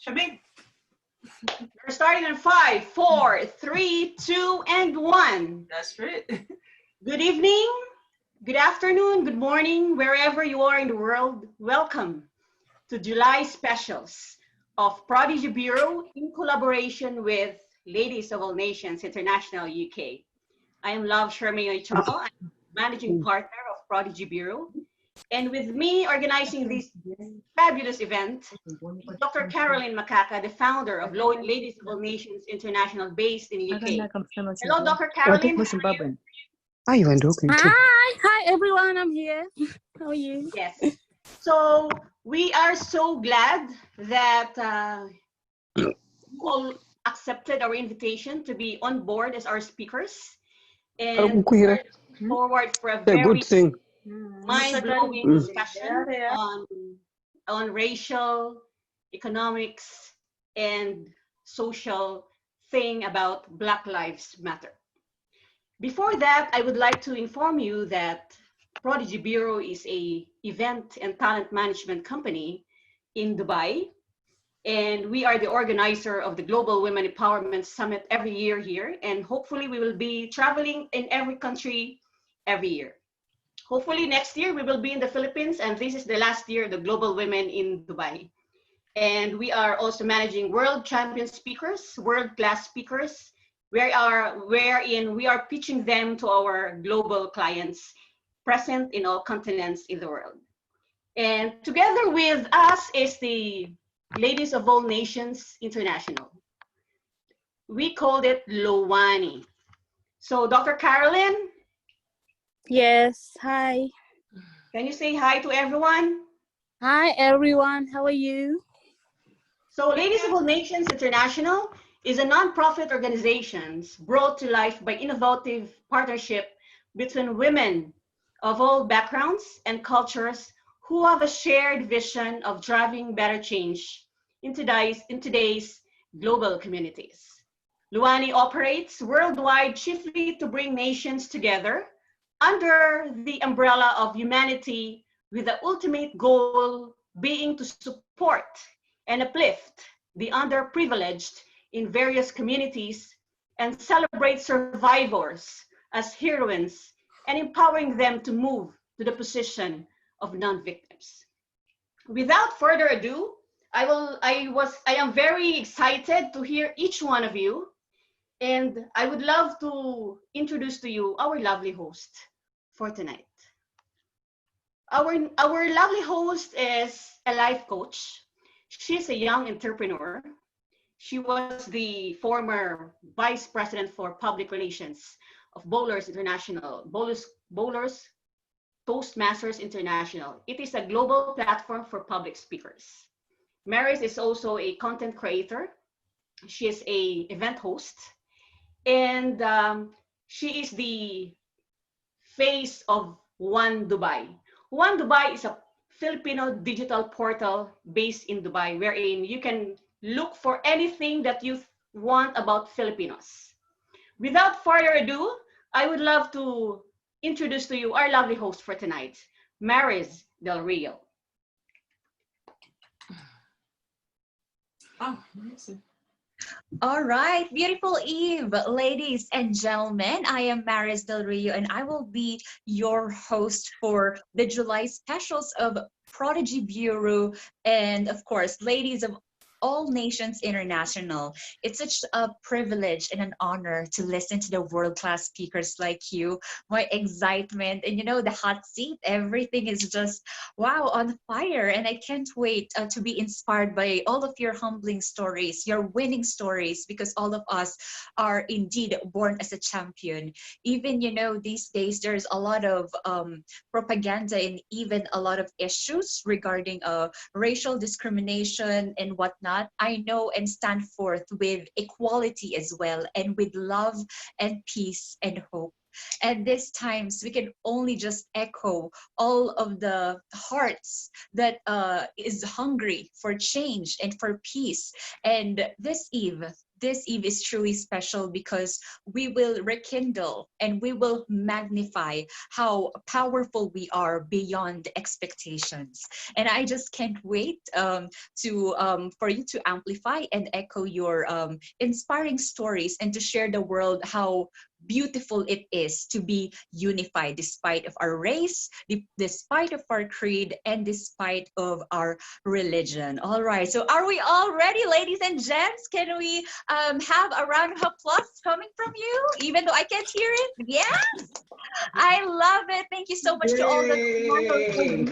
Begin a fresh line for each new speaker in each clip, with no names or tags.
Shabig.
We're starting in 5, 4, 3, 2, and 1.
That's right.
Good evening, good afternoon, good morning, wherever you are in the world. Welcome to July specials of Prodigy Bureau in collaboration with Ladies of All Nations International UK. I am Love Shermayoy Choco. I'm managing partner of Prodigy Bureau. And with me organizing this fabulous event is Dr. Caroline Makaka, the founder of Ladies of All Nations International based in UK. Hello, Dr. Caroline.
Hi everyone, I'm here. How are you?
Yes. So we are so glad that you all accepted our invitation to be on board as our speakers. And we're looking forward for a very
good thing.
mind-blowing discussion on racial, economics, and social thing about Black Lives Matter. Before that, I would like to inform you that Prodigy Bureau is a event and talent management company in Dubai, and we are the organizer of the Global Women Empowerment Summit every year here, and hopefully we will be traveling in every country every year. Hopefully next year we will be in the Philippines, and this is the last year of the Global Women in Dubai. And we are also managing world champion speakers, world-class speakers, wherein we are pitching them to our global clients present in all continents in the world. And together with us is the Ladies of All Nations International. We called it Lowani. So Dr. Caroline?
Yes, hi.
Can you say hi to everyone?
Hi everyone, how are you?
So Ladies of All Nations International is a non-profit organization brought to life by innovative partnership between women of all backgrounds and cultures who have a shared vision of driving better change in today's global communities. Luani operates worldwide chiefly to bring nations together under the umbrella of humanity, with the ultimate goal being to support and uplift the underprivileged in various communities and celebrate survivors as heroines and empowering them to move to the position of non-victims. Without further ado, I am very excited to hear each one of you, and I would love to introduce to you our lovely host for tonight. Our lovely host is a life coach. She's a young entrepreneur. She was the former vice president for public relations of Bowlers International, Bowlers Toastmasters International. It is a global platform for public speakers. Mariz is also a content creator. She is an event host, and she is the face of One Dubai. One Dubai is a Filipino digital portal based in Dubai, wherein you can look for anything that you want about Filipinos. Without further ado, I would love to introduce to you our lovely host for tonight, Mariz Del Rio.
Oh, amazing.
All right, beautiful Eve, ladies and gentlemen. I am Mariz Del Rio, and I will be your host for the July specials of Prodigy Bureau and, of course, Ladies of All Nations International. It's such a privilege and an honor to listen to the world-class speakers like you. My excitement and, you know, the hot seat, everything is just, wow, on fire. And I can't wait to be inspired by all of your humbling stories, your winning stories, because all of us are indeed born as a champion. Even, you know, these days, there's a lot of propaganda and even a lot of issues regarding racial discrimination and whatnot. I know and stand forth with equality as well, and with love and peace and hope. And these times we can only just echo all of the hearts that is hungry for change and for peace. And this eve, this eve is truly special because we will rekindle and we will magnify how powerful we are beyond expectations. And I just can't wait for you to amplify and echo your inspiring stories and to share the world how beautiful it is to be unified despite of our race, despite of our creed, and despite of our religion. All right, so are we all ready, ladies and gents? Can we have a round of applause coming from you, even though I can't hear it? Yes, I love it. Thank you so much to all the
Yay!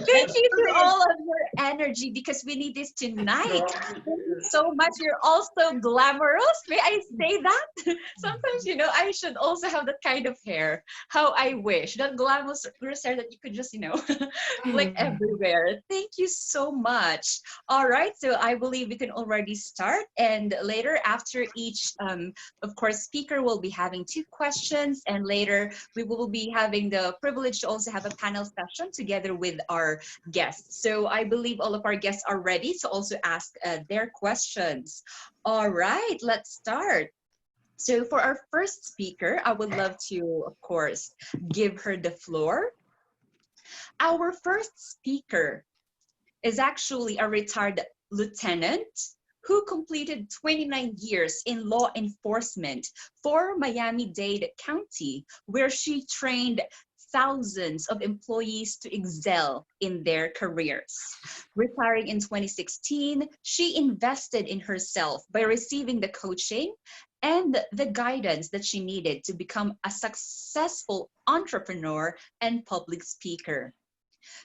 thank you to all of your energy because we need this tonight. Thank you so much. You're also glamorous. May I say that? Sometimes, you know, I should also have that kind of hair. How I wish. That glamorous hair that you could just, you know, flick everywhere. Thank you so much. All right. So I believe we can already start. And later, after each, of course, speaker will be having 2 questions. And later, we will be having the privilege to also have a panel session together with our guests. So I believe all of our guests are ready to also ask their questions. All right, let's start. So for our first speaker, I would love to, of course, give her the floor. Our first speaker is actually a retired lieutenant who completed 29 years in law enforcement for Miami-Dade County, where she trained thousands of employees to excel in their careers. Retiring in 2016, she invested in herself by receiving the coaching and the guidance that she needed to become a successful entrepreneur and public speaker.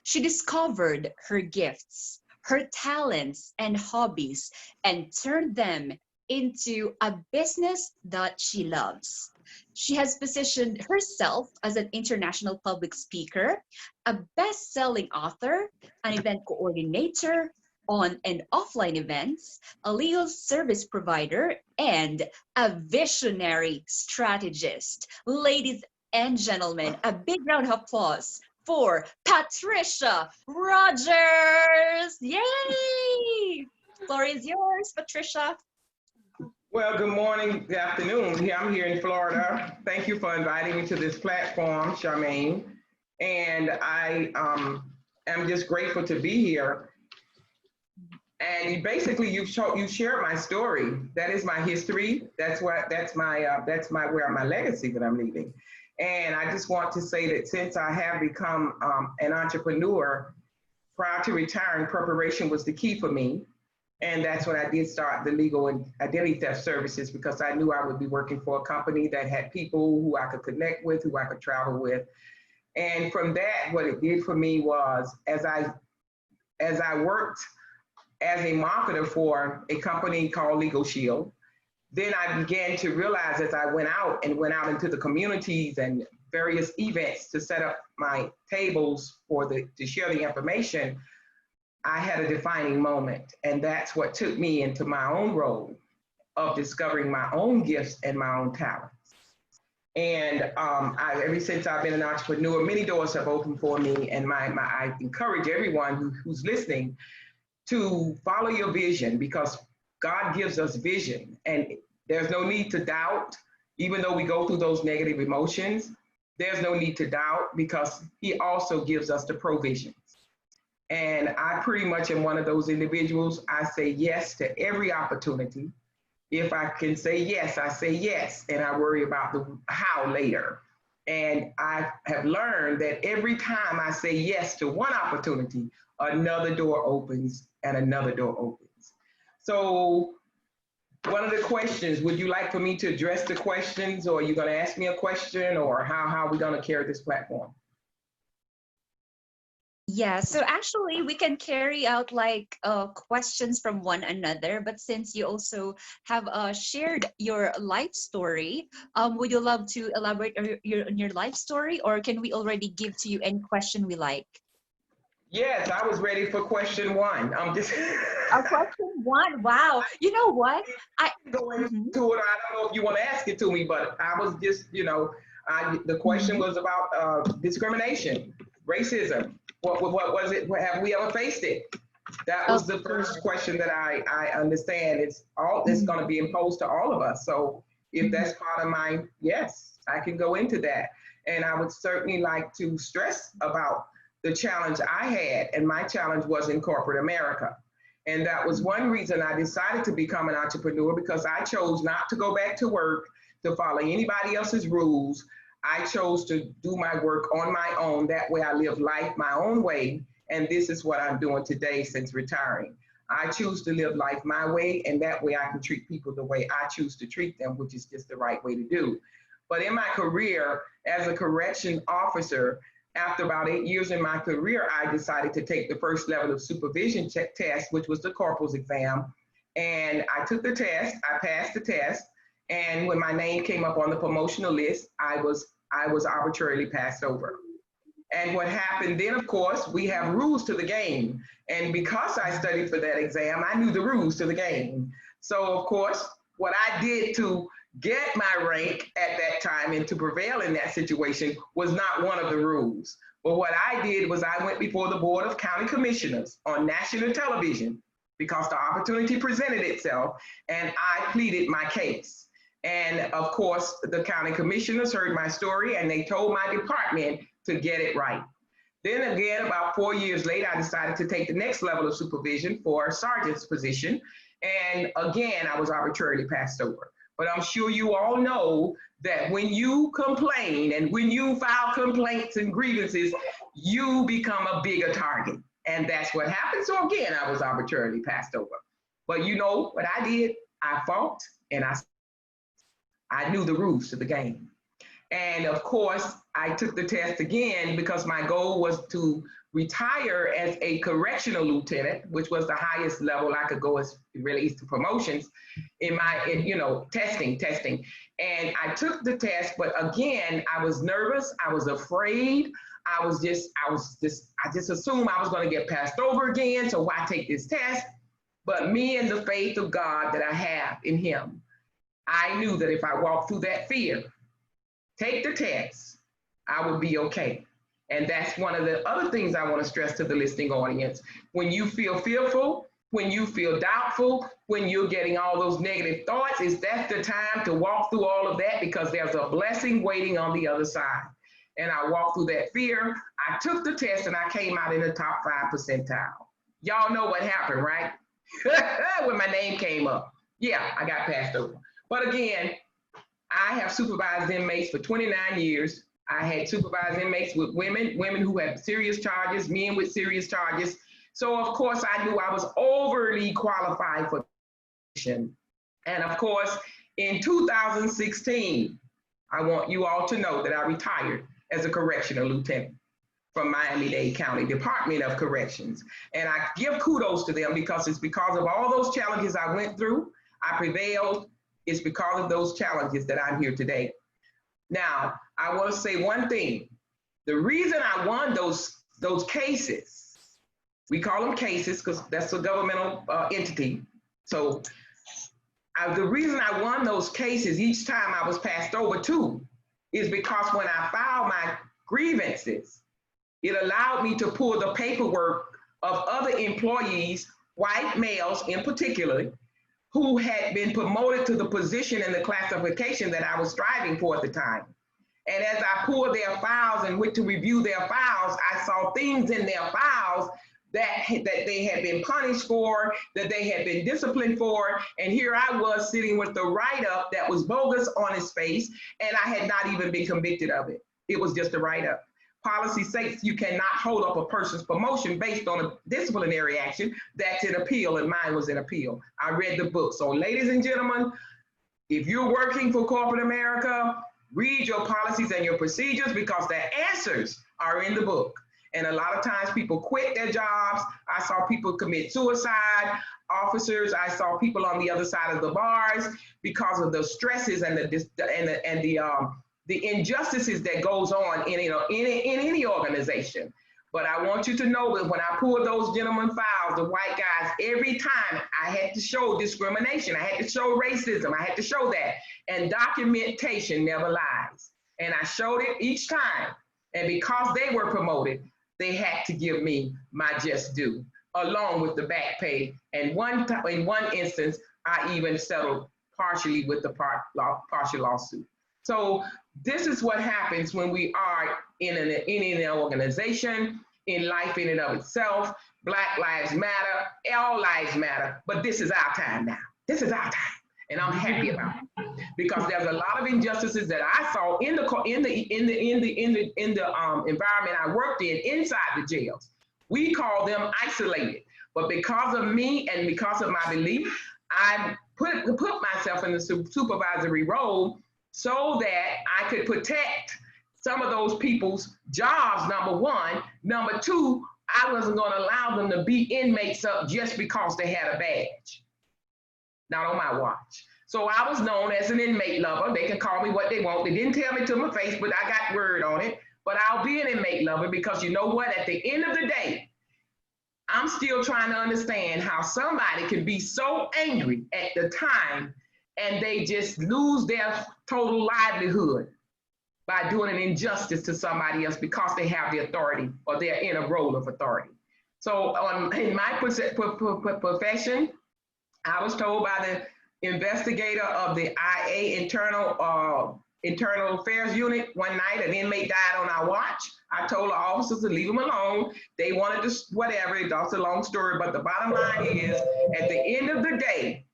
She discovered her gifts, her talents and hobbies, and turned them into a business that she loves. She has positioned herself as an international public speaker, a best-selling author, an event coordinator on and offline events, a legal service provider, and a visionary strategist. Ladies and gentlemen, a big round of applause for Patricia Rogers. Yay! Floor is yours, Patricia.
Well, good morning, good afternoon. I'm here in Florida. Thank you for inviting me to this platform, Charmaine. And I am just grateful to be here. And basically, you shared my story. That is my history. That's my legacy that I'm leaving. And I just want to say that since I have become an entrepreneur, prior to retiring, preparation was the key for me. And that's when I did start the legal and identity theft services, because I knew I would be working for a company that had people who I could connect with, who I could travel with. And from that, what it did for me was, as I worked as a marketer for a company called Legal Shield, then I began to realize as I went out into the communities and various events to set up my tables to share the information, I had a defining moment. And that's what took me into my own role of discovering my own gifts and my own talents. And ever since I've been an entrepreneur, many doors have opened for me. And I encourage everyone who's listening to follow your vision, because God gives us vision. And there's no need to doubt, even though we go through those negative emotions, there's no need to doubt, because He also gives us the provisions. And I pretty much am one of those individuals. I say yes to every opportunity. If I can say yes, I say yes, and I worry about the how later. And I have learned that every time I say yes to one opportunity, another door opens and another door opens. So one of the questions, would you like for me to address the questions, or are you going to ask me a question, or how are we going to carry this platform?
Yeah, so actually we can carry out like questions from one another, but since you also have shared your life story, would you love to elaborate on your life story, or can we already give to you any question we like?
Yes, I was ready for question 1. I'm just
Question 1. Wow. You know what?
I go into it. I don't know if you want to ask it to me, but I was just, the question was about discrimination, racism. What was it? Have we ever faced it? That was the first question that I understand. It's going to be imposed to all of us. So if that's part of my, yes, I can go into that. And I would certainly like to stress about the challenge I had, and my challenge was in corporate America. And that was one reason I decided to become an entrepreneur, because I chose not to go back to work to follow anybody else's rules. I chose to do my work on my own. That way I live life my own way. And this is what I'm doing today since retiring. I choose to live life my way, and that way I can treat people the way I choose to treat them, which is just the right way to do. But in my career as a correction officer, after about 8 years in my career, I decided to take the first level of supervision test, which was the corporal's exam. And I took the test, I passed the test. And when my name came up on the promotional list, I was arbitrarily passed over. And what happened then, of course, we have rules to the game. And because I studied for that exam, I knew the rules to the game. So of course, what I did to get my rank at that time and to prevail in that situation was not one of the rules. But what I did was I went before the Board of County Commissioners on national television because the opportunity presented itself, and I pleaded my case. And of course, the county commissioners heard my story and they told my department to get it right. Then again, about 4 years later, I decided to take the next level of supervision for a sergeant's position. And again, I was arbitrarily passed over. But I'm sure you all know that when you complain and when you file complaints and grievances, you become a bigger target. And that's what happened. So again, I was arbitrarily passed over. But you know what I did? I fought and I knew the rules to the game. And of course, I took the test again because my goal was to retire as a correctional lieutenant, which was the highest level I could go as it relates to promotions in testing. And I took the test, but again, I was nervous. I was afraid. I just assumed I was going to get passed over again. So why take this test? But me and the faith of God that I have in him, I knew that if I walked through that fear, take the test, I would be okay. And that's one of the other things I want to stress to the listening audience. When you feel fearful, when you feel doubtful, when you're getting all those negative thoughts, that's the time to walk through all of that, because there's a blessing waiting on the other side. And I walked through that fear. I took the test and I came out in the top 5 percentile. Y'all know what happened, right? When my name came up. Yeah, I got passed over. But again, I have supervised inmates for 29 years. I had supervised inmates with women who had serious charges, men with serious charges. So of course I knew I was overly qualified for the position. And of course, in 2016, I want you all to know that I retired as a correctional lieutenant from Miami-Dade County Department of Corrections. And I give kudos to them because it's because of all those challenges I went through, I prevailed. It's because of those challenges that I'm here today. Now, I want to say one thing. The reason I won those cases, we call them cases because that's a governmental entity. So the reason I won those cases each time I was passed over too is because when I filed my grievances, it allowed me to pull the paperwork of other employees, white males in particular, who had been promoted to the position and the classification that I was striving for at the time. And as I pulled their files and went to review their files, I saw things in their files that they had been punished for, that they had been disciplined for. And here I was sitting with the write-up that was bogus on his face, and I had not even been convicted of it. It was just a write-up. Policy states you cannot hold up a person's promotion based on a disciplinary action. That's an appeal, and mine was an appeal. I read the book. So ladies and gentlemen, if you're working for corporate America, read your policies and your procedures because the answers are in the book. And a lot of times people quit their jobs. I saw people commit suicide, officers. I saw people on the other side of the bars because of the stresses and the injustices that goes on in any organization. But I want you to know that when I pulled those gentlemen files, the white guys, every time I had to show discrimination, I had to show racism, I had to show that. And documentation never lies. And I showed it each time. And because they were promoted, they had to give me my just due. along with the back pay. And in one instance, I even settled partially with the partial lawsuit. So this is what happens when we are in an organization, in life in and of itself. Black lives matter, all lives matter, but this is our time now. This is our time, and I'm happy about it because there's a lot of injustices that I saw in the environment I worked in inside the jails. We call them isolated, but because of me and because of my belief, I put myself in the supervisory role so that I could protect some of those people's jobs, number one. Number two, I wasn't going to allow them to be inmates up just because they had a badge. Not on my watch. So I was known as an inmate lover. They can call me what they want. They didn't tell me to my face, but I got word on it. But I'll be an inmate lover because you know what? At the end of the day, I'm still trying to understand how somebody can be so angry at the time and they just lose their total livelihood by doing an injustice to somebody else because they have the authority or they're in a role of authority. So in my profession, I was told by the investigator of the IA Internal Affairs Unit one night, an inmate died on our watch. I told the officers to leave him alone. They wanted to, whatever, that's a long story, but the bottom line is, at the end of the day,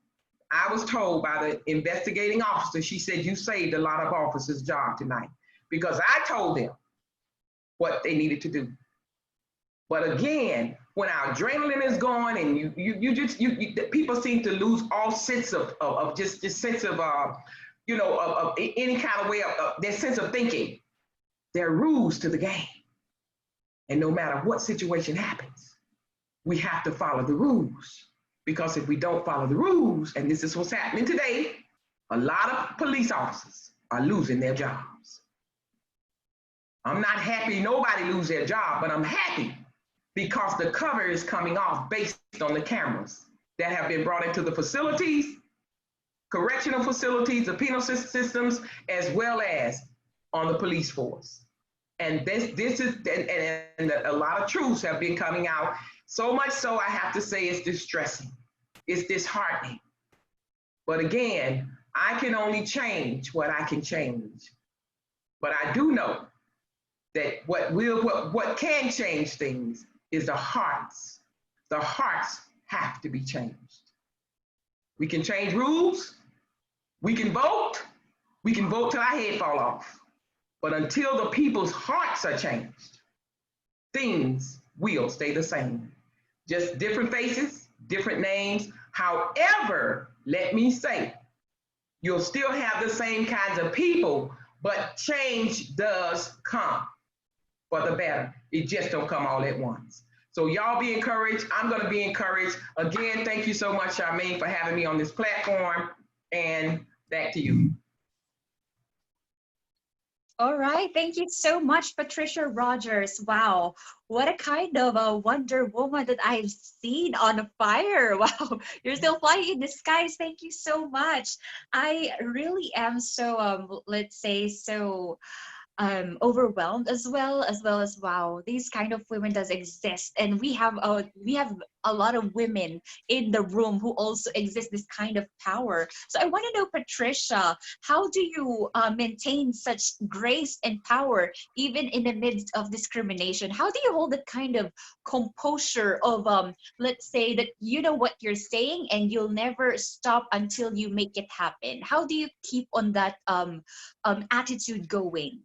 I was told by the investigating officer, she said, you saved a lot of officers' job tonight, because I told them what they needed to do. But again, when our adrenaline is gone and people seem to lose all sense of just sense of, of any kind of way of their sense of thinking. There are rules to the game. And no matter what situation happens, we have to follow the rules. Because if we don't follow the rules, and this is what's happening today, a lot of police officers are losing their jobs. I'm not happy nobody lose their job, but I'm happy because the cover is coming off based on the cameras that have been brought into the facilities, correctional facilities, the penal systems, as well as on the police force. And this is, and a lot of truths have been coming out. So much so, I have to say it's distressing. It's disheartening. But again, I can only change what I can change. But I do know that what can change things is the hearts. The hearts have to be changed. We can change rules. We can vote till our head fall off. But until the people's hearts are changed, things will stay the same. Just different faces, different names. However, let me say, you'll still have the same kinds of people, but change does come for the better. It just don't come all at once. So y'all be encouraged. I'm going to be encouraged. Again, thank you so much, Charmaine, for having me on this platform. And back to you.
All right. Thank you so much, Patricia Rogers. Wow. What a kind of a Wonder Woman that I've seen on fire. Wow. You're still flying in the skies. Thank you so much. I really am so, let's say, so overwhelmed as well as wow, these kind of women does exist, and we have a lot of women in the room who also exist this kind of power. So I want to know, Patricia, how do you maintain such grace and power even in the midst of discrimination? How do you hold that kind of composure of let's say that you know what you're saying and you'll never stop until you make it happen? How do you keep on that attitude going?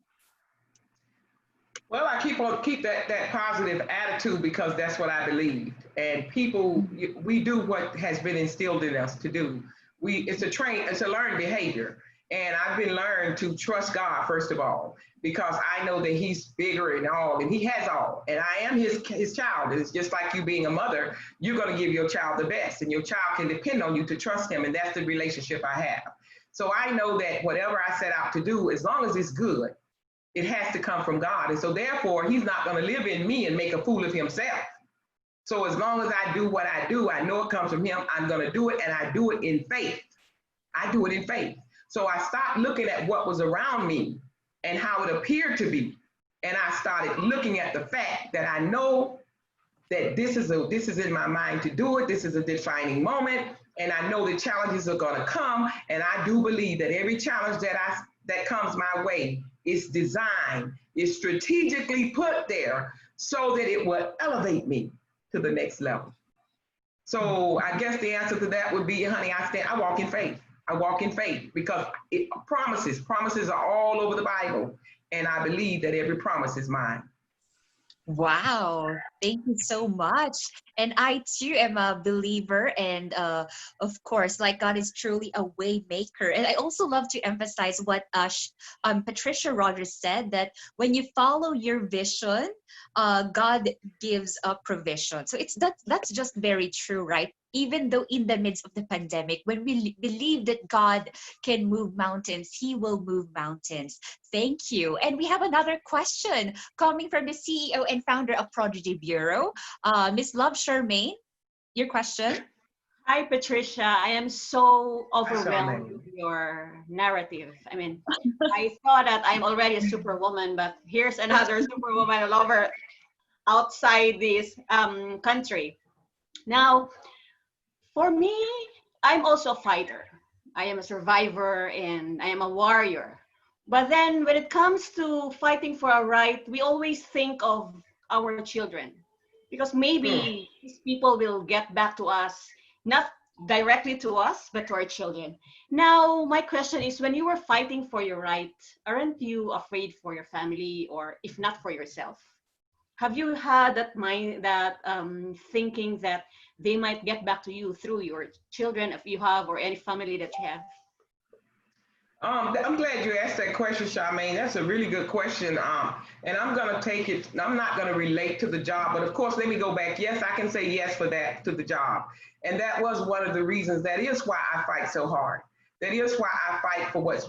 Well, I keep that positive attitude because that's what I believe. And people, we do what has been instilled in us to do. It's a learned behavior. And I've been learned to trust God, first of all, because I know that he's bigger and all, and he has all. And I am his child. It's just like you being a mother, you're going to give your child the best, and your child can depend on you to trust him. And that's the relationship I have. So I know that whatever I set out to do, as long as it's good, it has to come from God. And so therefore, he's not going to live in me and make a fool of himself. So as long as I do what I do, I know it comes from him. I'm going to do it, and I do it in faith. I do it in faith. So I stopped looking at what was around me and how it appeared to be. And I started looking at the fact that I know that this is in my mind to do it. This is a defining moment, and I know the challenges are going to come. And I do believe that every challenge that comes my way is designed, is strategically put there so that it will elevate me to the next level. So I guess the answer to that would be, honey, I walk in faith. I walk in faith because promises are all over the Bible, and I believe that every promise is mine.
Wow, thank you so much. And I too am a believer, and of course, like God is truly a way maker. And I also love to emphasize what Patricia Rogers said, that when you follow your vision, God gives a provision. So that's just very true, right? Even though in the midst of the pandemic, when we believe that God can move mountains, He will move mountains. Thank you. And we have another question coming from the CEO and founder of Prodigy Bureau, Ms. Love Charmaine. Your question?
Hi, Patricia. I am so overwhelmed with your narrative. I mean, I thought that I'm already a superwoman, but here's another superwoman all over outside this country. Now, for me, I'm also a fighter. I am a survivor and I am a warrior. But then when it comes to fighting for our right, we always think of our children, because maybe these people will get back to us, not directly to us, but to our children. Now, my question is, when you were fighting for your right, aren't you afraid for your family, or if not for yourself? Have you had that mind, that thinking that they might get back to you through your children, if you have, or any family that you have?
I'm glad you asked that question, Charmaine. That's a really good question. And I'm going to take it, I'm not going to relate to the job, but of course, let me go back. Yes, I can say yes for that, to the job. And that was one of the reasons, that is why I fight so hard. That is why I fight for what's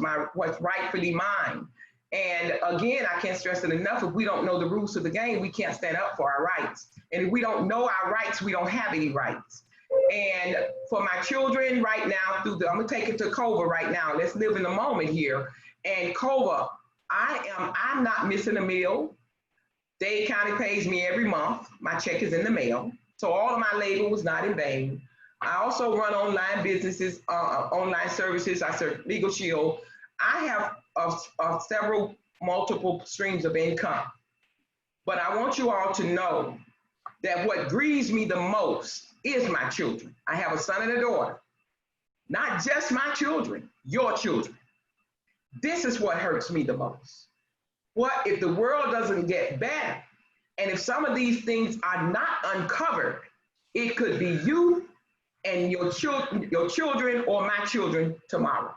rightfully mine. And again, I can't stress it enough, if we don't know the rules of the game, we can't stand up for our rights. And if we don't know our rights, we don't have any rights. And for my children right now, I'm gonna take it to Cova right now. Let's live in the moment here. And Cova, I'm not missing a meal. Dade County pays me every month. My check is in the mail. So all of my labor was not in vain. I also run online businesses, online services. I serve Legal Shield. I have several multiple streams of income. But I want you all to know that what grieves me the most is my children. I have a son and a daughter. Not just my children, your children. This is what hurts me the most. What if the world doesn't get better? And if some of these things are not uncovered, it could be you and your children or my children tomorrow.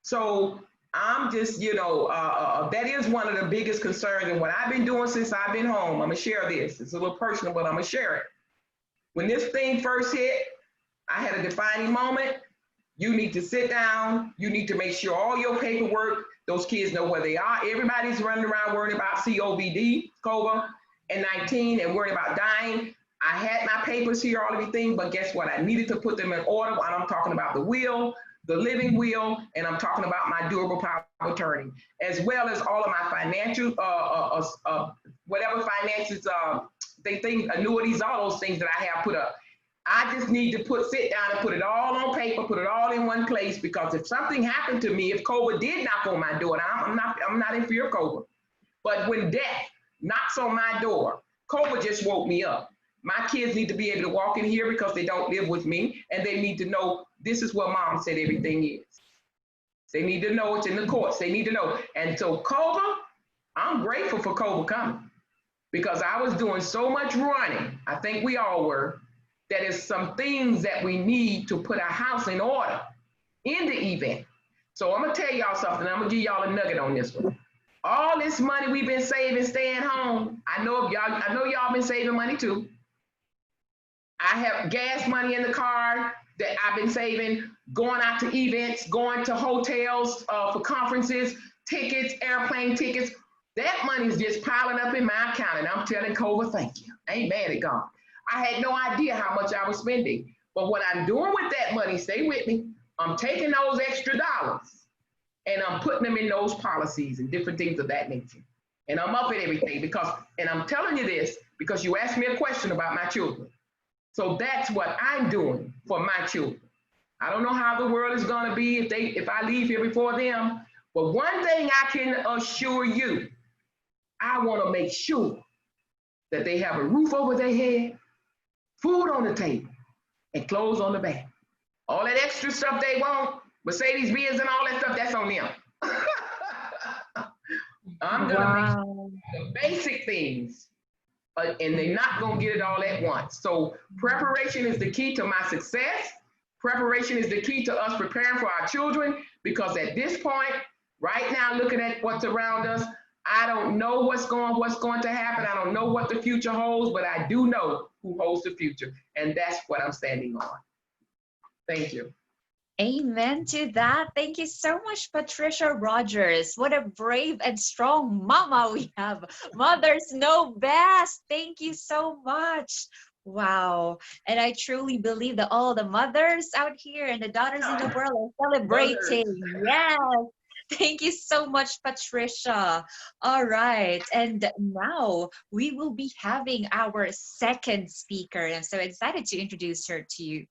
So I'm just, that is one of the biggest concerns. And what I've been doing since I've been home, I'm gonna share this. It's a little personal, but I'm gonna share it. When this thing first hit, I had a defining moment. You need to sit down. You need to make sure all your paperwork, those kids know where they are. Everybody's running around worrying about COVID, and 19, and worrying about dying. I had my papers here, all everything, but guess what? I needed to put them in order. And I'm talking about the will, the living will, and I'm talking about my durable power of attorney, as well as all of my financial, whatever finances, annuities, all those things that I have put up. I just need to sit down and put it all on paper, put it all in one place, because if something happened to me, if COVID did knock on my door, and I'm not in fear of COVID, but when death knocks on my door, COVID just woke me up. My kids need to be able to walk in here because they don't live with me, and they need to know this is what mom said everything is. They need to know it's in the courts. They need to know. And so COVID, I'm grateful for COVID coming, because I was doing so much running, I think we all were, that is some things that we need to put our house in order in the event. So I'm gonna tell y'all something. I'm gonna give y'all a nugget on this one. All this money we've been saving, staying home. I know y'all been saving money too. I have gas money in the car that I've been saving, going out to events, going to hotels for conferences, tickets, airplane tickets. That money's just piling up in my account, and I'm telling COVID, thank you. I ain't mad at God. I had no idea how much I was spending. But what I'm doing with that money, stay with me, I'm taking those extra dollars and I'm putting them in those policies and different things of that nature. And I'm up at everything because, and I'm telling you this, because you asked me a question about my children. So that's what I'm doing for my children. I don't know how the world is going to be if I leave here before them, but one thing I can assure you, I want to make sure that they have a roof over their head, food on the table, and clothes on the back. All that extra stuff they want, Mercedes-Benz and all that stuff, that's on them. I'm going to make sure the basic things, and they're not going to get it all at once. So preparation is the key to my success. Preparation is the key to us preparing for our children, because at this point, right now, looking at what's around us, I don't know what's going to happen. I don't know what the future holds, but I do know who holds the future, and that's what I'm standing on. Thank you.
Amen to that. Thank you so much, Patricia Rogers. What a brave and strong mama we have. Mothers know best. Thank you so much. Wow. And I truly believe that all the mothers out here and the daughters in the world are celebrating. Yes. Thank you so much, Patricia. All right. And now we will be having our second speaker. I'm so excited to introduce her to you.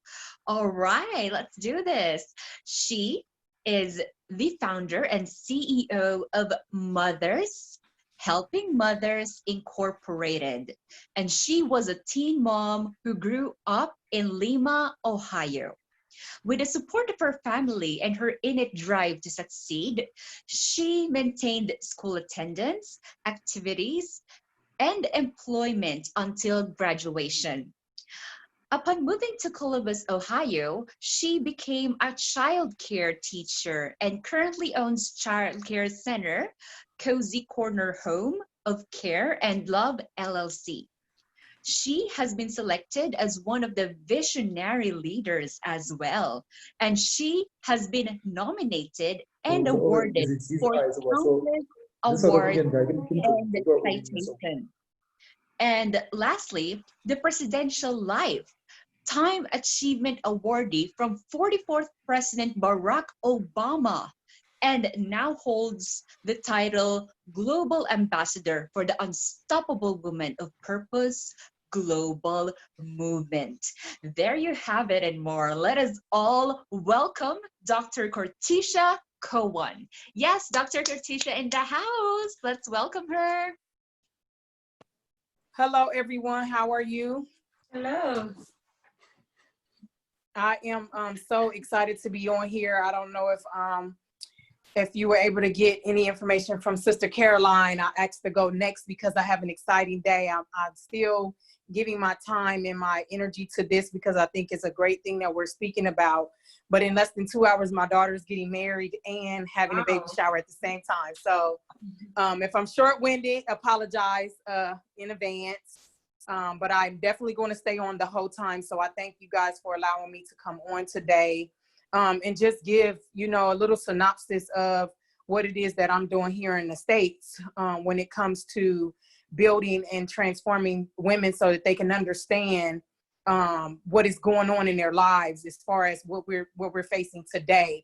All right, let's do this. She is the founder and CEO of Mothers, Helping Mothers Incorporated. And she was a teen mom who grew up in Lima, Ohio. With the support of her family and her innate drive to succeed, she maintained school attendance, activities, and employment until graduation. Upon moving to Columbus, Ohio, she became a child care teacher and currently owns child care center, Cozy Corner Home of Care and Love, LLC. She has been selected as one of the visionary leaders as well, and she has been nominated and awarded for countless awards and citations. And lastly, the Presidential Lifetime Achievement Awardee from 44th President Barack Obama, and now holds the title Global Ambassador for the Unstoppable Woman of Purpose Global Movement. There you have it and more. Let us all welcome Dr. Cortesha Cowan. Yes, Dr. Cortesha in the house. Let's welcome her.
Hello, everyone. How are you?
Hello.
I am so excited to be on here. I don't know if you were able to get any information from Sister Caroline. I asked to go next because I have an exciting day. I'm still giving my time and my energy to this because I think it's a great thing that we're speaking about. But in less than 2 hours, my daughter's getting married and having a baby shower at the same time. So if I'm short-winded, apologize in advance. But I'm definitely going to stay on the whole time. So I thank you guys for allowing me to come on today and just give, you know, a little synopsis of what it is that I'm doing here in the States when it comes to building and transforming women so that they can understand what is going on in their lives as far as what we're facing today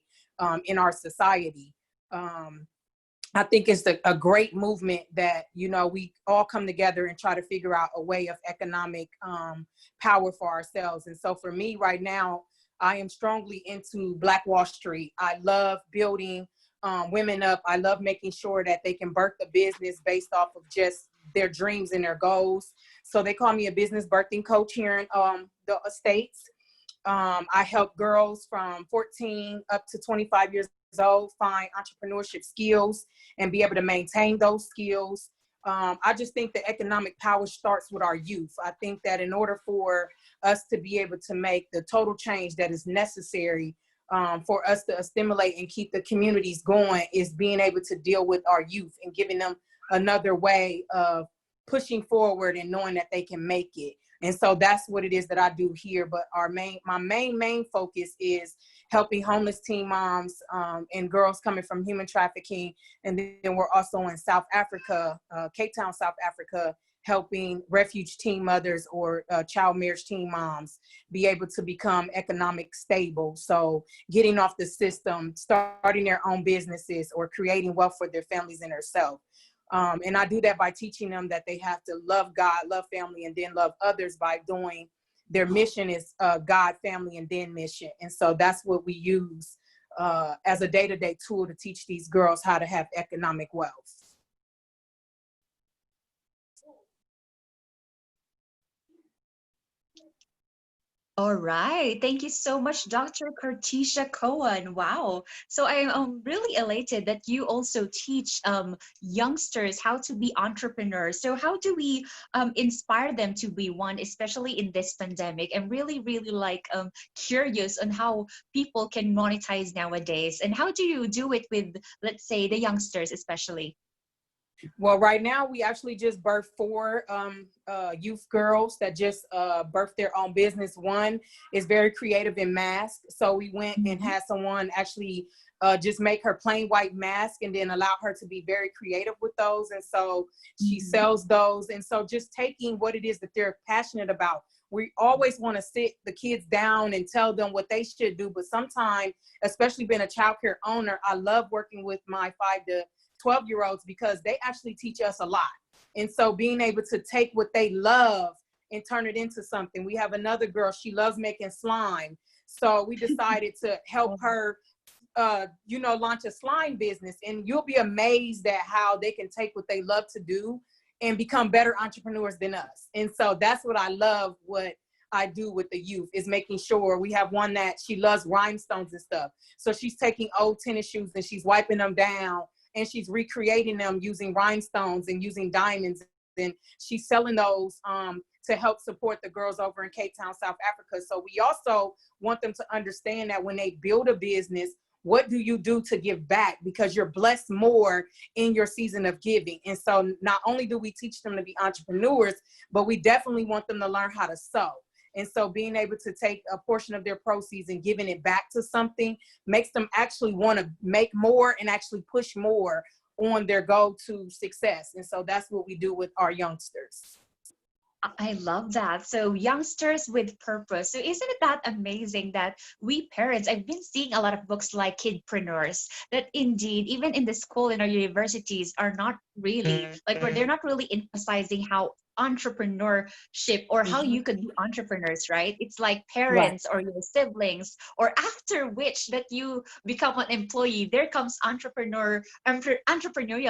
in our society. I think it's a great movement that, you know, we all come together and try to figure out a way of economic power for ourselves. And so for me right now, I am strongly into Black Wall Street. I love building women up. I love making sure that they can birth a business based off of just their dreams and their goals. So they call me a business birthing coach here in the States. I help girls from 14 up to 25 years old find entrepreneurship skills and be able to maintain those skills. I just think the economic power starts with our youth. I think that in order for us to be able to make the total change that is necessary for us to stimulate and keep the communities going is being able to deal with our youth and giving them another way of pushing forward and knowing that they can make it. And so that's what it is that I do here. But my main focus is helping homeless teen moms and girls coming from human trafficking. And then we're also in South Africa, Cape Town, South Africa, helping refuge teen mothers or child marriage teen moms be able to become economic stable. So getting off the system, starting their own businesses or creating wealth for their families and themselves. And I do that by teaching them that they have to love God, love family, and then love others by doing their mission is God, family, and then mission. And so that's what we use as a day-to-day tool to teach these girls how to have economic wealth.
All right. Thank you so much, Dr. Cortesha Cowan. Wow. So I'm really elated that you also teach youngsters how to be entrepreneurs. So how do we inspire them to be one, especially in this pandemic? I'm really, really like curious on how people can monetize nowadays. And how do you do it with, let's say, the youngsters especially?
Well, right now we actually just birthed 4 youth girls that just birthed their own business. One is very creative in masks, so we went and had someone actually just make her plain white mask and then allow her to be very creative with those. And so she sells those. And so just taking what it is that they're passionate about. We always want to sit the kids down and tell them what they should do, but sometimes, especially being a childcare owner, I love working with my 5 to 12-year-olds because they actually teach us a lot. And so being able to take what they love and turn it into something. We have another girl, she loves making slime. So we decided to help her, launch a slime business. And you'll be amazed at how they can take what they love to do and become better entrepreneurs than us. And so that's what I love, what I do with the youth, is making sure. We have one that she loves rhinestones and stuff. So she's taking old tennis shoes and she's wiping them down and she's recreating them using rhinestones and using diamonds. And she's selling those to help support the girls over in Cape Town, South Africa. So we also want them to understand that when they build a business, what do you do to give back? Because you're blessed more in your season of giving. And so not only do we teach them to be entrepreneurs, but we definitely want them to learn how to sew. And so being able to take a portion of their proceeds and giving it back to something makes them actually want to make more and actually push more on their goal to success. And so that's what we do with our youngsters.
I love that. So youngsters with purpose. So isn't it that amazing that we parents, I've been seeing a lot of books like Kidpreneurs, that indeed, even in the school and our universities are not really, like where they're not really emphasizing how entrepreneurship or how you could be entrepreneurs, right? It's like parents or your siblings, or after which that you become an employee, there comes entrepreneurial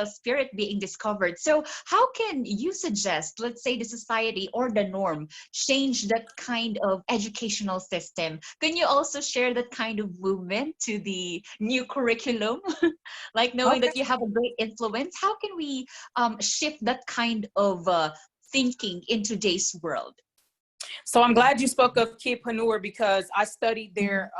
spirit being discovered. So how can you suggest, let's say, the society or the norm change that kind of educational system? Can you also share that kind of movement to the new curriculum? Like knowing that you have a great influence, how can we shift that kind of thinking in today's world?
So I'm glad you spoke of Kidpreneur because I studied their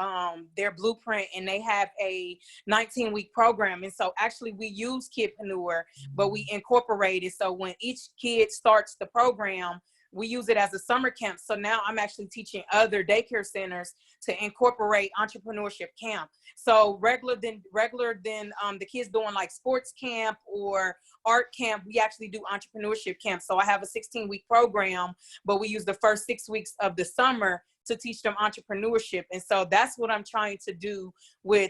blueprint, and they have a 19-week program. And so actually we use Kidpreneur, but we incorporate it. So when each kid starts the program, we use it as a summer camp. So now I'm actually teaching other daycare centers to incorporate entrepreneurship camp. So regular than the kids doing like sports camp or art camp, we actually do entrepreneurship camp. So I have a 16-week program, but we use the first 6 weeks of the summer to teach them entrepreneurship. And so that's what I'm trying to do with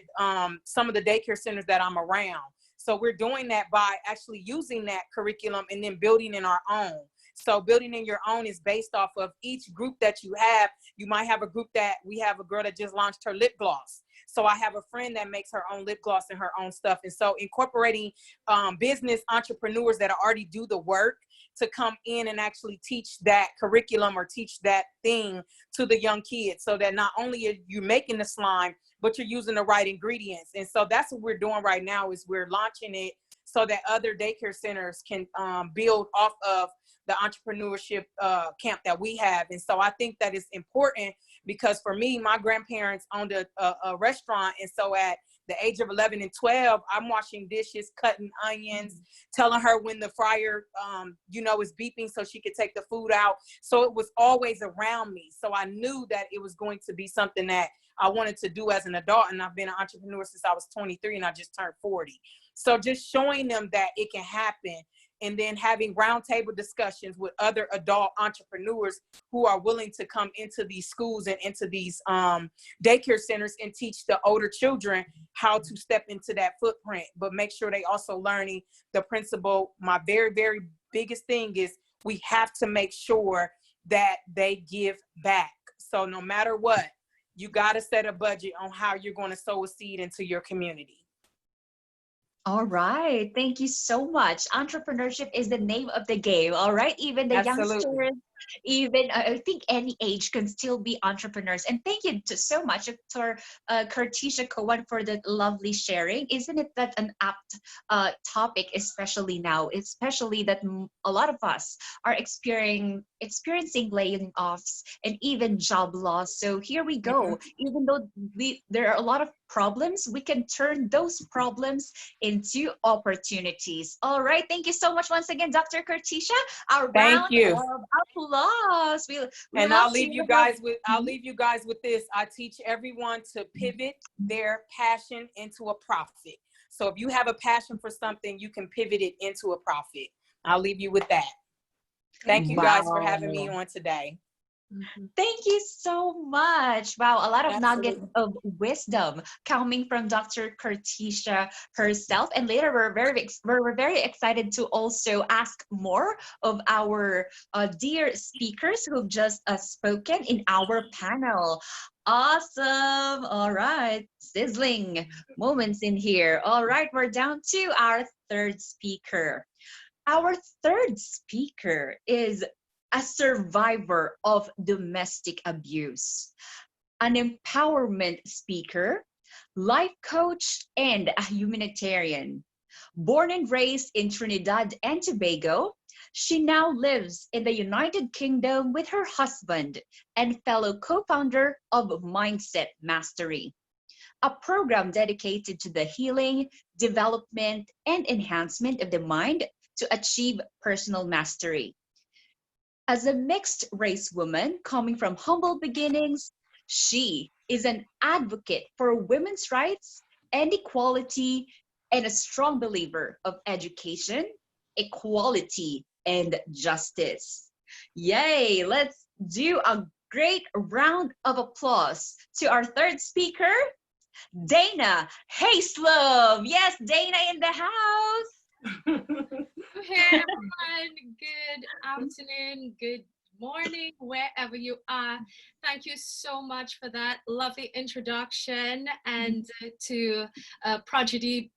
some of the daycare centers that I'm around. So we're doing that by actually using that curriculum and then building in our own. So building in your own is based off of each group that you have. You might have a group that we have a girl that just launched her lip gloss. So I have a friend that makes her own lip gloss and her own stuff. And so incorporating business entrepreneurs that already do the work to come in and actually teach that curriculum or teach that thing to the young kids, so that not only are you making the slime, but you're using the right ingredients. And so that's what we're doing right now, is we're launching it so that other daycare centers can build off of the entrepreneurship camp that we have. And so I think that is important because for me, my grandparents owned a restaurant. And so at the age of 11 and 12, I'm washing dishes, cutting onions, telling her when the fryer, is beeping so she could take the food out. So it was always around me. So I knew that it was going to be something that I wanted to do as an adult. And I've been an entrepreneur since I was 23 and I just turned 40. So just showing them that it can happen, and then having roundtable discussions with other adult entrepreneurs who are willing to come into these schools and into these daycare centers and teach the older children how to step into that footprint, but make sure they also learning the principle. My very, very biggest thing is we have to make sure that they give back. So no matter what, you got to set a budget on how you're going to sow a seed into your community.
All right. Thank you so much. Entrepreneurship is the name of the game. All right. Even the
Absolutely.
youngsters, even I think any age can still be entrepreneurs. And thank you so much, Dr. Cortesha Cowan, for that lovely sharing. Isn't it that an apt topic, especially now, especially that a lot of us are experiencing layoffs and even job loss. So here we go. Even though there are a lot of problems, we can turn those problems into opportunities. All right. Thank you so much once again, Dr. Cortesha. Our round of applause.
And I'll leave you guys with this. I teach everyone to pivot their passion into a profit. So if you have a passion for something, you can pivot it into a profit. I'll leave you with that. Thank you guys for having me on today.
Thank you so much. Wow, a lot of nuggets of wisdom coming from Dr. Cortesha herself. And later, we're very excited to also ask more of our dear speakers who've just spoken in our panel. Awesome. All right. Sizzling moments in here. All right. We're down to our third speaker. Our third speaker is a survivor of domestic abuse, an empowerment speaker, life coach, and a humanitarian. Born and raised in Trinidad and Tobago, she now lives in the United Kingdom with her husband and fellow co-founder of Mindset Mastery, a program dedicated to the healing, development, and enhancement of the mind to achieve personal mastery. As a mixed-race woman coming from humble beginnings, she is an advocate for women's rights and equality and a strong believer of education, equality, and justice. Yay! Let's do a great round of applause to our third speaker, Dana Haselum. Yes, Dana in the house.
Hey everyone, good afternoon, good morning, wherever you are. Thank you so much for that lovely introduction, and to PRODIGY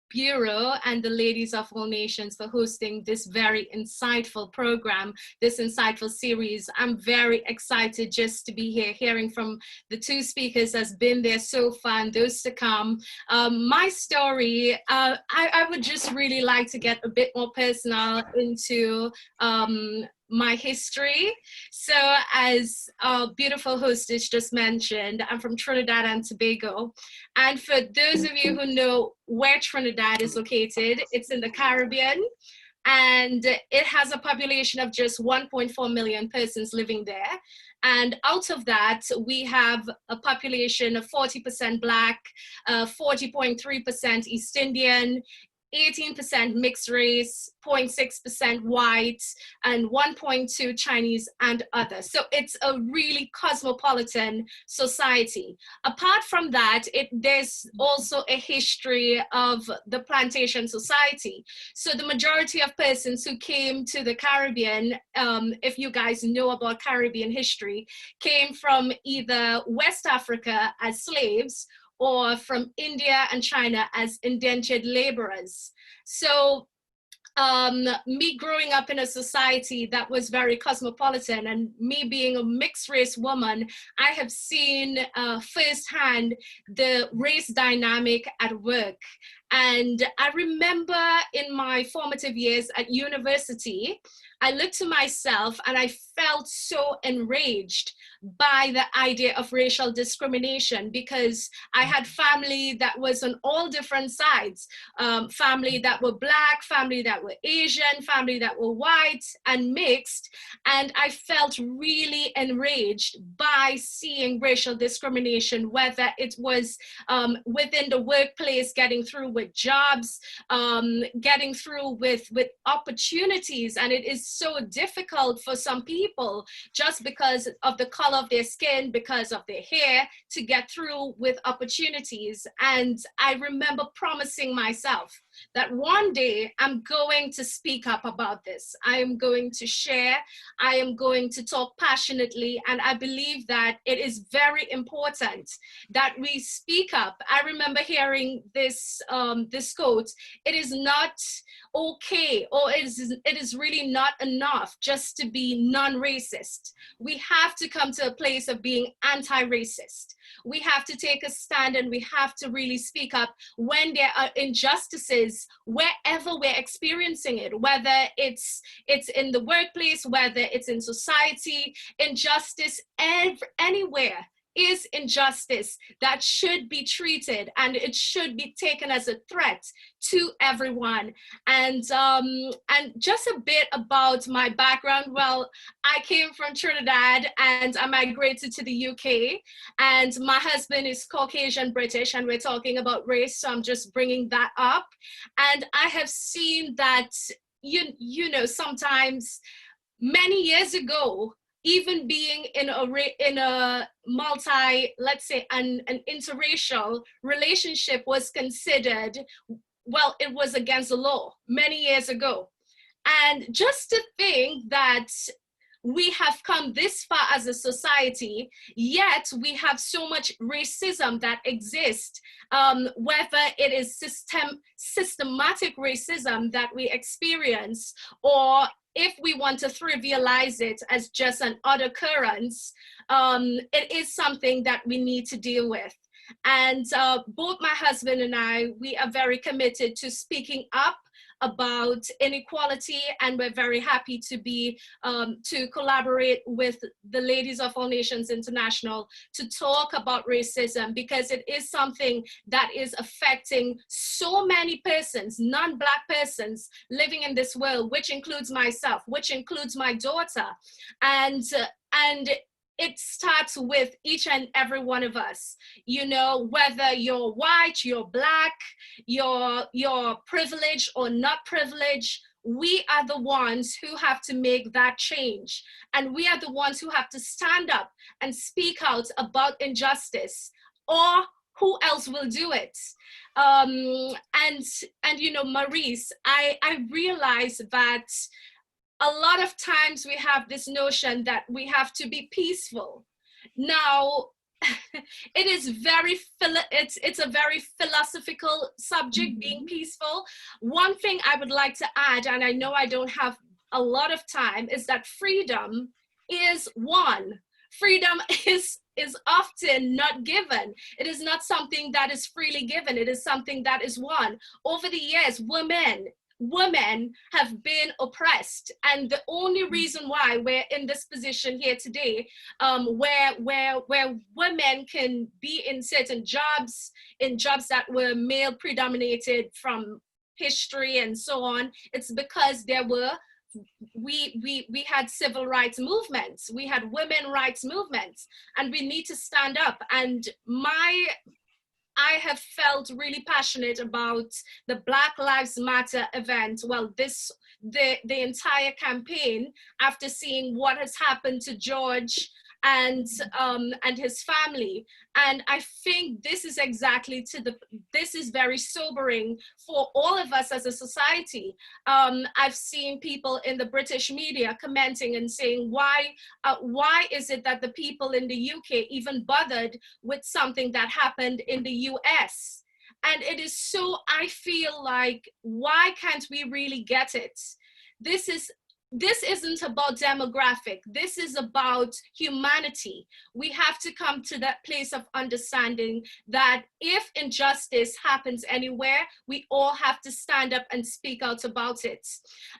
Bureau and the Ladies of All Nations for hosting this very insightful program, this insightful series. I'm very excited just to be here. Hearing from the two speakers has been there so far, and those to come. My story, I would just really like to get a bit more personal into my history. So as our beautiful hostess just mentioned, I'm from Trinidad and Tobago. And for those of you who know where Trinidad is located, it's in the Caribbean, and it has a population of just 1.4 million persons living there. And out of that, we have a population of 40% Black, 40.3% East Indian, 18% mixed race, 0.6% white, and 1.2% Chinese and others. So it's a really cosmopolitan society. Apart from that, there's also a history of the plantation society. So the majority of persons who came to the Caribbean, if you guys know about Caribbean history, came from either West Africa as slaves or from India and China as indentured laborers. So me growing up in a society that was very cosmopolitan, and me being a mixed race woman, I have seen firsthand the race dynamic at work. And I remember in my formative years at university, I looked to myself and I felt so enraged by the idea of racial discrimination, because I had family that was on all different sides, family that were Black, family that were Asian, family that were white and mixed. And I felt really enraged by seeing racial discrimination, whether it was within the workplace, getting through with jobs, getting through with opportunities. And it is so difficult for some people just because of the color of their skin, because of their hair, to get through with opportunities. And I remember promising myself that one day I'm going to speak up about this. I am going to share. I am going to talk passionately. And I believe that it is very important that we speak up. I remember hearing this, this quote: it is not okay, or it is really not enough just to be non-racist. We have to come to a place of being anti-racist. We have to take a stand, and we have to really speak up when there are injustices wherever we're experiencing it, whether it's in the workplace, whether it's in society. Injustice anywhere is injustice that should be treated, and it should be taken as a threat to everyone. And just a bit about my background. Well, I came from Trinidad and I migrated to the UK, and my husband is Caucasian British, and we're talking about race, so I'm just bringing that up. And I have seen that, you know, sometimes many years ago, even being in a multi, let's say an interracial relationship was considered, well, it was against the law many years ago. And just to think that we have come this far as a society, yet we have so much racism that exists, whether it is systematic racism that we experience, or if we want to trivialize it as just an odd occurrence, it is something that we need to deal with. And both my husband and I, we are very committed to speaking up about inequality, and we're very happy to be to collaborate with the Ladies of All Nations International to talk about racism, because it is something that is affecting so many persons, non-Black persons living in this world, which includes myself, which includes my daughter. And it starts with each and every one of us, you know, whether you're white, you're Black, you're privileged or not privileged. We are the ones who have to make that change. And we are the ones who have to stand up and speak out about injustice, or who else will do it? And you know, Mariz, I realize that a lot of times we have this notion that we have to be peaceful. Now, it is it's a very philosophical subject, being peaceful. One thing I would like to add, and I know I don't have a lot of time, is that freedom is won. Freedom is often not given. It is not something that is freely given. It is something that is won. Over the years, women have been oppressed, and the only reason why we're in this position here today, where women can be in certain jobs, in jobs that were male predominated from history and so on, it's because there were we had civil rights movements, we had women rights movements, and we need to stand up. And I have felt really passionate about the Black Lives Matter event. Well, the entire campaign, after seeing what has happened to George and his family. And I think this is this is very sobering for all of us as a society. I've seen people in the British media commenting and saying, why is it that the people in the UK even bothered with something that happened in the US? And it is so, I feel like, why can't we really get it? This isn't about demographic. This is about humanity. We have to come to that place of understanding that if injustice happens anywhere, we all have to stand up and speak out about it.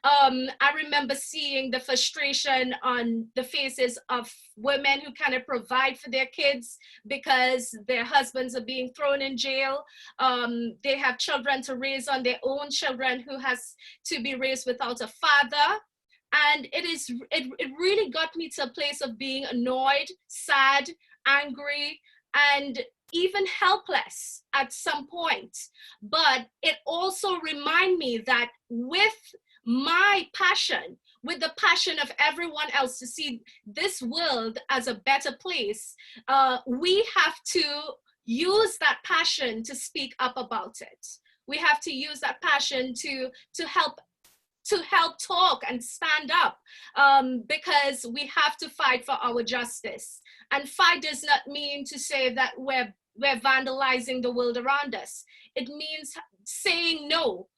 I remember seeing the frustration on the faces of women who cannot provide for their kids because their husbands are being thrown in jail. They have children to raise on their own, children who has to be raised without a father. And it really got me to a place of being annoyed, sad, angry, and even helpless at some point. But it also reminds me that with my passion, with the passion of everyone else to see this world as a better place, we have to use that passion to speak up about it. We have to use that passion to help talk and stand up, because we have to fight for our justice. And fight does not mean to say that we're vandalizing the world around us. It means saying no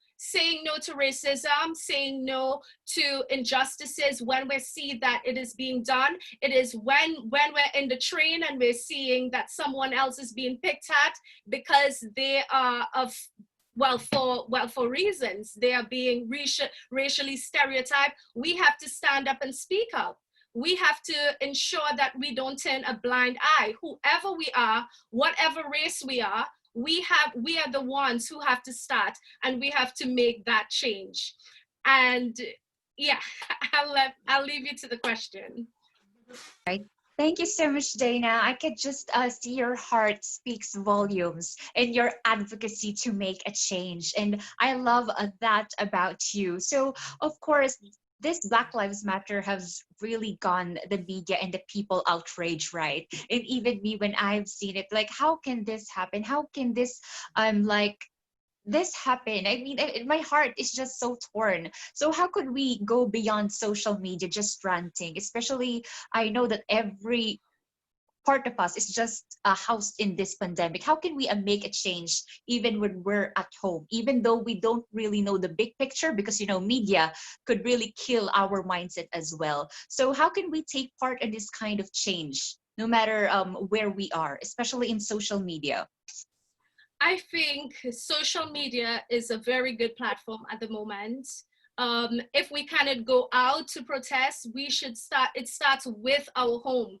to racism, saying no to injustices when we see that it is being done. It is when we're in the train and we're seeing that someone else is being picked at because they are for reasons. They are being racially stereotyped. We have to stand up and speak up. We have to ensure that we don't turn a blind eye. Whoever we are, whatever race we are, we are the ones who have to start, and we have to make that change. And yeah, I'll leave you to the question.
Right. Thank you so much, Dana. I could just see your heart speaks volumes in your advocacy to make a change. And I love that about you. So, of course, this Black Lives Matter has really gone the media and the people outraged, right? And even me, when I've seen it, like, how can this happen? How can this, this happen? I mean, my heart is just so torn. So how could we go beyond social media, just ranting? Especially, I know that every part of us is just housed in this pandemic. How can we make a change even when we're at home, even though we don't really know the big picture, because, you know, media could really kill our mindset as well. So how can we take part in this kind of change, no matter where we are, especially in social media?
I think social media is a very good platform at the moment. If we cannot go out to protest, it starts with our home.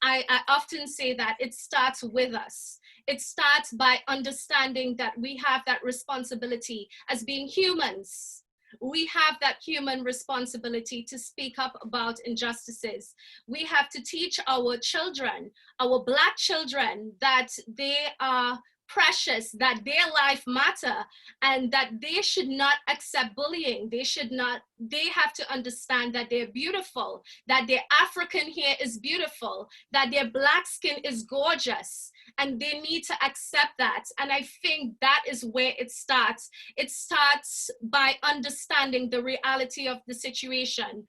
I often say that it starts with us. It starts by understanding that we have that responsibility as being humans. We have that human responsibility to speak up about injustices. We have to teach our children, our Black children, that they are precious, that their life matter, and that they should not accept bullying. They have to understand that they're beautiful, that their African hair is beautiful, that their Black skin is gorgeous, and they need to accept that. And I think that is where it starts. It starts by understanding the reality of the situation.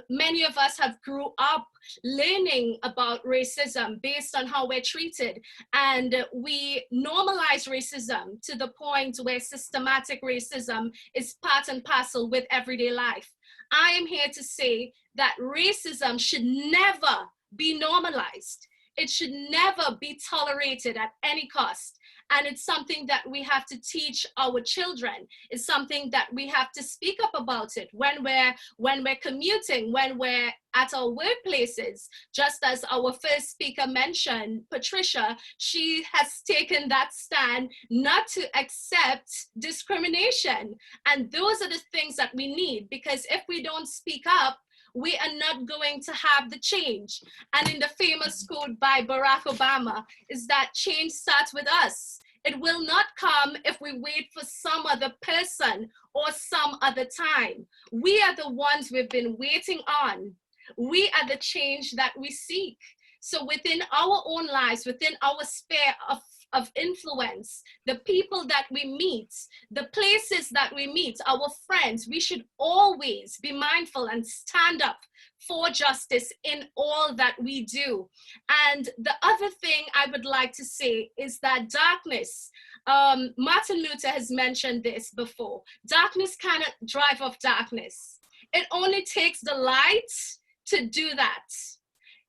Many of us have grew up learning about racism based on how we're treated, and we normalize racism to the point where systematic racism is part and parcel with everyday life. I am here to say that racism should never be normalized. It should never be tolerated at any cost. And it's something that we have to teach our children. It's something that we have to speak up about it when we're commuting, when we're at our workplaces. Just as our first speaker mentioned, Patricia, she has taken that stand not to accept discrimination. And those are the things that we need, because if we don't speak up, we are not going to have the change. And in the famous quote by Barack Obama is that change starts with us. It will not come if we wait for some other person or some other time. We are the ones we've been waiting on. We are the change that we seek. So within our own lives, within our sphere of influence, the people that we meet, the places that we meet, our friends, we should always be mindful and stand up for justice in all that we do. And the other thing I would like to say is that darkness, Martin Luther has mentioned this before, darkness cannot drive off darkness. It only takes the light to do that.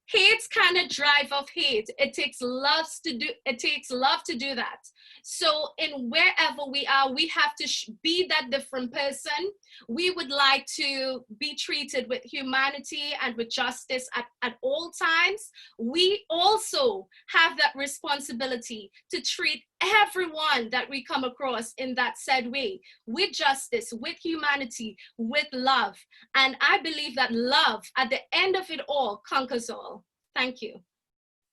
Hate cannot drive off hate. It takes love to do that. So in wherever we are, we have to be that different person. We would like to be treated with humanity and with justice at all times. We also have that responsibility to treat everyone that we come across in that said way, with justice, with humanity, with love. And I believe that love, at the end of it all, conquers all. Thank you.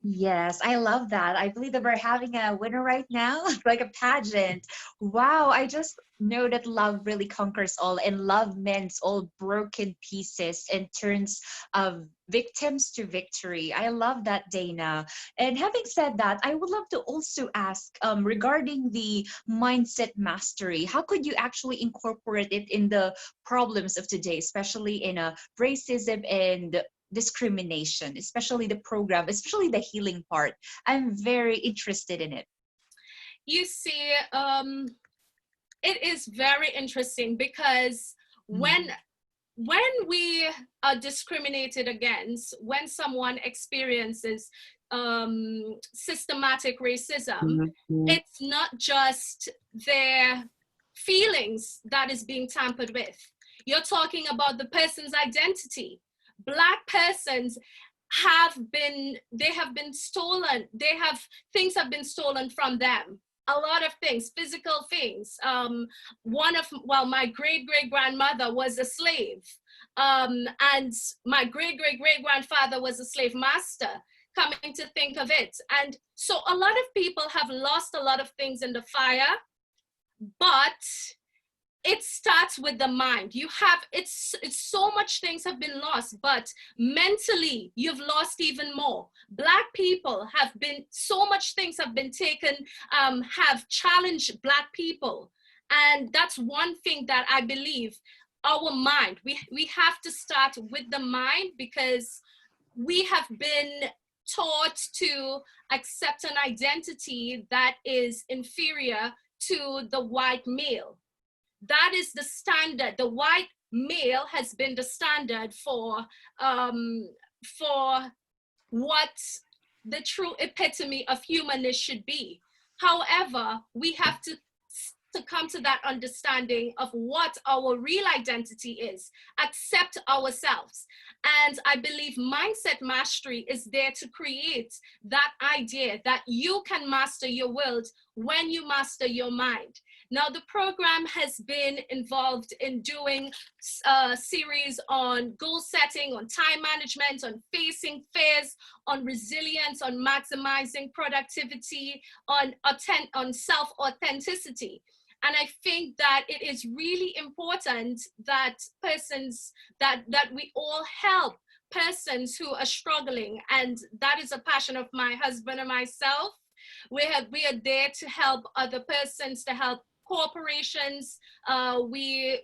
Yes, I love that. I believe that we're having a winner right now, like a pageant. Wow, I just know that love really conquers all, and love mends all broken pieces and turns victims to victory. I love that, Dana. And having said that, I would love to also ask regarding the mindset mastery. How could you actually incorporate it in the problems of today, especially in racism and discrimination, especially the program, especially the healing part? I'm very interested in it.
You see, it is very interesting because when we are discriminated against, when someone experiences systematic racism, it's not just their feelings that is being tampered with. You're talking about the person's identity. Black persons they have been stolen. Things have been stolen from them. A lot of things, physical things. My great-great-grandmother was a slave. And my great-great-great-grandfather was a slave master, coming to think of it. And so a lot of people have lost a lot of things in the fire, but it starts with the mind. It's so much things have been lost, but mentally you've lost even more. Black people so much things have been taken, have challenged Black people. And that's one thing that I believe, our mind, we have to start with the mind, because we have been taught to accept an identity that is inferior to the white male. That is the standard. The white male has been the standard for what the true epitome of humanness should be. However, we have to come to that understanding of what our real identity is, accept ourselves. And I believe mindset mastery is there to create that idea that you can master your world when you master your mind. Now, the program has been involved in doing a series on goal setting, on time management, on facing fears, on resilience, on maximizing productivity, on self-authenticity. And I think that it is really important that that we all help persons who are struggling. And that is a passion of my husband and myself. We are there to help other persons, to help corporations. We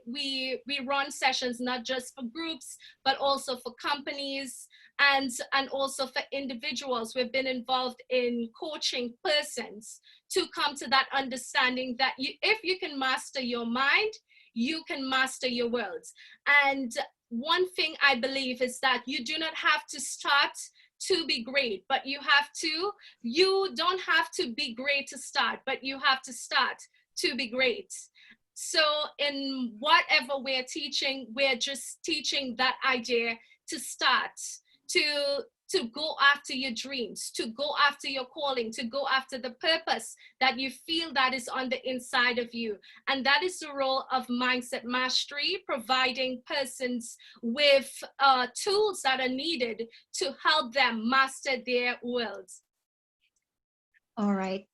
run sessions not just for groups, but also for companies and also for individuals. We've been involved in coaching persons to come to that understanding that if you can master your mind, you can master your world. And one thing I believe is that you do not have to start to be great, but you don't have to be great to start, but you have to start to be great. So in whatever we're teaching, we're just teaching that idea to start, to go after your dreams, to go after your calling, to go after the purpose that you feel that is on the inside of you. And that is the role of mindset mastery, providing persons with tools that are needed to help them master their worlds.
All right.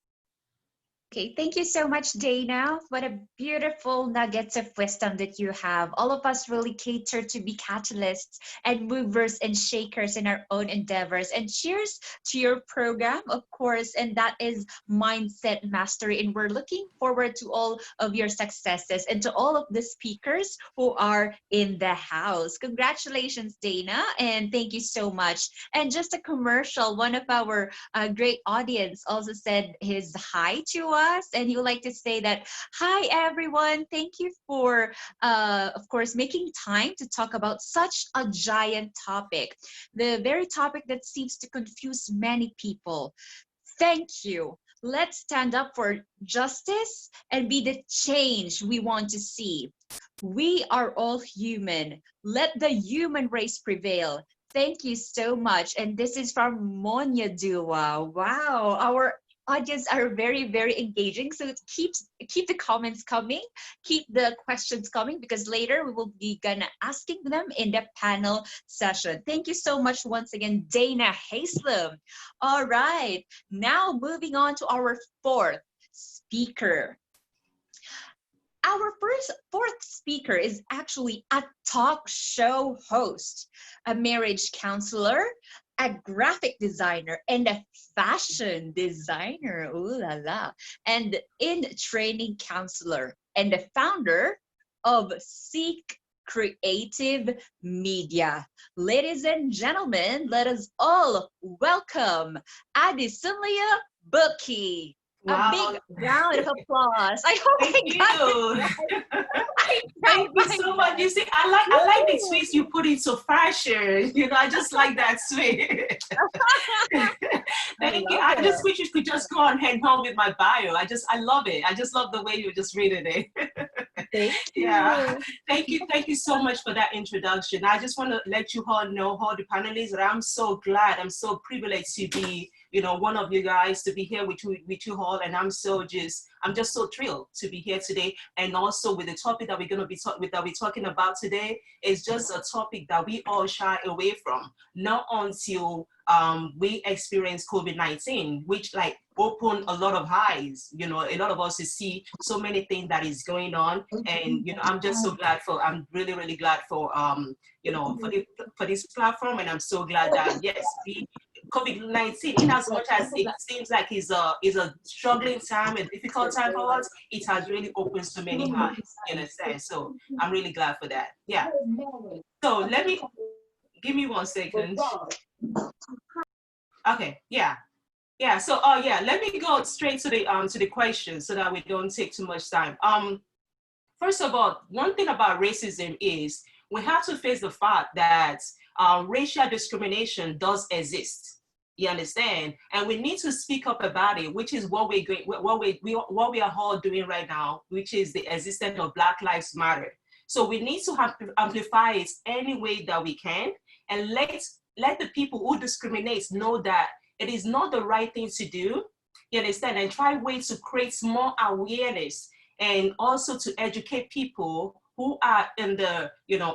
Okay, thank you so much, Dana. What a beautiful nuggets of wisdom that you have. All of us really cater to be catalysts and movers and shakers in our own endeavors. And cheers to your program, of course, and that is Mindset Mastery. And we're looking forward to all of your successes and to all of the speakers who are in the house. Congratulations, Dana, and thank you so much. And just a commercial, one of our great audience also said his hi to us. And he would like to say that, hi everyone, thank you for of course making time to talk about such a giant topic, the very topic that seems to confuse many people. Thank you. Let's stand up for justice and be the change we want to see. We are all human. Let the human race prevail. Thank you so much. And this is from Monya Dua. Wow, our audience are very, very engaging. So keep the comments coming, keep the questions coming, because later we will be gonna asking them in the panel session. Thank you so much once again, Dana Haselum. All right, now moving on to our fourth speaker. Our fourth speaker is actually a talk show host, a marriage counselor, a graphic designer, and a fashion designer, ooh la la, and in training counselor, and the founder of Seek Creative Media. Ladies and gentlemen, let us all welcome Adesunloye Bukky.
Wow.
A big round of applause. I hope
Thank you. Thank you so much. You see, I like the twist you put into fashion. You know, I just like that twist. Thank you. I just wish you could just go on head home with my bio. I love it. I just love the way you just read it.
Thank you.
Yeah. Thank you so much for that introduction. I just want to let you all know, all the panelists, that I'm so glad, I'm so privileged to be, you know, one of you guys, to be here with you all, and I'm just so thrilled to be here today. And also with the topic that we're going to be talking about today is just a topic that we all shy away from, not until we experience COVID-19, which like opened a lot of eyes, you know, a lot of us to see so many things that is going on. And, you know, I'm just so glad I'm really, really glad for, you know, for this platform. And I'm so glad that, yes, COVID-19, in as much as it seems like it's a struggling time, a difficult time for us, it has really opened so many eyes, you understand? So I'm really glad for that. Yeah. So give me 1 second. Okay, yeah. So let me go straight to the question so that we don't take too much time. First of all, one thing about racism is we have to face the fact that racial discrimination does exist. You understand? And we need to speak up about it, which is what we are all doing right now, which is the existence of Black Lives Matter. So we need to amplify it any way that we can, and let the people who discriminate know that it is not the right thing to do. You understand? And try ways to create more awareness, and also to educate people who are in the, you know,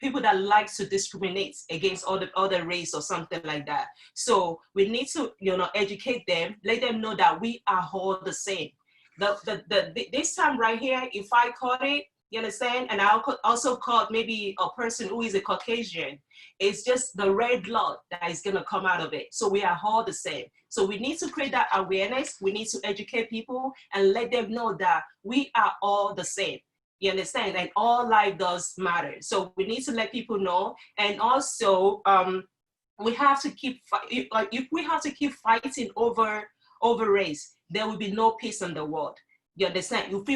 people that like to discriminate against other race or something like that. So we need to, you know, educate them, let them know that we are all the same. This time right here, if I caught it, you understand? And I also caught maybe a person who is a Caucasian, it's just the red blood that is gonna come out of it. So we are all the same. So we need to create that awareness. We need to educate people and let them know that we are all the same. You understand? And all life does matter. So we need to let people know. And also, we have to keep, if we have to keep fighting over race, there will be no peace in the world. You understand? If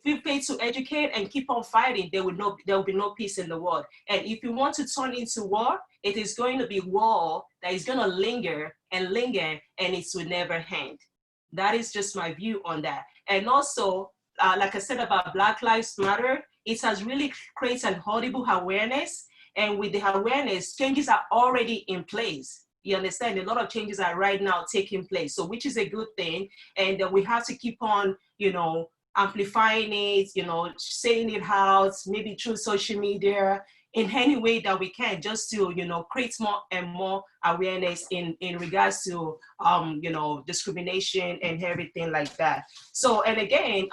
we fail to educate and keep on fighting, there will be no peace in the world. And if you want to turn into war, it is going to be war that is going to linger, and it will never end. That is just my view on that. And also, like I said about Black Lives Matter, it has really created an audible awareness. And with the awareness, changes are already in place. You understand? A lot of changes are right now taking place, so which is a good thing. And we have to keep on, you know, amplifying it, you know, saying it out, maybe through social media, in any way that we can, just to, you know, create more and more awareness in regards to, you know, discrimination and everything like that. So, and again,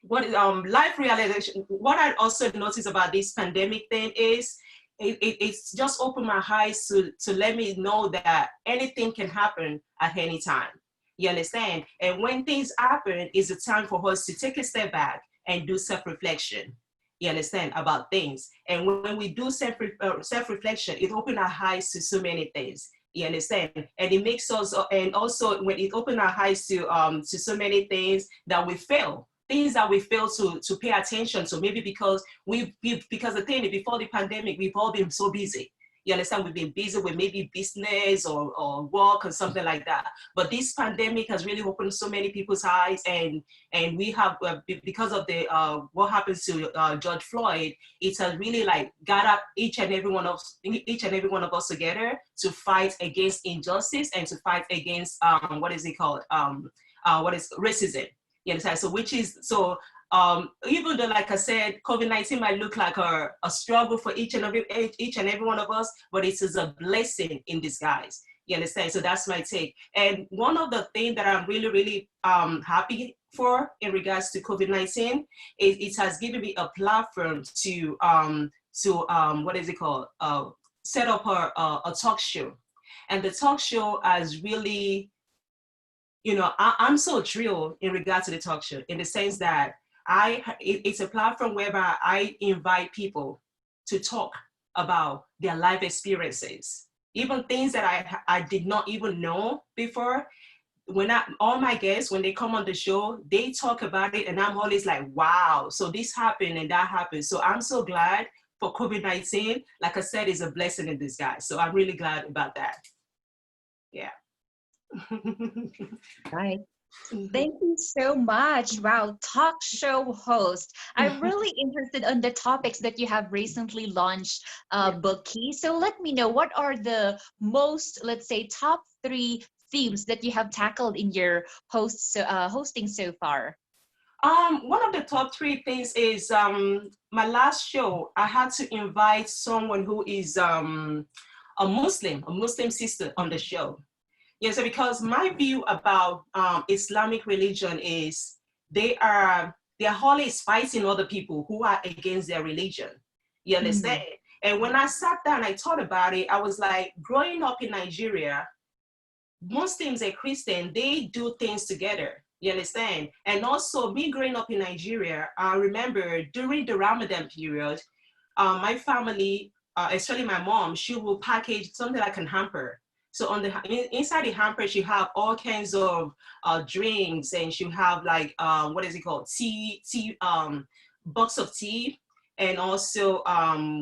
life realization, what I also noticed about this pandemic thing is, it's just opened my eyes to let me know that anything can happen at any time. You understand? And when things happen, it's a time for us to take a step back and do self-reflection. You understand, about things. And when we do self-reflection, it opens our eyes to so many things. You understand? And it makes us, and also when it opens our eyes to so many things that we fail. Things that we fail to pay attention to, maybe because the thing before the pandemic, we've all been so busy. You understand? We've been busy with maybe business or work or something like that. But this pandemic has really opened so many people's eyes, and we have, because of the what happens to George Floyd, it has really like gathered each and every one of us together to fight against injustice and to fight against what is it called? What is racism? You understand? So even though, like I said, COVID-19 might look like a struggle for each and every one of us, but it is a blessing in disguise. You understand? So that's my take. And one of the things that I'm really, really happy for in regards to COVID-19 is it has given me a platform to what is it called? Set up a talk show. And the talk show has really, I'm so thrilled in regard to the talk show, in the sense that it's a platform whereby I invite people to talk about their life experiences, even things that I did not even know before. All my guests, when they come on the show, they talk about it, and I'm always like, wow, so this happened and that happened. So I'm so glad for COVID-19. Like I said, is a blessing in disguise. So I'm really glad about that. Yeah.
Right. Thank you so much. Wow, talk show host. I'm really interested on the topics that you have recently launched, Bukky. So let me know, what are the most, let's say, top 3 themes that you have tackled in your hosting so far?
One of the top 3 things is my last show. I had to invite someone who is a Muslim sister on the show. Yeah, so because my view about Islamic religion is they're always fighting other people who are against their religion. You understand? And when I sat down, I thought about it. I was like, growing up in Nigeria, Muslims and Christians, they do things together. You understand? And also, me growing up in Nigeria, I remember during the Ramadan period, my family, especially my mom, she will package something like a hamper. So on inside the hamper, she have all kinds of drinks, and she have like what is it called? Tea, box of tea, and also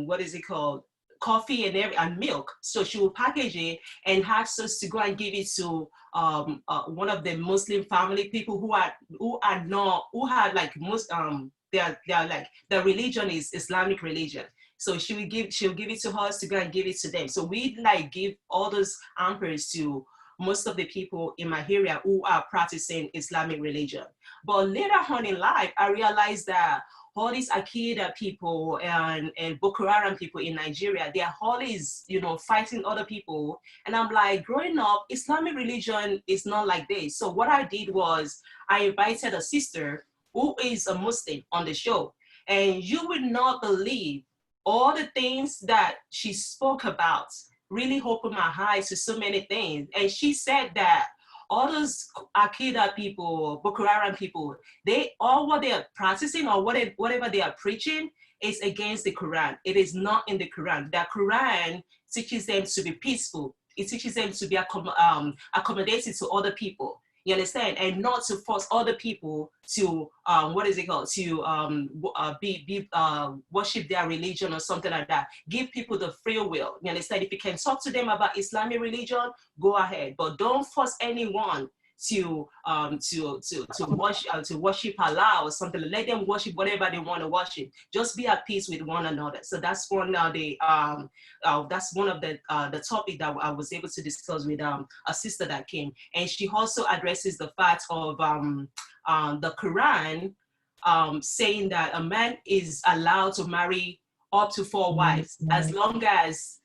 what is it called? Coffee and milk. So she will package it and ask us to go and give it to one of the Muslim family people who had like they're like, the religion is Islamic religion. So she'll give it to us to go and give it to them. So we like give all those hampers to most of the people in my area who are practicing Islamic religion. But later on in life, I realized that all these Akida people and Boko Haram people in Nigeria, they are always, fighting other people. And I'm like, growing up, Islamic religion is not like this. So what I did was I invited a sister who is a Muslim on the show. And you would not believe all the things that she spoke about really opened my eyes to so many things. And she said that all those Akida people, Boko Haram people, what they are practicing or whatever they are preaching is against the Quran. It is not in the Quran. The Quran teaches them to be peaceful. It teaches them to be accommodated to other people. You understand? And not to force other people to worship their religion or something like that. Give people the free will. You understand? If you can talk to them about Islamic religion, go ahead, but don't force anyone to worship Allah or something. Let them worship whatever they want to worship. Just be at peace with one another. So that's one of the topic that I was able to discuss with a sister that came, and she also addresses the fact of the Quran saying that a man is allowed to marry up to 4 wives as long as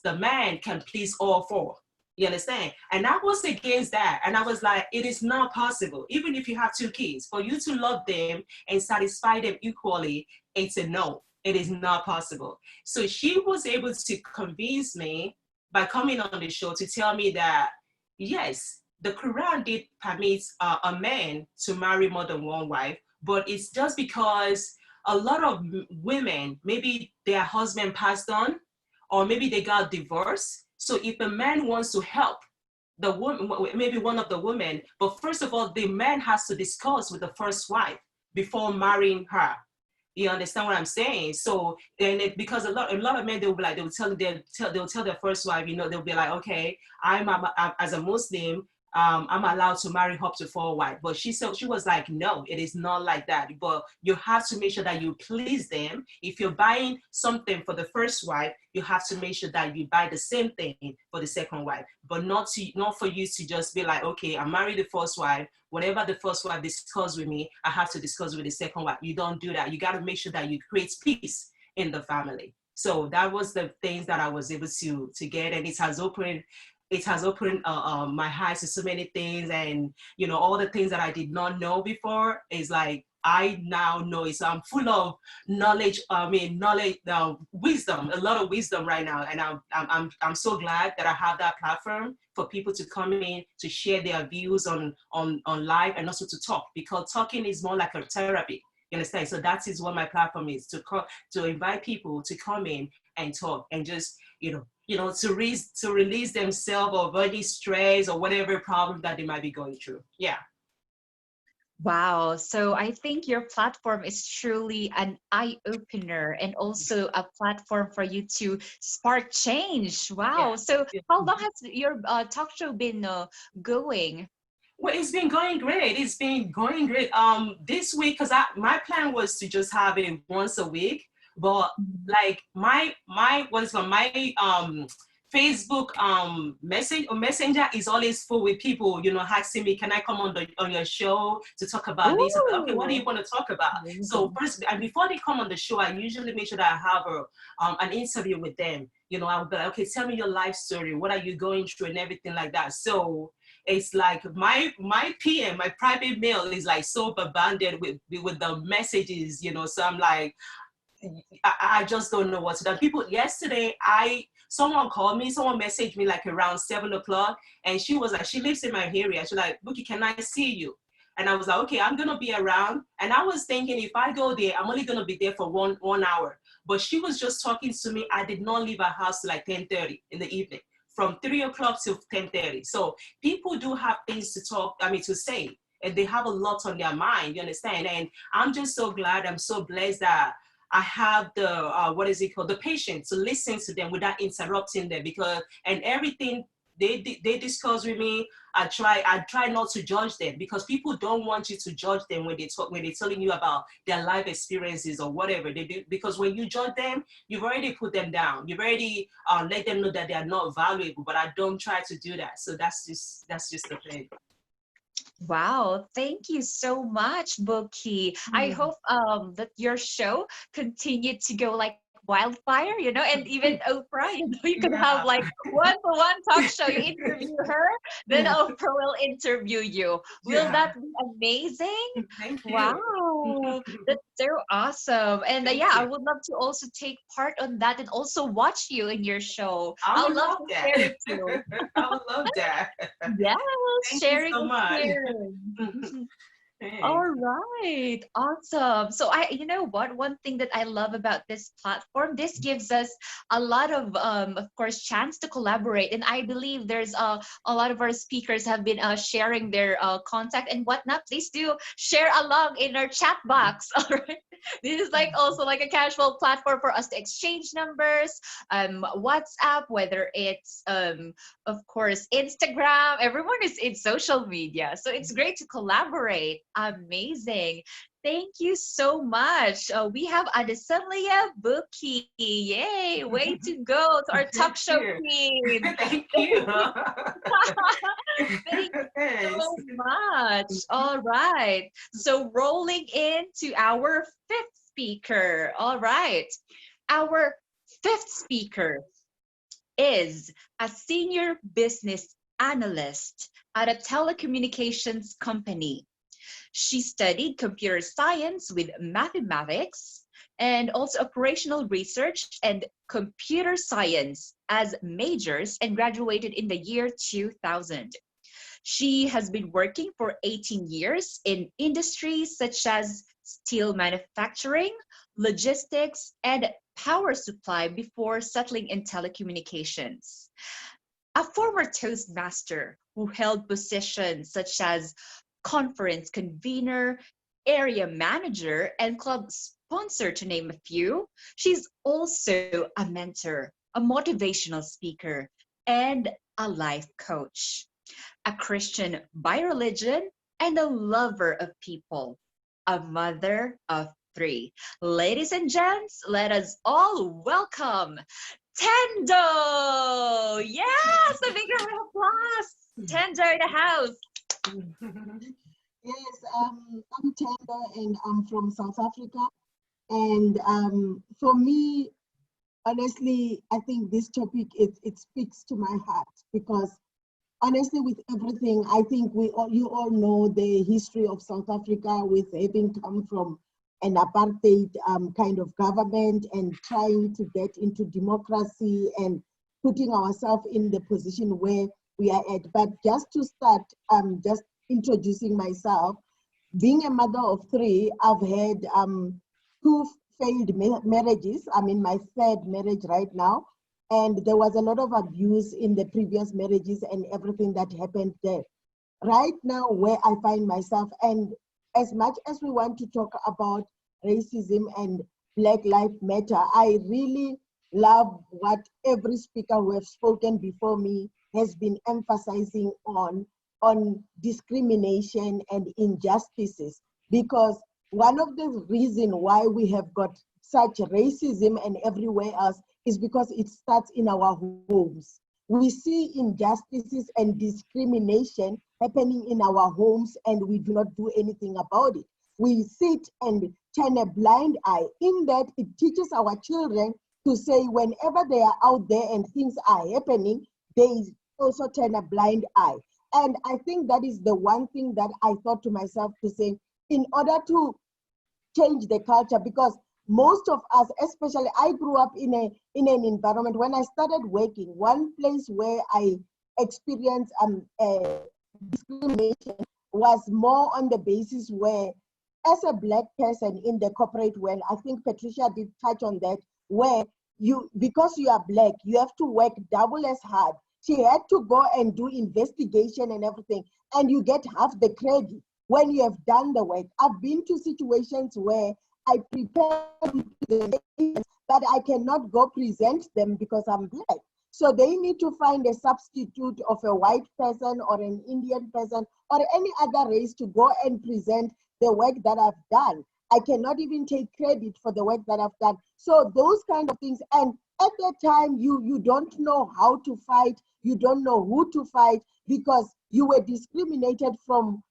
the man can please all 4. You understand? And I was against that. And I was like, it is not possible. Even if you have 2 kids, for you to love them and satisfy them equally, it's a no. It is not possible. So she was able to convince me by coming on the show to tell me that, yes, the Quran did permit a man to marry more than 1 wife, but it's just because a lot of women, maybe their husband passed on, or maybe they got divorced. So if a man wants to help the woman, maybe one of the women, but first of all, the man has to discuss with the first wife before marrying her. You understand what I'm saying? So then because a lot of men, they'll be like, they'll tell their first wife, you know, they'll be like, okay, I'm as a Muslim, I'm allowed to marry up to 4 wives. But she was like, no, it is not like that. But you have to make sure that you please them. If you're buying something for the first wife, you have to make sure that you buy the same thing for the second wife. But not for you to just be like, okay, I married the first wife. Whatever the first wife discussed with me, I have to discuss with the second wife. You don't do that. You got to make sure that you create peace in the family. So that was the things that I was able to get, and it has opened my eyes to so many things, and you know, all the things that I did not know before is like I now know it. So I'm full of knowledge. Wisdom, a lot of wisdom right now, and I'm so glad that I have that platform for people to come in to share their views on life, and also to talk, because talking is more like a therapy. You understand? So that is what my platform is, to invite people to come in and talk, and just to release themselves of any stress or whatever problem that they might be going through. Yeah.
Wow. So I think your platform is truly an eye-opener, and also a platform for you to spark change. Wow.
Yeah.
So how long has your talk show been going?
Well, it's been going great. It's been going great. This week, because my plan was to just have it once a week, but like my Facebook messenger is always full with people, you know, asking me, can I come on your show to talk about this? Okay, what do you want to talk about? So first, and before they come on the show, I usually make sure that I have an interview with them. You know, I'll be like, okay, tell me your life story. What are you going through and everything like that. So it's like my PM, my private mail is like so bombarded with the messages, you know. So I'm like, I just don't know what to do. People, yesterday, someone called me, someone messaged me like around 7 o'clock, and she was like, she lives in my area. She's like, Bukky, can I see you? And I was like, okay, I'm gonna be around. And I was thinking, if I go there, I'm only gonna be there for one hour. But she was just talking to me. I did not leave her house till like 10:30 in the evening, from 3 o'clock till 10:30. So people do have things to say, and they have a lot on their mind, you understand? And I'm just so glad, I'm so blessed that I have the patience to listen to them without interrupting them, and everything they discuss with me, I try not to judge them, because people don't want you to judge them when they're telling you about their life experiences or whatever they do, because when you judge them, you've already put them down. You've already let them know that they are not valuable. But I don't try to do that. So that's just the thing.
Wow, thank you so much, Bukky. I hope that your show continued to go like wildfire, you know, and even Oprah, you know, you can have like one-to-one talk show. You interview her, then Oprah will interview you. Will that be amazing?
Thank you.
Wow, that's so awesome. And I would love to also take part on that, and also watch you in your show.
I would love
to
that.
share it too.
I would love that.
Yes,
Thank
sharing
you so much.
experience.
Thanks.
All right, awesome. So you know what? One thing that I love about this platform, this gives us a lot of course, chance to collaborate. And I believe there's a lot of our speakers have been sharing their contact and whatnot. Please do share along in our chat box. All right. This is like also like a casual platform for us to exchange numbers, WhatsApp, whether it's of course Instagram. Everyone is in social media, so it's great to collaborate. Amazing. Thank you so much. We have Adesunloye, Bukky. Yay, way to go to our talk show queen.
Thank you.
Thank you so much. All right. So rolling into our fifth speaker. All right. Our fifth speaker is a senior business analyst at a telecommunications company. She studied computer science with mathematics and also operational research and computer science as majors, and graduated in the year 2000. She has been working for 18 years in industries such as steel manufacturing, logistics, and power supply before settling in telecommunications. A former Toastmaster who held positions such as conference convener, area manager, and club sponsor, to name a few. She's also a mentor, a motivational speaker, and a life coach, a Christian by religion, and a lover of people, a mother of three. Ladies and gents, let us all welcome Thendo! Yes, a big round of applause. Thendo in the house.
Yes, I'm Thendo and I'm from South Africa. And for me, honestly, I think this topic, it speaks to my heart because honestly, with everything, I think you all know the history of South Africa with having come from an apartheid kind of government and trying to get into democracy and putting ourselves in the position where we are at. But just to start, just introducing myself, being a mother of three, I've had 2 failed marriages. I'm in my 3rd marriage right now. And there was a lot of abuse in the previous marriages and everything that happened there. Right now, where I find myself, and as much as we want to talk about racism and Black Lives Matter, I really love what every speaker who have spoken before me has been emphasizing on discrimination and injustices. Because one of the reasons why we have got such racism and everywhere else is because it starts in our homes. We see injustices and discrimination happening in our homes and we do not do anything about it. We sit and turn a blind eye. In that, it teaches our children to say whenever they are out there and things are happening, they also turn a blind eye. And I think that is the one thing that I thought to myself to say, in order to change the culture, because most of us, especially I grew up in an environment, when I started working, one place where I experienced discrimination was more on the basis where, as a Black person in the corporate world, I think Patricia did touch on that, where because you are Black, you have to work double as hard. She had to go and do investigation and everything, and you get half the credit when you have done the work. I've been to situations where I prepare but I cannot go present them because I'm Black. So they need to find a substitute of a white person or an Indian person or any other race to go and present the work that I've done. I cannot even take credit for the work that I've done. So those kind of things. And at that time, you don't know how to fight. You don't know who to fight because you were discriminated from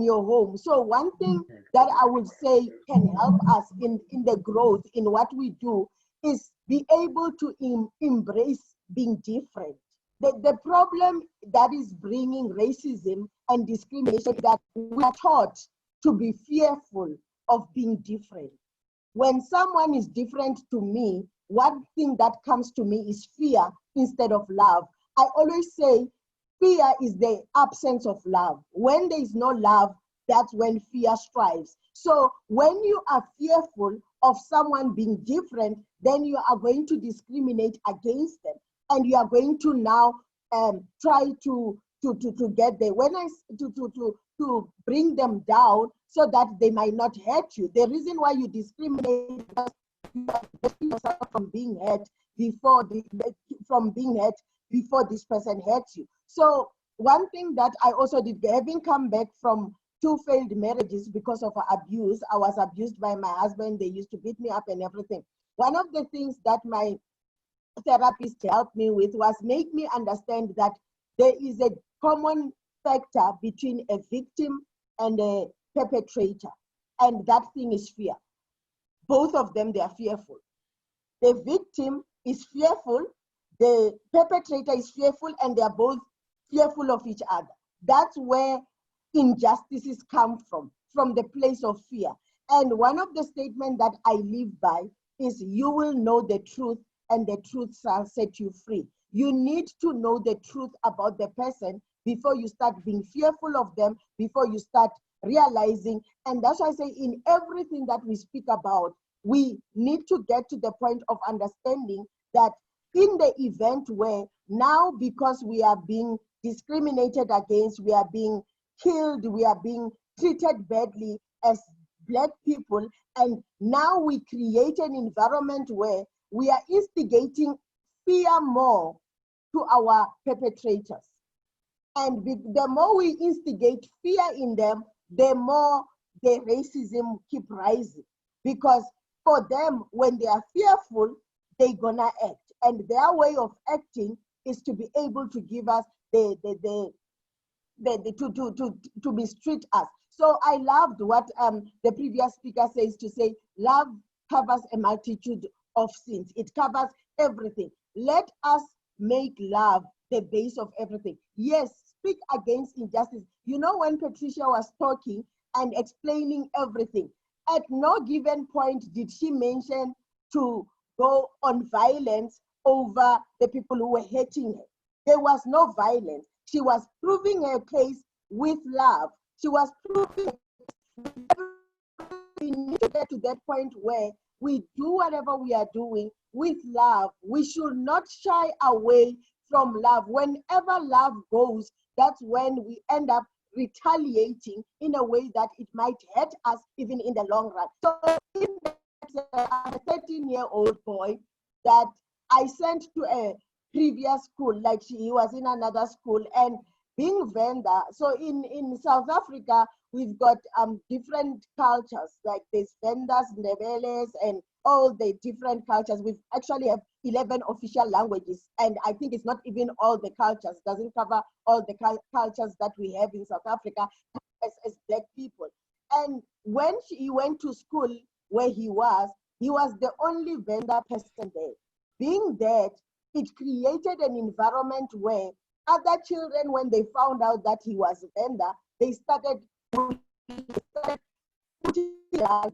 your home. So one thing that I would say can help us in the growth in what we do is be able to embrace being different. The problem that is bringing racism and discrimination is that we are taught to be fearful of being different. When someone is different to me, one thing that comes to me is fear instead of love. I always say fear is the absence of love. When there is no love, that's when fear strives. So when you are fearful of someone being different, then you are going to discriminate against them. And you are going to now try to get there. To bring them down so that they might not hurt you. The reason why you discriminate is you are protecting yourself from being hurt before this person hurts you. So one thing that I also did, having come back from 2 failed marriages because of abuse, I was abused by my husband. They used to beat me up and everything. One of the things that my therapist helped me with was make me understand that there is a common factor between a victim and a perpetrator, and that thing is fear. Both of them, they are fearful. The victim is fearful, the perpetrator is fearful, and they are both fearful of each other. That's where injustices come from the place of fear. And one of the statements that I live by is, you will know the truth and the truth shall set you free. You need to know the truth about the person before you start being fearful of them, before you start realizing. And that's why I say in everything that we speak about, we need to get to the point of understanding that in the event where now, because we are being discriminated against, we are being killed, we are being treated badly as Black people, and now we create an environment where we are instigating fear more to our perpetrators. And the more we instigate fear in them, the more the racism keep rising. Because for them, when they are fearful, they're gonna act. And their way of acting is to be able to give us to mistreat us. So I loved what the previous speaker says, to say love covers a multitude of sins. It covers everything. Let us make love the base of everything. Yes, speak against injustice. You know, when Patricia was talking and explaining everything, at no given point did she mention to go on violence over the people who were hating her. There was no violence. She was proving her case with love. She was proving we need to get to that point where we do whatever we are doing with love. We should not shy away from love. Whenever love goes, that's when we end up retaliating in a way that it might hurt us even in the long run. So I'm a 13-year-old boy that I sent to a previous school, like he was in another school, and being Venda. So in South Africa, we've got different cultures, like there's Vendas, Ndebeles, and all the different cultures. We actually have 11 official languages, and I think it's not even all the cultures, doesn't cover all the cultures that we have in South Africa as Black people. And when he went to school where he was the only Venda person there. Being that, it created an environment where other children, when they found out that he was a Venda, they started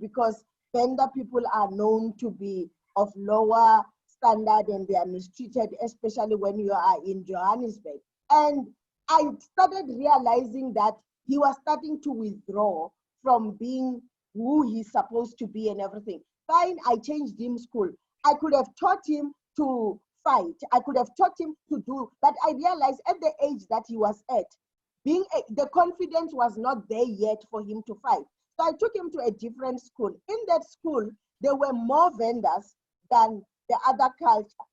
because Venda people are known to be of lower standard and they are mistreated, especially when you are in Johannesburg. And I started realizing that he was starting to withdraw from being who he's supposed to be and everything. Fine, I changed him school. I could have taught him to fight. I could have taught him to do, but I realized at the age that he was at, the confidence was not there yet for him to fight. So I took him to a different school. In that school, there were more vendors than the other culture.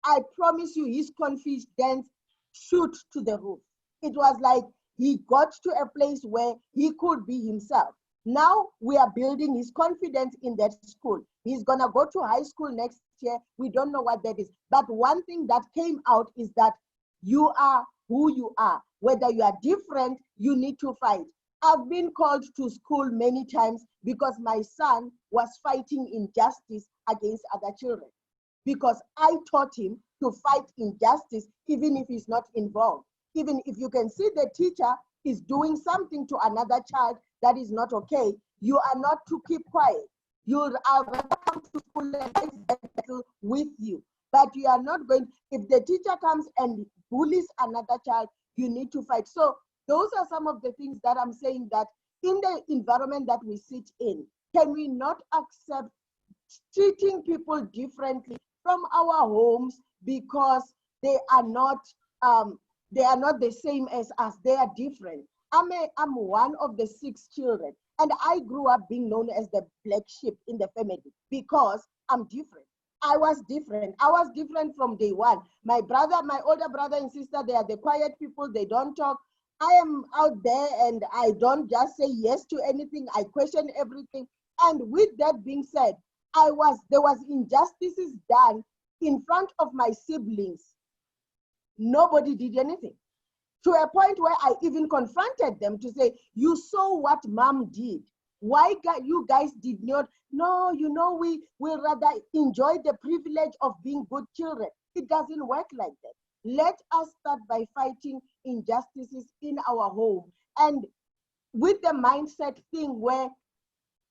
I promise you, his confidence shoot to the roof. It was like he got to a place where he could be himself. Now we are building his confidence in that school. He's gonna go to high school next year. We don't know what that is. But one thing that came out is that you are who you are. Whether you are different, you need to fight. I've been called to school many times because my son was fighting injustice against other children. Because I taught him to fight injustice even if he's not involved. Even if you can see the teacher is doing something to another child that is not okay, you are not to keep quiet. You are welcome to school and battle with you. But you are not going, if the teacher comes and bullies another child, you need to fight. So those are some of the things that I'm saying, that in the environment that we sit in, can we not accept treating people differently from our homes because they are not the same as us, they are different. I'm one of the 6 children, and I grew up being known as the black sheep in the family because I'm different. I was different. I was different from day one. My older brother and sister, they are the quiet people, they don't talk. I am out there and I don't just say yes to anything, I question everything. And with that being said, there was injustices done in front of my siblings. Nobody did anything. To a point where I even confronted them to say, you saw what mom did. Why you guys did not? No, we will rather enjoy the privilege of being good children. It doesn't work like that. Let us start by fighting injustices in our home. And with the mindset thing where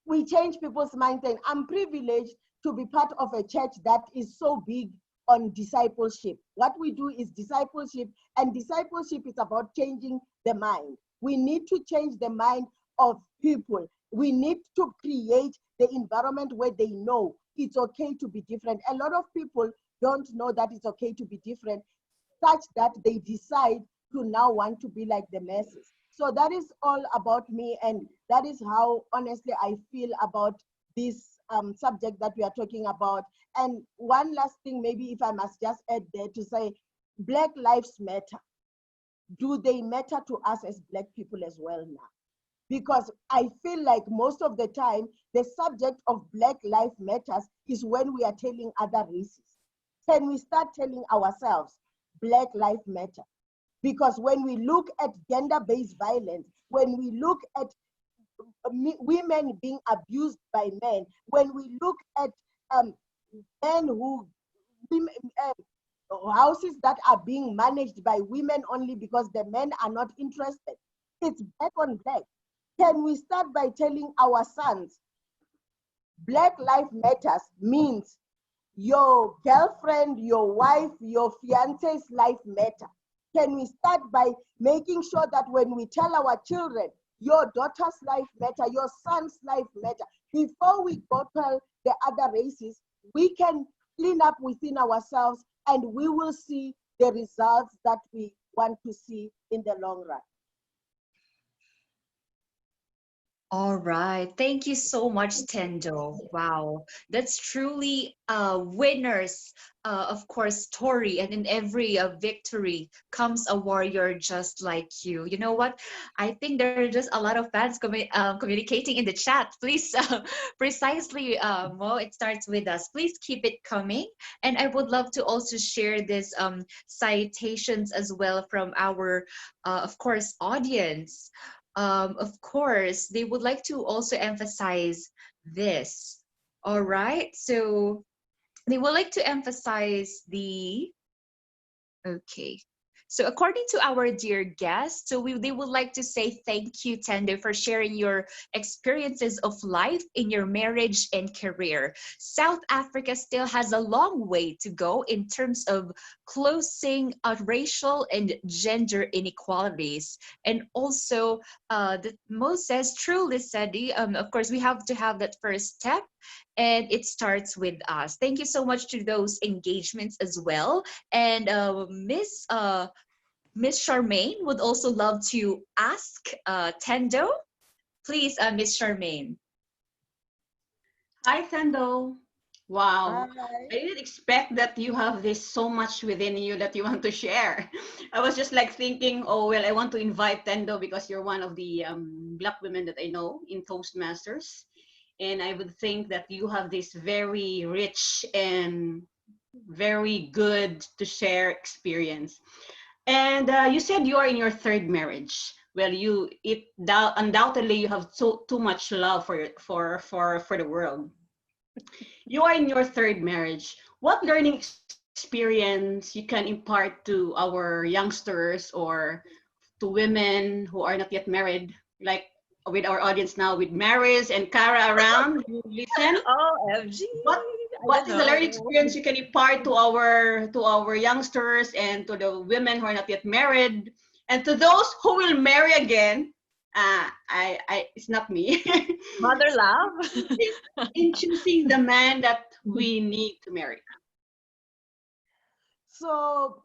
we change people's mindset. I'm privileged to be part of a church that is so big on discipleship. What we do is discipleship, and discipleship is about changing the mind. We need to change the mind of people. We need to create the environment where they know it's okay to be different. A lot of people don't know that it's okay to be different, such that they decide to now want to be like the masses. So that is all about me, and that is how honestly I feel about this subject that we are talking about. And one last thing, maybe if I must just add there to say, Black lives matter. Do they matter to us as Black people as well now? Because I feel like most of the time, the subject of Black Lives Matters is when we are telling other races. Can we start telling ourselves, Black Lives Matter? Because when we look at gender-based violence, when we look at women being abused by men, when we look at men who, houses that are being managed by women only because the men are not interested, it's black on black. Can we start by telling our sons, Black Lives Matters means your girlfriend, your wife, your fiance's life matter? Can we start by making sure that when we tell our children, your daughter's life matter, your son's life matter, before we go tell the other races, we can clean up within ourselves and we will see the results that we want to see in the long run.
All right. Thank you so much, Thendo. Wow. That's truly a winner's, of course, story. And in every victory comes a warrior just like you. You know what? I think there are just a lot of fans communicating in the chat. Please, precisely, Mo, it starts with us. Please keep it coming. And I would love to also share this citations as well from our, of course, audience. Of course, they would like to also emphasize this. All right, so they would like to emphasize the, okay. So according to our dear guest, so they would like to say thank you, Thendo, for sharing your experiences of life in your marriage and career. South Africa still has a long way to go in terms of closing racial and gender inequalities. And also, Moses truly said, of course, we have to have that first step, and it starts with us. Thank you so much to those engagements as well. And Miss Charmaine would also love to ask Thendo. Please, Miss Charmaine.
Hi, Thendo. Wow.
Hi.
I didn't expect that you have this so much within you that you want to share. I was just like thinking, oh, well, I want to invite Thendo because you're one of the Black women that I know in Toastmasters. And I would think that you have this very rich and very good to share experience. And you said you are in your third marriage. Well, undoubtedly you have too much love for the world. You are in your third marriage. What learning experience you can impart to our youngsters or to women who are not yet married, like with our audience now, with Mariz and Cara around? You listen.
OMG.
What is the learning experience you can impart to our youngsters and to the women who are not yet married, and to those who will marry again? It's not me.
Mother love.
in choosing the man that we need to marry.
So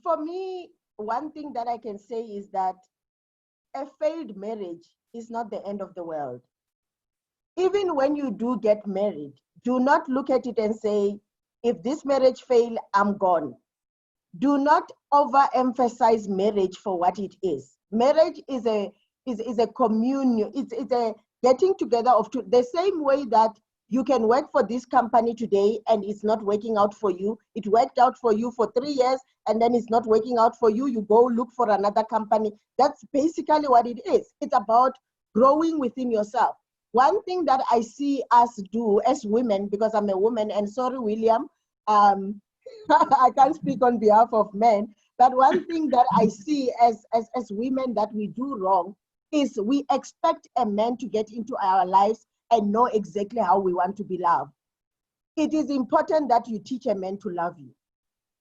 for me, one thing that I can say is that a failed marriage is not the end of the world. Even when you do get married, do not look at it and say, if this marriage fails, I'm gone. Do not overemphasize marriage for what it is. Marriage is a communion. It's a getting together of two. The same way that you can work for this company today and it's not working out for you. It worked out for you for 3 years and then it's not working out for you. You go look for another company. That's basically what it is. It's about growing within yourself. One thing that I see us do as women, because I'm a woman, and sorry, William, I can't speak on behalf of men, but one thing that I see as women that we do wrong is we expect a man to get into our lives and know exactly how we want to be loved. It is important that you teach a man to love you.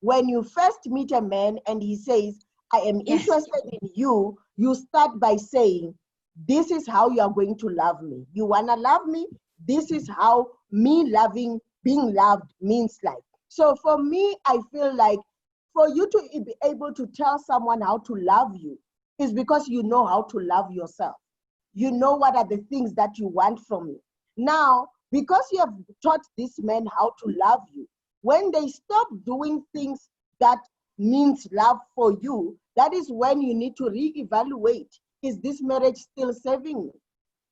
When you first meet a man and he says, I am interested in you, you start by saying, this is how you are going to love me. You want to love me? This is how me loving, being loved means like. So for me, I feel like for you to be able to tell someone how to love you, is because you know how to love yourself. You know what are the things that you want from me. Now, because you have taught these men how to love you, when they stop doing things that means love for you, that is when you need to reevaluate, is this marriage still serving me?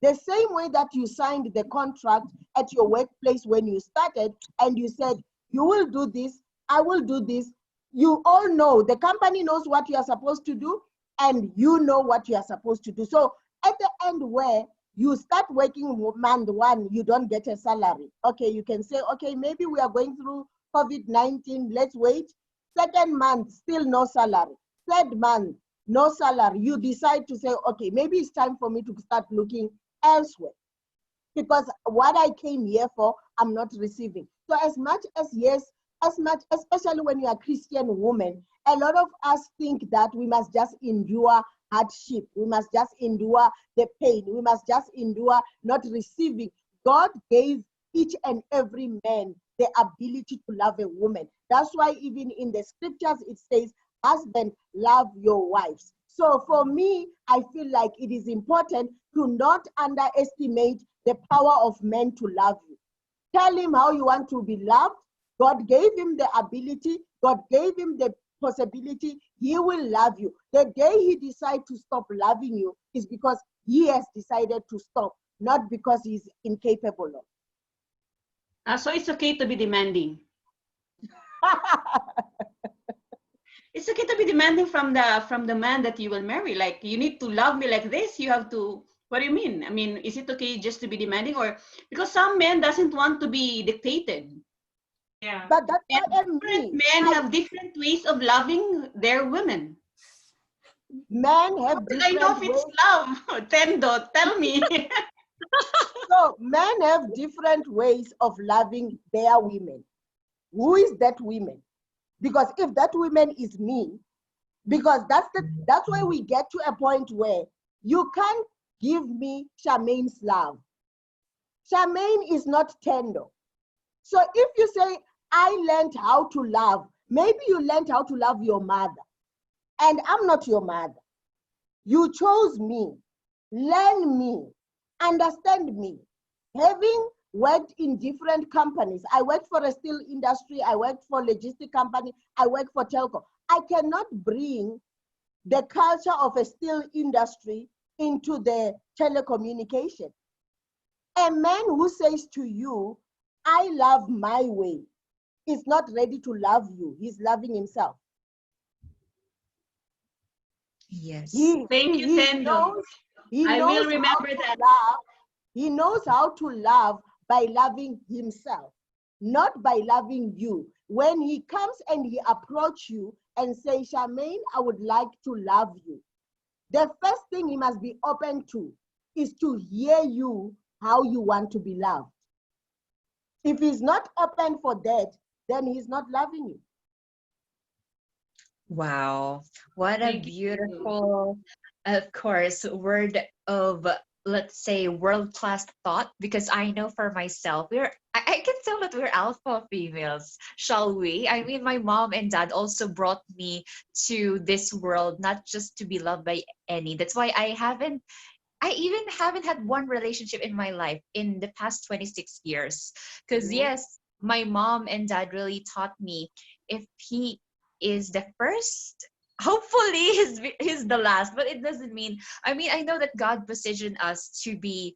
The same way that you signed the contract at your workplace when you started and you said, you will do this, I will do this. You all know, the company knows what you are supposed to do and you know what you are supposed to do. So at the end where you start working month one, you don't get a salary. Okay, you can say, okay, maybe we are going through COVID-19, let's wait. Second month, still no salary. Third month, no salary. You decide to say, okay, maybe it's time for me to start looking elsewhere because what I came here for, I'm not receiving. So as much as, yes, especially when you're a Christian woman, a lot of us think that we must just endure hardship. We must just endure the pain. We must just endure not receiving. God gave each and every man the ability to love a woman. That's why even in the scriptures, it says, husband, love your wives. So for me, I feel like it is important to not underestimate the power of men to love you. Tell him how you want to be loved. God gave him the ability. God gave him the possibility. He will love you. The day he decides to stop loving you is because he has decided to stop, not because he's incapable of.
So it's okay to be demanding. It's okay to be demanding from the man that you will marry. Like, you need to love me like this. You have to. What do you mean? I mean, is it okay just to be demanding, or because some men doesn't want to be dictated?
Yeah.
But that's
different men have different ways of loving their women.
Men have
I know if it's love. Thendo, tell me.
So men have different ways of loving their women. Who is that woman? Because if that woman is me, because that's why we get to a point where you can't give me Charmaine's love. Charmaine is not Thendo. So if you say, I learned how to love, maybe you learned how to love your mother, and I'm not your mother. You chose me, learn me, understand me. Having worked in different companies, I worked for a steel industry, I worked for a logistic company, I worked for telco. I cannot bring the culture of a steel industry into the telecommunication. A man who says to you, I love my way, is not ready to love you. He's loving himself.
Yes.
Thank you, Thendo. I will remember that.
He knows how to love by loving himself, not by loving you. When he comes and he approaches you and says, Charmaine, I would like to love you, the first thing he must be open to is to hear you how you want to be loved. If he's not open for that, then he's not loving you.
Wow, what a beautiful, of course, word of, let's say, world-class thought, because I know for myself, I can tell that we're alpha females, shall we? I mean, my mom and dad also brought me to this world, not just to be loved by any. That's why I even haven't had one relationship in my life in the past 26 years. Because yes, my mom and dad really taught me, if he is the first, hopefully he's the last, but it doesn't mean, I mean, I know that God positioned us to be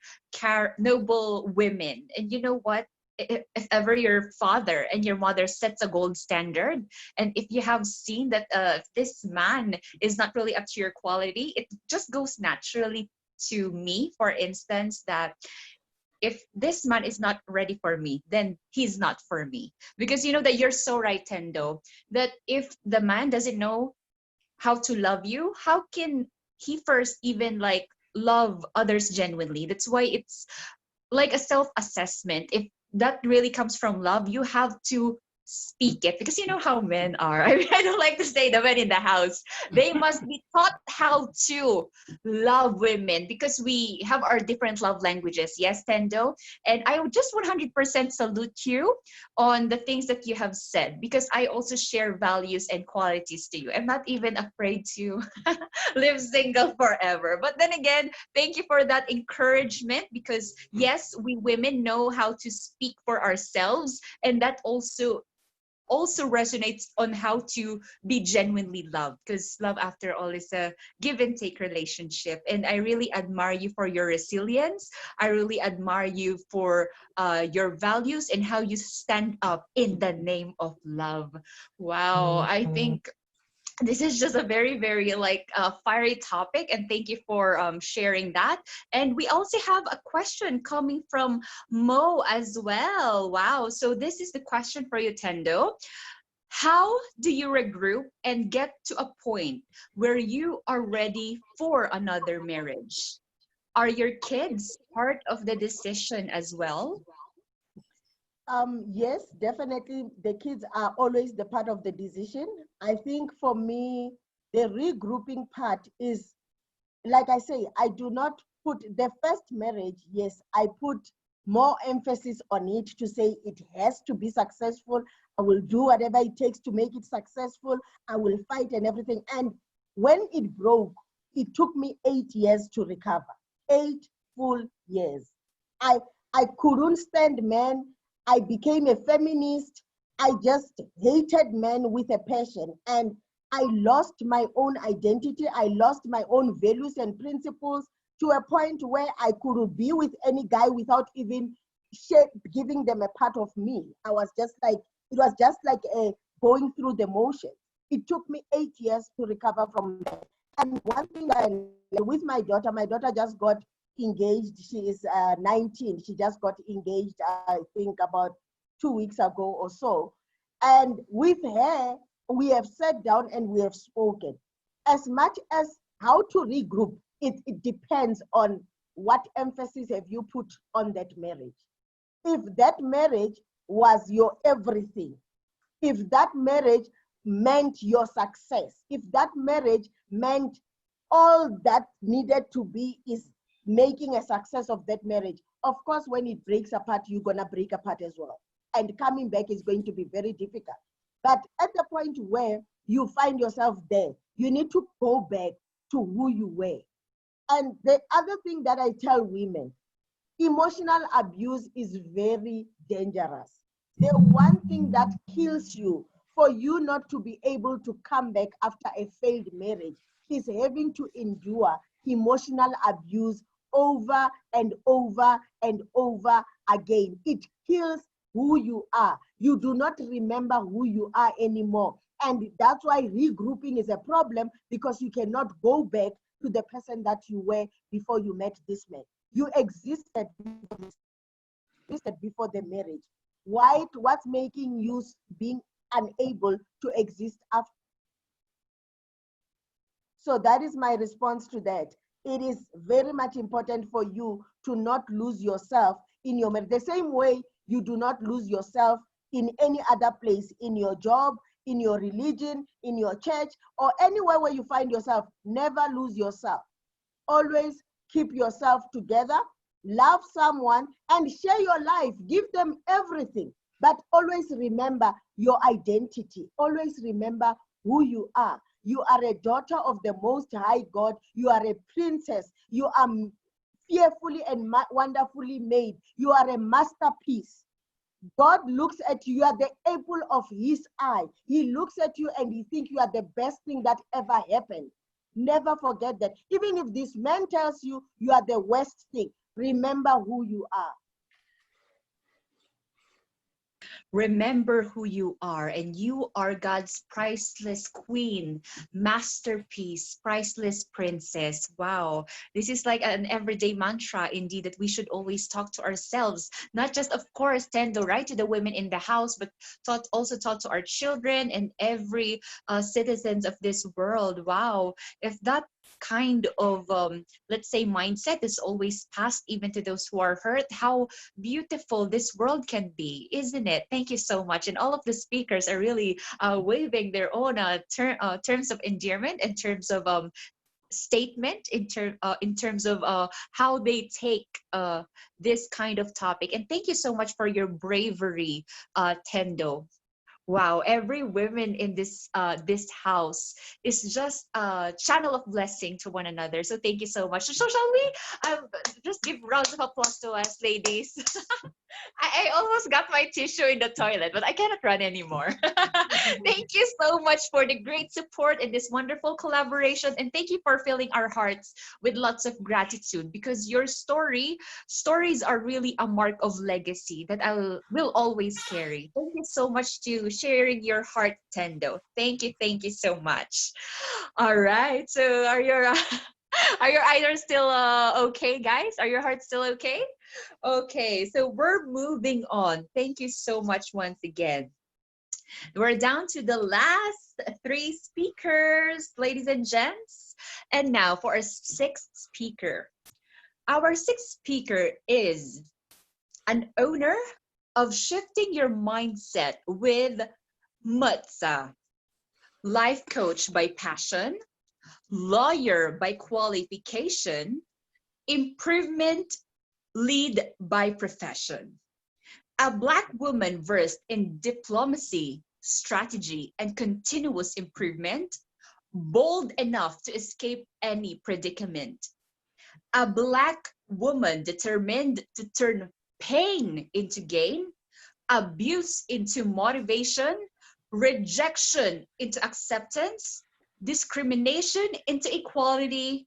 noble women. And you know what? If ever your father and your mother sets a gold standard, and if you have seen that this man is not really up to your quality, it just goes naturally to me, for instance, that if this man is not ready for me, then he's not for me. Because you know that you're so right, Thendo, that if the man doesn't know how to love you, how can he first even like love others genuinely? That's why it's like a self-assessment. If that really comes from love, you have to speak it, because you know how men are. I mean, I don't like to say the men in the house. They must be taught how to love women, because we have our different love languages. Yes, Thendo? And I would just 100% salute you on the things that you have said, because I also share values and qualities to you. I'm not even afraid to live single forever. But then again, thank you for that encouragement, because yes, we women know how to speak for ourselves, and that also resonates on how to be genuinely loved, because love, after all, is a give and take relationship. And I really admire you for your resilience. I really admire you for your values and how you stand up in the name of love. Wow, I think this is just a very, very like fiery topic, and thank you for sharing that. And we also have a question coming from Mo as well. Wow, so this is the question for you, Thendo. How do you regroup and get to a point where you are ready for another marriage? Are your kids part of the decision as well?
Yes, definitely. The kids are always the part of the decision. I think for me, the regrouping part is, like I say, I do not put the first marriage. Yes, I put more emphasis on it to say it has to be successful. I will do whatever it takes to make it successful. I will fight and everything. And when it broke, it took me 8 years to recover. 8 full years. I couldn't stand men. I became a feminist. I just hated men with a passion. And I lost my own identity. I lost my own values and principles to a point where I could be with any guy without even giving them a part of me. I was just like, it was just like going through the motion. It took me 8 years to recover from that. And one thing with my daughter just got engaged. She is 19. She just got engaged, I think, about 2 weeks ago or so. And with her, we have sat down and we have spoken. As much as how to regroup, it depends on what emphasis have you put on that marriage. If that marriage was your everything, if that marriage meant your success, if that marriage meant all that needed to be is making a success of that marriage, of course, when it breaks apart, you're going to break apart as well. And coming back is going to be very difficult. But at the point where you find yourself there, you need to go back to who you were. And the other thing that I tell women, emotional abuse is very dangerous. The one thing that kills you for you not to be able to come back after a failed marriage is having to endure emotional abuse over and over and over again. It kills who you are. You do not remember who you are anymore. And that's why regrouping is a problem, because you cannot go back to the person that you were before you met this man. You existed before the marriage. What's making you being unable to exist after? So that is my response to that. It is very much important for you to not lose yourself in your marriage. The same way you do not lose yourself in any other place, in your job, in your religion, in your church, or anywhere where you find yourself. Never lose yourself. Always keep yourself together, love someone, and share your life. Give them everything. But always remember your identity. Always remember who you are. You are a daughter of the Most High God. You are a princess. You are fearfully and wonderfully made. You are a masterpiece. God looks at you. You are the apple of his eye. He looks at you and he thinks you are the best thing that ever happened. Never forget that. Even if this man tells you you are the worst thing, remember who you are.
Remember who you are, and you are God's priceless queen, masterpiece, priceless princess. Wow, this is like an everyday mantra indeed, that we should always talk to ourselves, not just, of course, Thendo, right, to the women in the house, but also taught to our children and every citizens of this world. Wow, if that kind of, let's say, mindset is always passed even to those who are hurt. How beautiful this world can be, isn't it? Thank you so much. And all of the speakers are really waving their own terms of endearment, in terms of statement, in terms of how they take this kind of topic. And thank you so much for your bravery, Thendo. Wow, every woman in this house is just a channel of blessing to one another. So thank you so much. So shall we just give rounds of applause to us, ladies? I almost got my tissue in the toilet, but I cannot run anymore. Thank you so much for the great support in this wonderful collaboration. And thank you for filling our hearts with lots of gratitude, because your stories are really a mark of legacy that I will always carry. Thank you so much to sharing your heart, Thendo. Thank you so much. All right, so are your are your eyes still okay, guys? Are your hearts still okay? Okay, so we're moving on. Thank you so much once again. We're down to the last 3 speakers, ladies and gents. And now for our 6th speaker. Our 6th speaker is an owner of Shifting Your Mindset with Mutsa, life coach by passion, lawyer by qualification, improvement lead by profession. A Black woman versed in diplomacy, strategy, and continuous improvement, bold enough to escape any predicament. A Black woman determined to turn pain into gain, abuse into motivation, rejection into acceptance, discrimination into equality,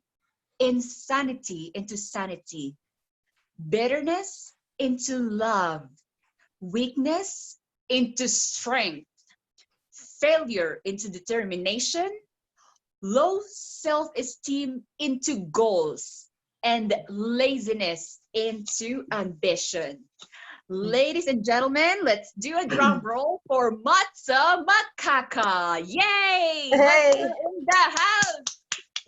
insanity into sanity, bitterness into love, weakness into strength, failure into determination, low self-esteem into goals, and laziness into ambition. Ladies and gentlemen, let's do a drum roll for Mutsa Makaka. Yay!
Hey.
Mutsa in the house.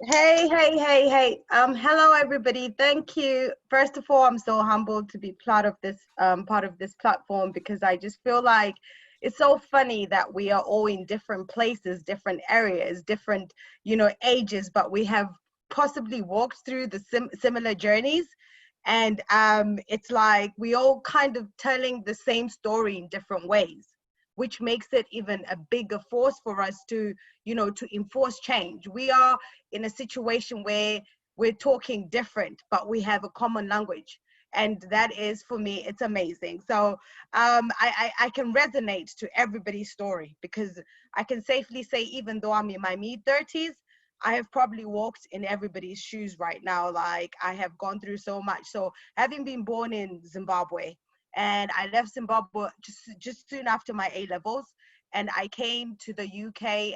Hey. Hello everybody. Thank you. First of all, I'm so humbled to be part of this platform, because I just feel like it's so funny that we are all in different places, different areas, different, ages, but we have possibly walked through the similar journeys. And it's like we all kind of telling the same story in different ways, which makes it even a bigger force for us to, to enforce change. We are in a situation where we're talking different, but we have a common language. And that is, for me, it's amazing. So I can resonate to everybody's story, because I can safely say, even though I'm in my mid-30s, I have probably walked in everybody's shoes right now. Like, I have gone through so much. So having been born in Zimbabwe, and I left Zimbabwe just soon after my A-levels, and I came to the UK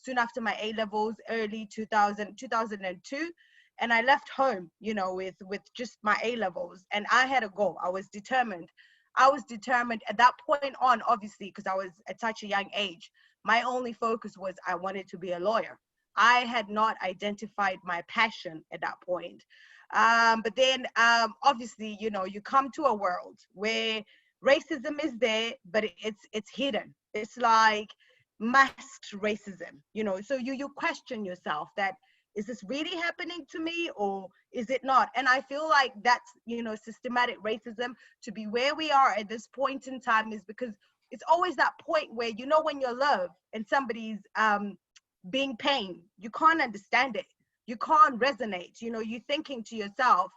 soon after my A-levels, early 2002, and I left home, with just my A-levels, and I had a goal. I was determined at that point on, obviously, because I was at such a young age. My only focus was I wanted to be a lawyer. I had not identified my passion at that point. But then obviously, you come to a world where racism is there, but it's hidden. It's like masked racism, so you question yourself that, is this really happening to me, or is it not? And I feel like that's, systematic racism to be where we are at this point in time, is because it's always that point where, when you're loved and somebody's being pained, you can't understand it. You can't resonate. You're thinking to yourself,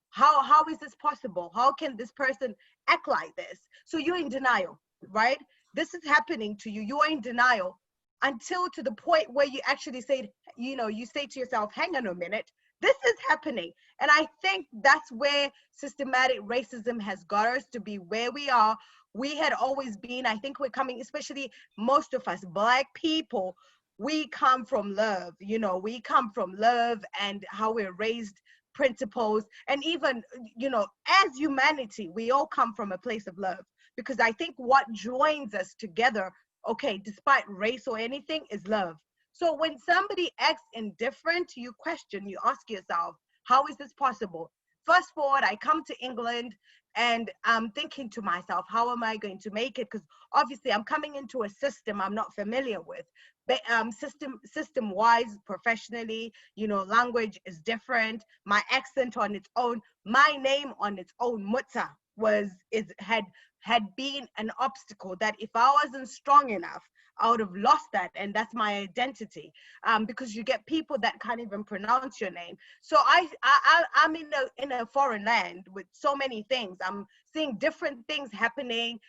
how is this possible? How can this person act like this? So you're in denial, right? This is happening to you. You're in denial until to the point where you actually say, you say to yourself, hang on a minute, this is happening. And I think that's where systematic racism has got us to be where we are. We had always been, I think we're coming, especially most of us Black people, we come from love, we come from love and how we're raised, principles, and even, as humanity, we all come from a place of love, because I think what joins us together, okay, despite race or anything, is love. So when somebody acts indifferent, you question, you ask yourself, how is this possible? Fast forward, I come to England and I'm thinking to myself, how am I going to make it? Because obviously I'm coming into a system I'm not familiar with. But system-wise, professionally, language is different. My accent on its own, my name on its own, Mutsa, had been an obstacle that if I wasn't strong enough, I would have lost that, and that's my identity. Because you get people that can't even pronounce your name. So I'm in a foreign land with so many things. I'm seeing different things happening,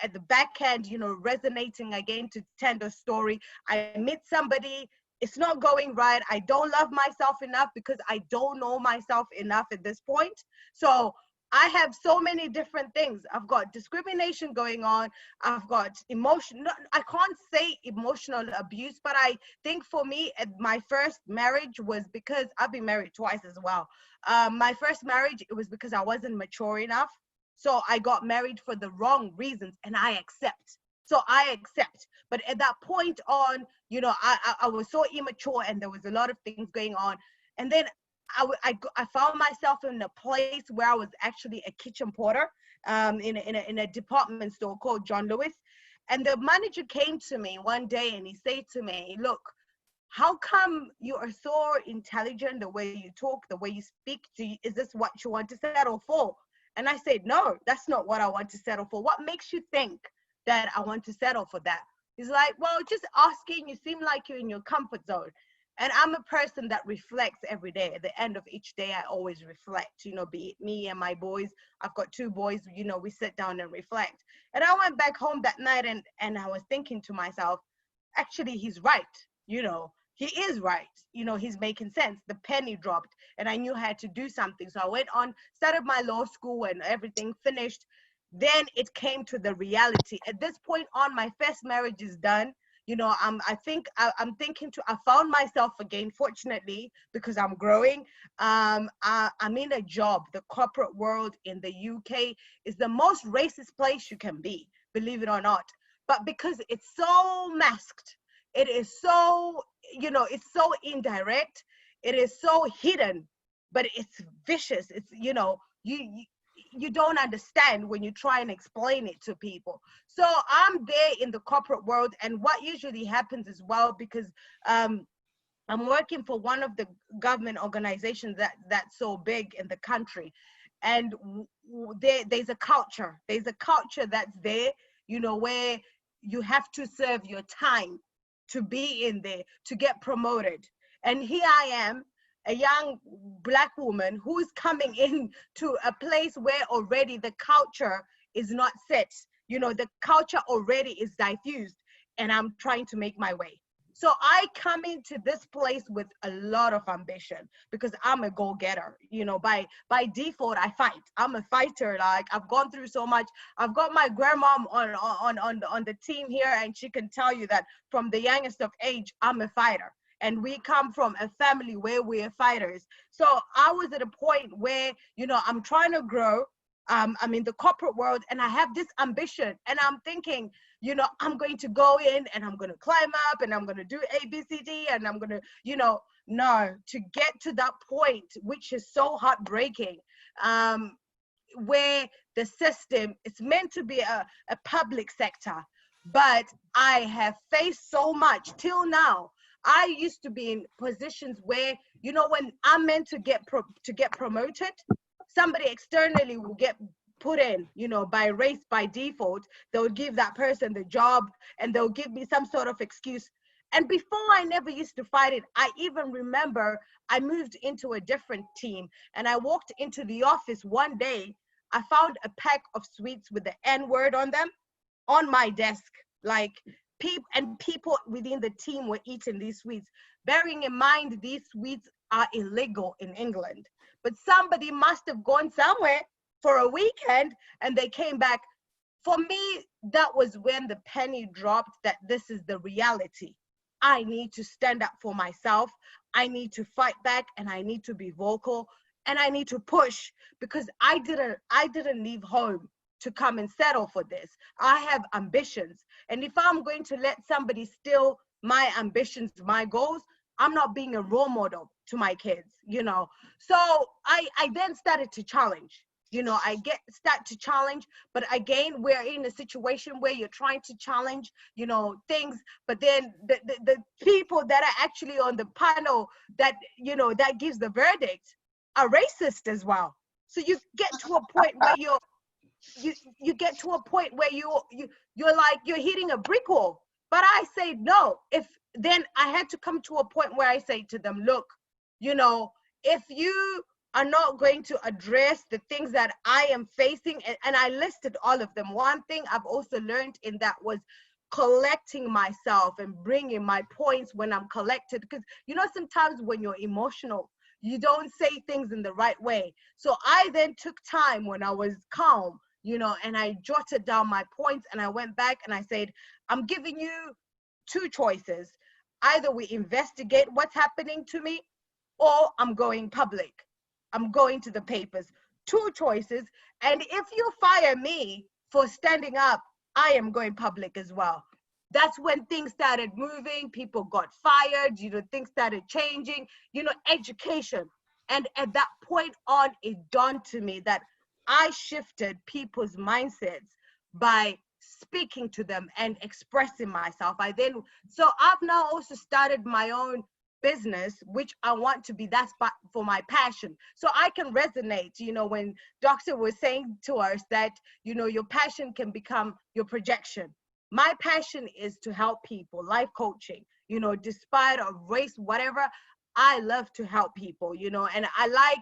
at the back end, resonating again to Thendo's story. I meet somebody, it's not going right. I don't love myself enough because I don't know myself enough at this point. So I have so many different things. I've got discrimination going on. I've got I can't say emotional abuse, but I think for me, at my first marriage was because I've been married twice as well. My first marriage, it was because I wasn't mature enough. So I got married for the wrong reasons, and I accept. So I accept. But at that point on, I was so immature and there was a lot of things going on. And then I found myself in a place where I was actually a kitchen porter in a department store called John Lewis. And the manager came to me one day and he said to me, look, how come you are so intelligent, the way you talk, the way you speak? Is this what you want to settle for? And I said, no, that's not what I want to settle for. What makes you think that I want to settle for that? He's like, well, just asking, you seem like you're in your comfort zone. And I'm a person that reflects every day. At the end of each day, I always reflect, be it me and my boys. I've got 2 boys, we sit down and reflect. And I went back home that night and I was thinking to myself, actually, he's right. He is right. He's making sense. The penny dropped and I knew I had to do something. So I went on, started my law school and everything finished. Then it came to the reality. At this point on, my first marriage is done. I'm I found myself again, fortunately, because I'm growing. I'm in a job. The corporate world in the UK is the most racist place you can be, believe it or not. But because it's so masked, it is so, it's so indirect, it is so hidden, but it's vicious. It's, you don't understand when you try and explain it to people. So I'm there in the corporate world, and what usually happens as well, because I'm working for one of the government organizations that's so big in the country, and there's a culture that's there, where you have to serve your time to be in there to get promoted. And here I am, a young Black woman who's coming in to a place where already the culture is not set. The culture already is diffused, and I'm trying to make my way. So I come into this place with a lot of ambition because I'm a go-getter. By default, I fight. I'm a fighter. Like, I've gone through so much. I've got my grandmom on the team here, and she can tell you that from the youngest of age, I'm a fighter. And we come from a family where we are fighters. So I was at a point where, I'm trying to grow. I'm in the corporate world and I have this ambition, and I'm thinking, I'm going to go in and I'm going to climb up and I'm going to do A, B, C, D, and I'm going to, no, to get to that point, which is so heartbreaking, where the system, it's meant to be a public sector, but I have faced so much till now. I used to be in positions where, when I'm meant to get promoted, somebody externally will get put in, by race, by default. They'll give that person the job and they'll give me some sort of excuse. And before, I never used to fight it. I even remember I moved into a different team and I walked into the office one day. I found a pack of sweets with the N-word on them on my desk. Like, people within the team were eating these sweets, bearing in mind these sweets are illegal in England. But somebody must have gone somewhere for a weekend and they came back. For me, that was when the penny dropped that this is the reality. I need to stand up for myself. I need to fight back, and I need to be vocal, and I need to push, because I didn't leave home to come and settle for this. I have ambitions. And if I'm going to let somebody steal my ambitions, my goals, I'm not being a role model to my kids, you know. So I then started to challenge, you know, start to challenge, but again, we're in a situation where you're trying to challenge, you know, things, but then the people that are actually on the panel that, you know, that gives the verdict are racist as well. So you get to a point where you get to a point where you're like, you're hitting a brick wall. But I say no. Then I had to come to a point where I say to them, look, you know, if you are not going to address the things that I am facing, and I listed all of them. One thing I've also learned in that was collecting myself and bringing my points when I'm collected, because, you know, sometimes when you're emotional, you don't say things in the right way. So I then took time when I was calm, you know, and I jotted down my points, and I went back and I said, I'm giving you two choices. Either we investigate what's happening to me, or I'm going public. I'm going to the papers. Two choices. And if you fire me for standing up, I am going public as well. That's when things started moving. People got fired, you know, things started changing, you know, education. And at that point on, it dawned to me that I shifted people's mindsets by speaking to them and expressing myself. So I've now also started my own business, which I want to be, that's for my passion. So I can resonate, you know, when Doctor was saying to us that, you know, your passion can become your projection. My passion is to help people, life coaching, you know, despite a race, whatever. I love to help people, you know, and I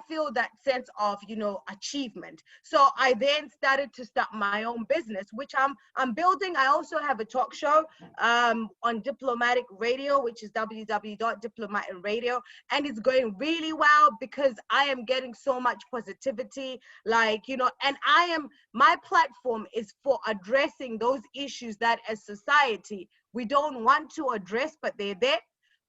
feel that sense of, you know, achievement. So I then started to start my own business, which I'm building. I also have a talk show on Diplomatic Radio, which is www.diplomatradio, and it's going really well because I am getting so much positivity, like, you know, and my platform is for addressing those issues that as society we don't want to address, but they're there.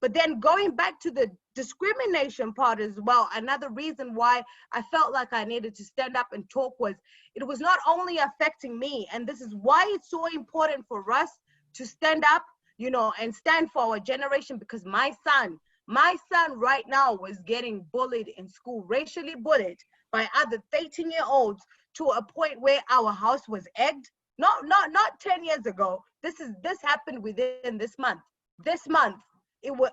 But then going back to the discrimination part as well, another reason why I felt like I needed to stand up and talk was it was not only affecting me, and this is why it's so important for us to stand up, you know, and stand for our generation, because my son right now was getting bullied in school, racially bullied by other 13-year-olds to a point where our house was egged. Not 10 years ago. This happened within this month.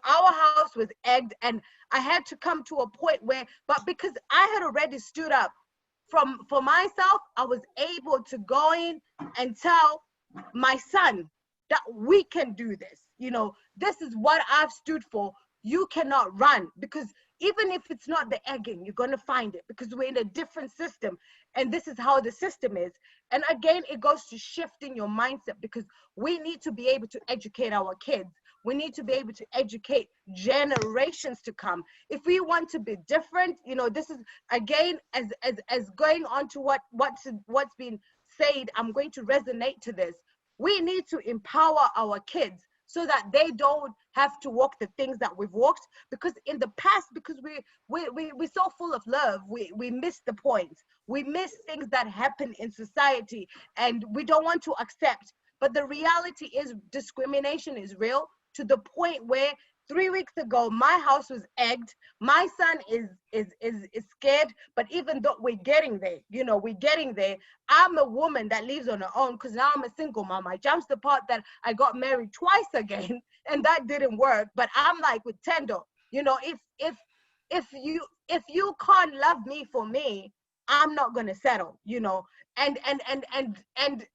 Our house was egged, and I had to come to a point where, but because I had already stood up for myself, I was able to go in and tell my son that we can do this. You know, this is what I've stood for. You cannot run, because even if it's not the egging, you're going to find it, because we're in a different system, and this is how the system is. And again, it goes to shifting your mindset, because we need to be able to educate our kids. We need to be able to educate generations to come. If we want to be different, you know, this is, again, as going on to what's been said, I'm going to resonate to this. We need to empower our kids so that they don't have to walk the things that we've walked, because in the past, because we're so full of love, we miss the point. We miss things that happen in society, and we don't want to accept. But the reality is discrimination is real, to the point where 3 weeks ago, my house was egged. My son is scared, but even though we're getting there, you know, we're getting there. I'm a woman that lives on her own, because now I'm a single mom. I jumped the part that I got married twice again, and that didn't work. But I'm like with Thendo, you know, if you can't love me for me, I'm not gonna settle, you know. And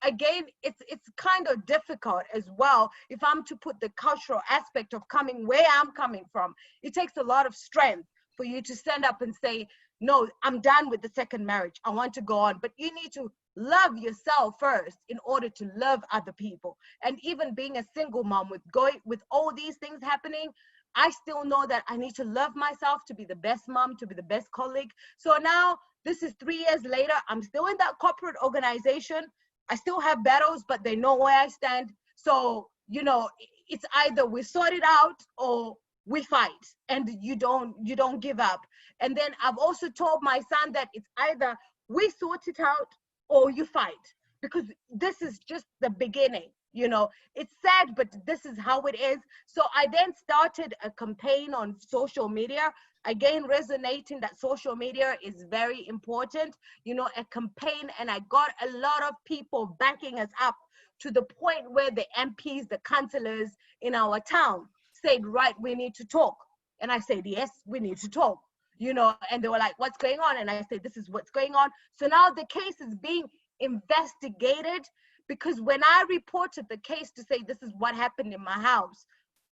again, it's kind of difficult as well. If I'm to put the cultural aspect of coming where I'm coming from, it takes a lot of strength for you to stand up and say, no, I'm done with the second marriage. I want to go on. But you need to love yourself first in order to love other people. And even being a single mom with all these things happening, I still know that I need to love myself to be the best mom, to be the best colleague. So now, this is 3 years later. I'm still in that corporate organization. I still have battles, but they know where I stand. So, you know, it's either we sort it out or we fight, and you don't give up. And then I've also told my son that it's either we sort it out or you fight, because this is just the beginning. You know, it's sad, but this is how it is. So I then started a campaign on social media, again, resonating that social media is very important, you know, a campaign, and I got a lot of people backing us up to the point where the MPs, the councillors in our town said, right, we need to talk. And I said, yes, we need to talk, you know, and they were like, what's going on? And I said, this is what's going on. So now the case is being investigated, because when I reported the case to say this is what happened in my house,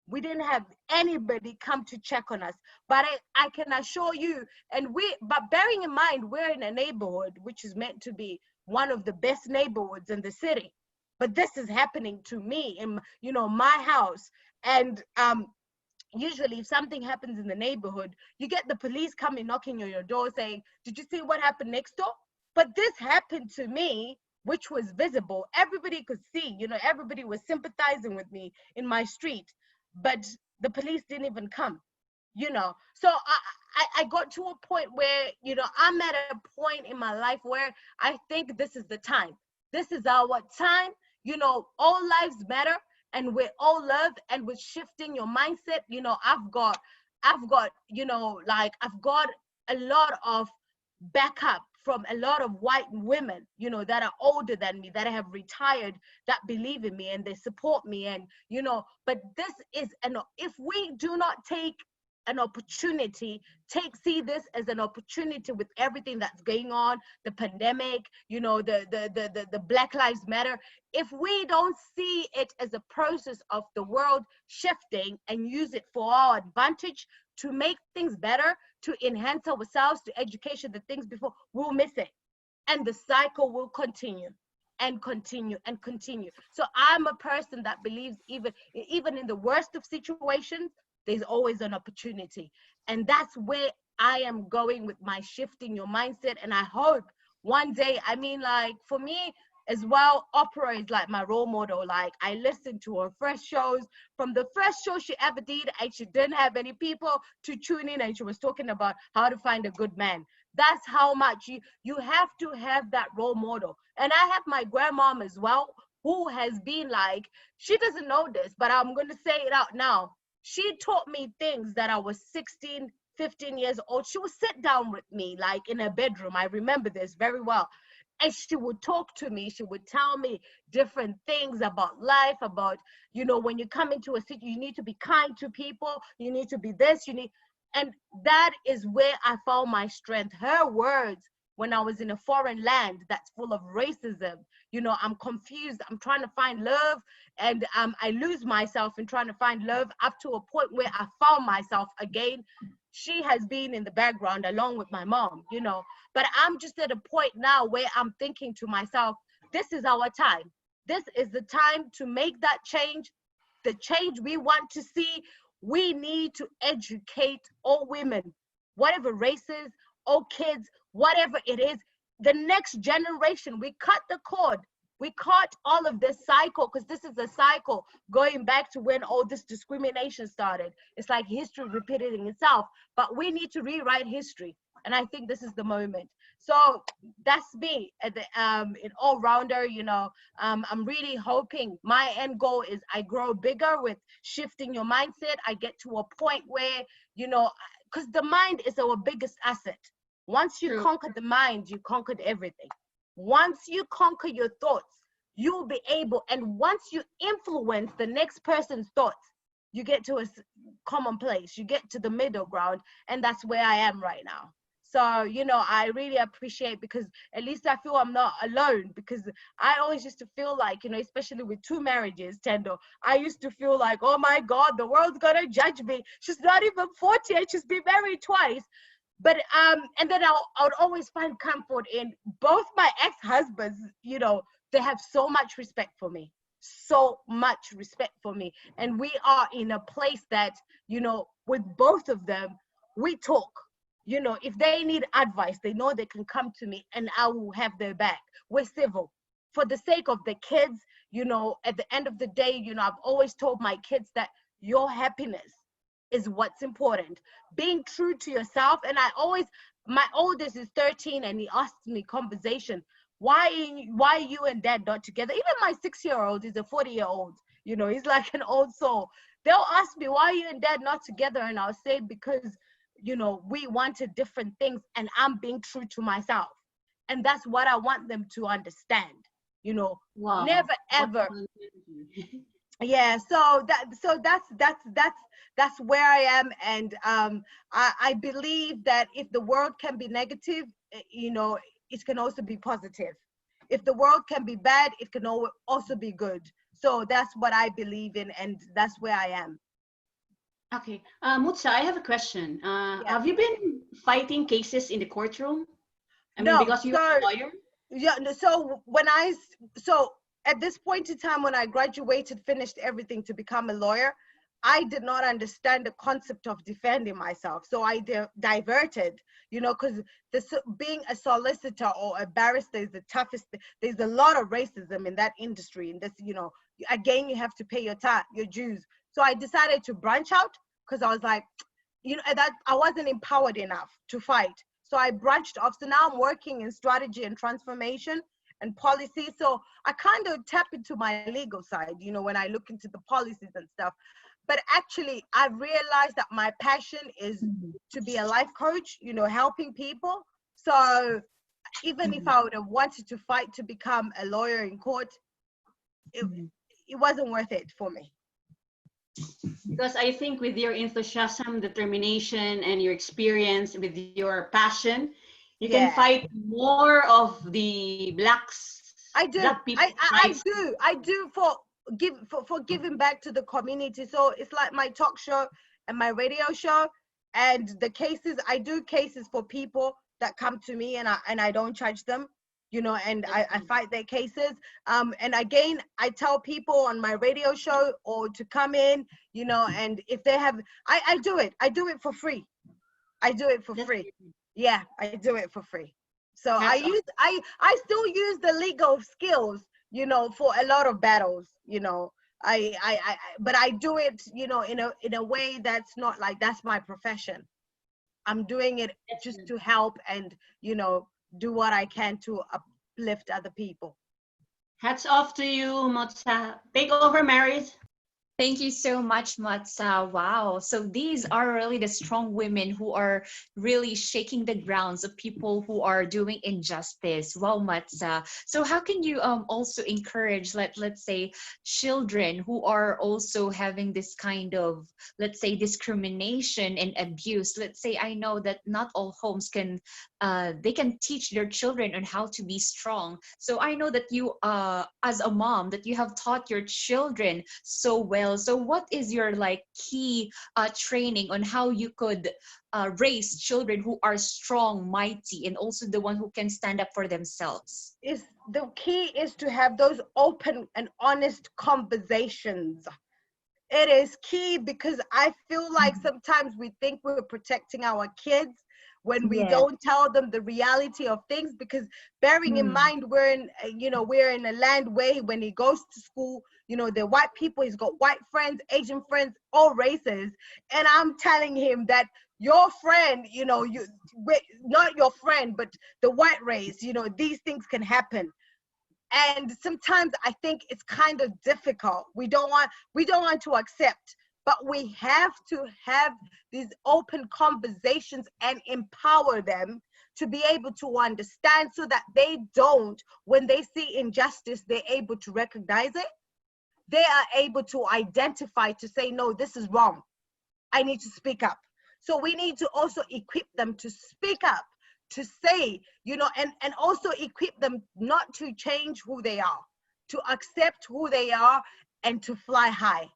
we didn't have anybody come to check on us. But I can assure you, but bearing in mind, we're in a neighborhood which is meant to be one of the best neighborhoods in the city. But this is happening to me in, you know, my house. And usually if something happens in the neighborhood, you get the police coming knocking on your door saying, did you see what happened next door? But this happened to me, which was visible. Everybody could see, you know, everybody was sympathizing with me in my street, but the police didn't even come, you know. So I got to a point where, you know, I'm at a point in my life where I think this is the time. This is our time, you know, all lives matter and we're all loved. And with shifting your mindset, you know, I've got, you know, like I've got a lot of backup from a lot of white women, you know, that are older than me, that have retired, that believe in me and they support me. And, you know, but this is, if we do not take an opportunity, see this as an opportunity with everything that's going on, the pandemic, you know, the Black Lives Matter, if we don't see it as a process of the world shifting and use it for our advantage to make things better, to enhance ourselves, to education, the things before, we'll miss it. And the cycle will continue and continue and continue. So I'm a person that believes even in the worst of situations, there's always an opportunity. And that's where I am going with my shifting your mindset. And I hope one day, I mean, like for me as well, Oprah is like my role model. Like I listened to her first shows, from the first show she ever did, and she didn't have any people to tune in, and she was talking about how to find a good man. That's how much you have to have that role model. And I have my grandmom as well, who has been like, she doesn't know this, but I'm going to say it out now. She taught me things that I was 16, 15 years old. She would sit down with me like in a bedroom. I remember this very well. And she would talk to me. She would tell me different things about life, about, you know, when you come into a city, you need to be kind to people. You need to be this, and that is where I found my strength. Her words, when I was in a foreign land that's full of racism, you know, I'm confused. I'm trying to find love, and I lose myself in trying to find love, up to a point where I found myself again. She has been in the background along with my mom, you know, but I'm just at a point now where I'm thinking to myself, this is our time. This is the time to make that change, the change we want to see. We need to educate all women, whatever races, all kids, whatever it is, the next generation. We cut the cord. We cut all of this cycle, because this is a cycle going back to when all this discrimination started. It's like history repeating itself, but we need to rewrite history. And I think this is the moment. So that's me at the an all-rounder, you know. I'm really hoping my end goal is I grow bigger with shifting your mindset. I get to a point where, you know, because the mind is our biggest asset. Once you conquer the mind, you conquered everything. Once you conquer your thoughts, you'll be able, and once you influence the next person's thoughts, you get to a common place, you get to the middle ground, and that's where I am right now. So, you know, I really appreciate, because at least I feel I'm not alone, because I always used to feel like, you know, especially with 2 marriages, Thendo, I used to feel like, oh my God, the world's gonna judge me. She's not even 40 and she's been married twice. But and then I would always find comfort in both my ex-husbands. You know, they have so much respect for me, so much respect for me. And we are in a place that, you know, with both of them, we talk. You know, if they need advice, they know they can come to me and I will have their back. We're civil. For the sake of the kids, you know, at the end of the day, you know, I've always told my kids that your happiness is what's important. Being true to yourself. And I always, my oldest is 13 and he asks me conversation, why you and dad not together? Even my 6-year-old is a 40-year-old, you know, he's like an old soul. They'll ask me, why are you and dad not together? And I'll say, because, you know, we wanted different things and I'm being true to myself. And that's what I want them to understand, you know.
Wow.
Never ever. Yeah, so that's where I am. And I believe that if the world can be negative, you know, it can also be positive. If the world can be bad, it can also be good. So that's what I believe in, and that's where I am.
Okay, Mutsa, I have a question. Have you been fighting cases in the courtroom? I mean,
No,
because you're a lawyer?
Yeah, so at this point in time, when I graduated, finished everything to become a lawyer, I did not understand the concept of defending myself. So I diverted, you know, because being a solicitor or a barrister is the toughest. There's a lot of racism in that industry. And this, you know, again, you have to pay your dues. So I decided to branch out because I was like, you know, that I wasn't empowered enough to fight. So I branched off. So now I'm working in strategy and transformation and policy. So I kind of tap into my legal side, you know, when I look into the policies and stuff. But actually, I realized that my passion is to be a life coach, you know, helping people. So even if I would have wanted to fight to become a lawyer in court, it wasn't worth it for me.
Because I think with your enthusiasm, determination, and your experience, with your passion, you can fight more of the blacks.
I do.
Black people.
I do for giving back to the community. So it's like my talk show and my radio show, and the cases. I do cases for people that come to me, and I don't charge them, you know, and I fight their cases. And again, I tell people on my radio show or to come in, you know, and if they have, I do it. I do it for free. I do it for free. Yeah, I do it for free. So I still use the legal skills, you know, for a lot of battles, you know. But I do it, you know, in a way that's not like that's my profession. I'm doing it just to help and, you know, do what I can to uplift other people.
Hats off to you, Mutsa. Take over, Mariz.
Thank you so much, Mutsa. Wow. So these are really the strong women who are really shaking the grounds of people who are doing injustice. Wow, Mutsa. So how can you also encourage, let's say, children who are also having this kind of, let's say, discrimination and abuse? Let's say, I know that not all homes can, they can teach their children on how to be strong. So I know that you, as a mom, that you have taught your children so well. So what is your like key training on how you could raise children who are strong, mighty, and also the one who can stand up for themselves?
The key is to have those open and honest conversations. It is key because I feel like sometimes we think we're protecting our kids when we don't tell them the reality of things, because bearing in mind we're in a land where when he goes to school, you know, the white people, he's got white friends, Asian friends, all races, and I'm telling him that your friend, you know, not your friend, but the white race, you know, these things can happen. And sometimes I think it's kind of difficult. We don't want to accept, but we have to have these open conversations and empower them to be able to understand, so that they don't, when they see injustice, they're able to recognize it. They are able to identify, to say, no, this is wrong. I need to speak up. So we need to also equip them to speak up, to say, you know, and also equip them not to change who they are, to accept who they are, and to fly high.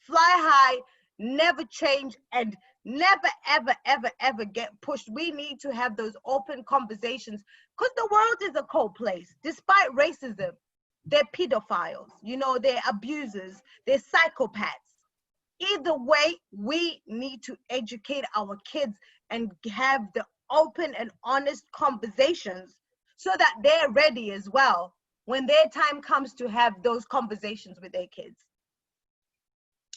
Fly high, never change, and never, ever, ever, ever get pushed. We need to have those open conversations, because the world is a cold place. Despite racism, they're pedophiles, you know, they're abusers, they're psychopaths. Either way, we need to educate our kids and have the open and honest conversations so that they're ready as well when their time comes to have those conversations with their kids.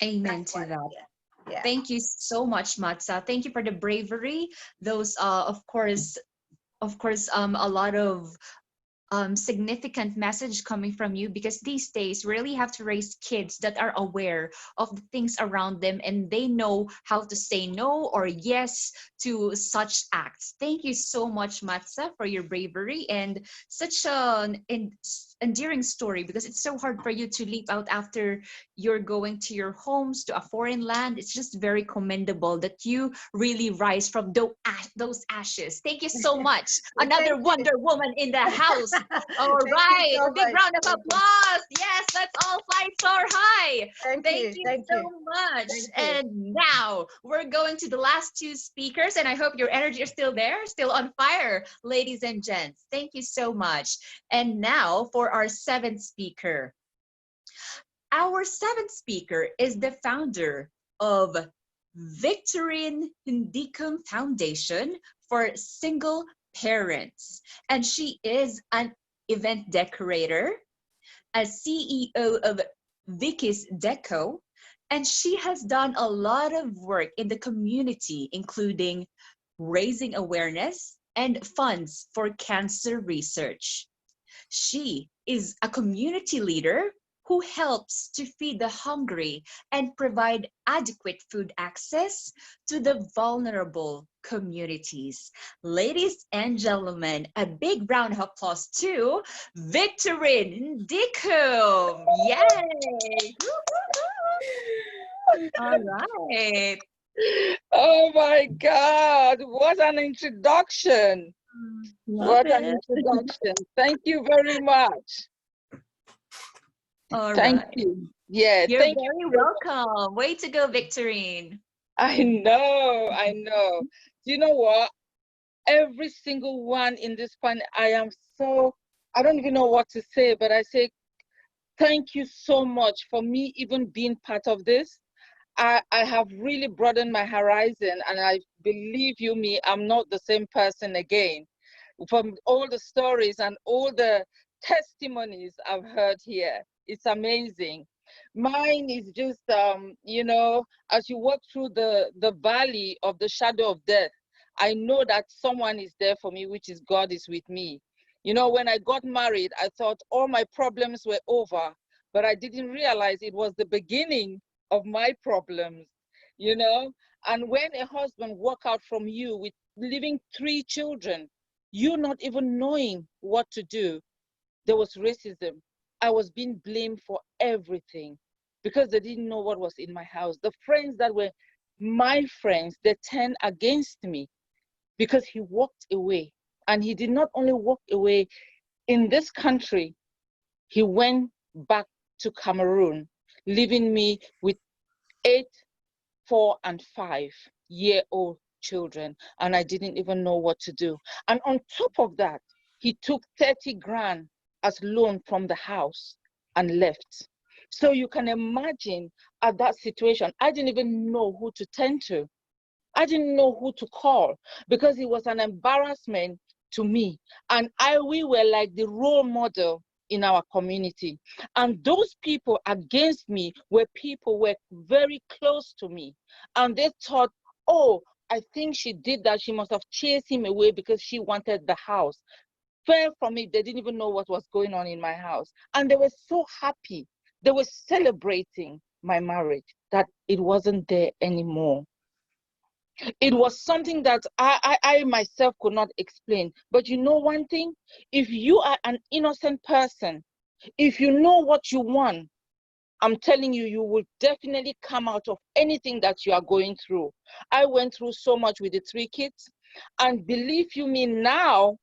Amen to that. Yeah. Thank you so much, Mutsa. Thank you for the bravery. Those, of course, a lot of significant message coming from you, because these days we really have to raise kids that are aware of the things around them and they know how to say no or yes to such acts. Thank you so much, Mutsa, for your bravery and such an endearing story, because it's so hard for you to leap out after you're going to your homes to a foreign land. It's just very commendable that you really rise from those ashes. Thank you so much. Another Wonder Woman in the house. All right,
so
a big
much.
round of applause. Yes, let's all fly soar high.
Thank
Thank
you.
you so much.
Thank you.
And now we're going to the last two speakers, and I hope your energy is still there, still on fire, ladies and gents. Thank you so much. And now for our seventh speaker. Our seventh speaker is the founder of Victorine Ndikum Foundation for Single Parents, and she is an event decorator, a CEO of Vicky's Deco, and she has done a lot of work in the community, including raising awareness and funds for cancer research. She is a community leader who helps to feed the hungry and provide adequate food access to the vulnerable communities. Ladies and gentlemen, a big round of applause to Victorine Ndikum. Yay! All right.
Oh my God, what an introduction. What an introduction. Thank you very much.
All
Thank
right.
you. Yeah,
You're
thank
very
you.
welcome. Way to go, Victorine.
I know, I know. You know what? Every single one in this panel, I don't even know what to say, but I say thank you so much for me even being part of this. I have really broadened my horizon, and I believe you me, I'm not the same person again. From all the stories and all the testimonies I've heard here, it's amazing. Mine is just, you know, as you walk through the valley of the shadow of death, I know that someone is there for me, which is God is with me. You know, when I got married, I thought all my problems were over, but I didn't realize it was the beginning of my problems, you know. And when a husband walk out from you with leaving 3 children, you not even knowing what to do, there was racism. I was being blamed for everything because they didn't know what was in my house. The friends that were my friends, they turned against me because he walked away. And he did not only walk away in this country, he went back to Cameroon, leaving me with 8, 4, and 5-year-old children, and I didn't even know what to do. And on top of that, he took 30 grand as loan from the house and left. So you can imagine at that situation, I didn't even know who to turn to. I didn't know who to call because it was an embarrassment to me. And we were like the role model in our community. And those people against me were people who were very close to me. And they thought, oh, I think she did that. She must have chased him away because she wanted the house. Far from it, they didn't even know what was going on in my house. And they were so happy. They were celebrating my marriage, that it wasn't there anymore. It was something that I myself could not explain. But you know one thing? If you are an innocent person, if you know what you want, I'm telling you, you will definitely come out of anything that you are going through. I went through so much with the 3 kids. And believe you me now,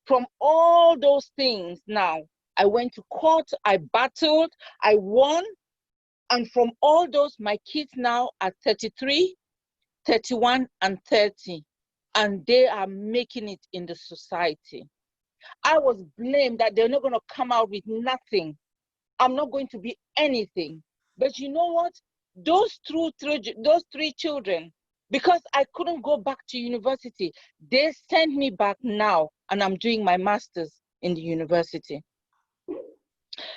from all those things now, I went to court, I battled, I won. And from all those, my kids now are 33, 31, and 30. And they are making it in the society. I was blamed that they're not going to come out with nothing. I'm not going to be anything. But you know what? Those 3 children, because I couldn't go back to university, they sent me back now, and I'm doing my master's in the university.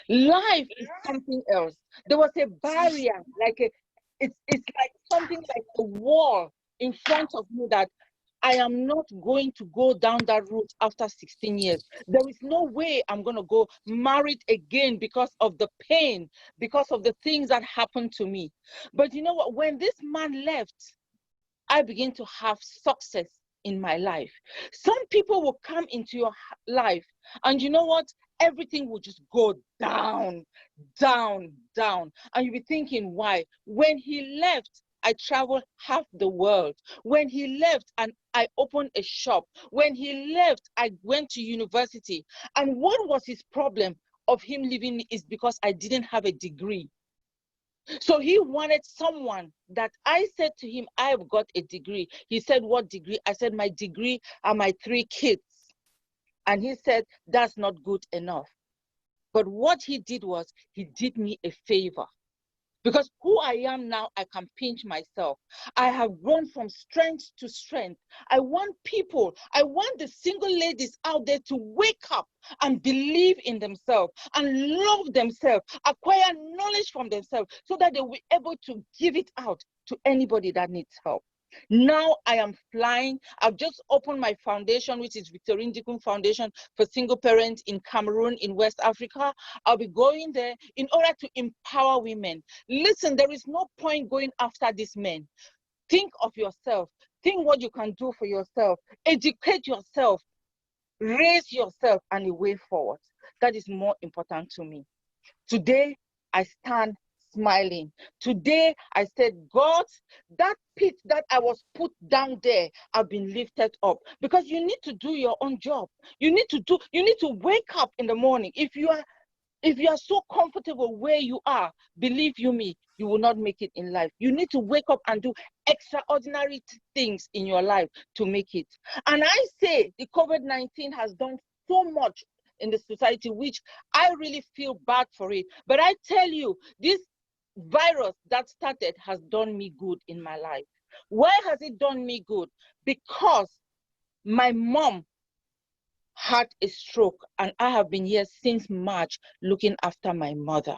Life is something else. There was a barrier, like it's like something like a wall in front of me that I am not going to go down that route after 16 years. There is no way I'm going to go married again because of the pain, because of the things that happened to me. But you know what? When this man left, I began to have success in my life. Some people will come into your life, and you know what? Everything will just go down, down, down. And you'll be thinking, why? When he left, I traveled half the world. When he left, and I opened a shop. When he left, I went to university. And what was his problem of him leaving me is because I didn't have a degree. So he wanted someone that I said to him, I've got a degree. He said, what degree? I said, my degree are my 3 kids. And he said, that's not good enough. But what he did was, he did me a favor. Because who I am now, I can pinch myself. I have grown from strength to strength. I want people, I want the single ladies out there to wake up and believe in themselves and love themselves, acquire knowledge from themselves so that they will be able to give it out to anybody that needs help. Now I am flying. I've just opened my foundation, which is Victorine Ndikum Foundation for Single Parents in Cameroon, in West Africa. I'll be going there in order to empower women. Listen, there is no point going after these men. Think of yourself. Think what you can do for yourself. Educate yourself. Raise yourself and a way forward. That is more important to me. Today, I stand smiling. Today, I said, God, that pit that I was put down there, I've been lifted up. Because you need to do your own job. You need to wake up in the morning. If you are so comfortable where you are, believe you me, you will not make it in life. You need to wake up and do extraordinary things in your life to make it. And I say the COVID-19 has done so much in the society, which I really feel bad for it. But I tell you, this virus that started has done me good in my life. Why has it done me good? Because my mom had a stroke and I have been here since March looking after my mother.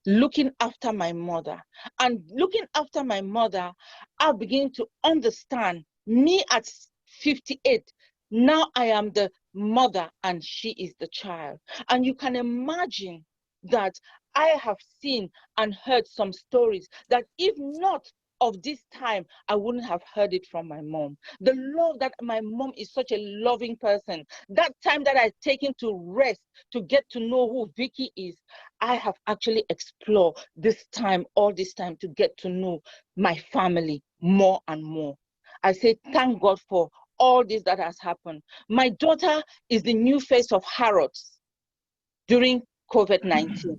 Looking after my mother. And looking after my mother, I begin to understand me at 58. Now I am the mother and she is the child. And you can imagine that I have seen and heard some stories that if not of this time, I wouldn't have heard it from my mom. The love that my mom is such a loving person. That time that I've taken to rest, to get to know who Bukky is, I have actually explored this time, all this time, to get to know my family more and more. I say, thank God for all this that has happened. My daughter is the new face of Harrods during COVID-19.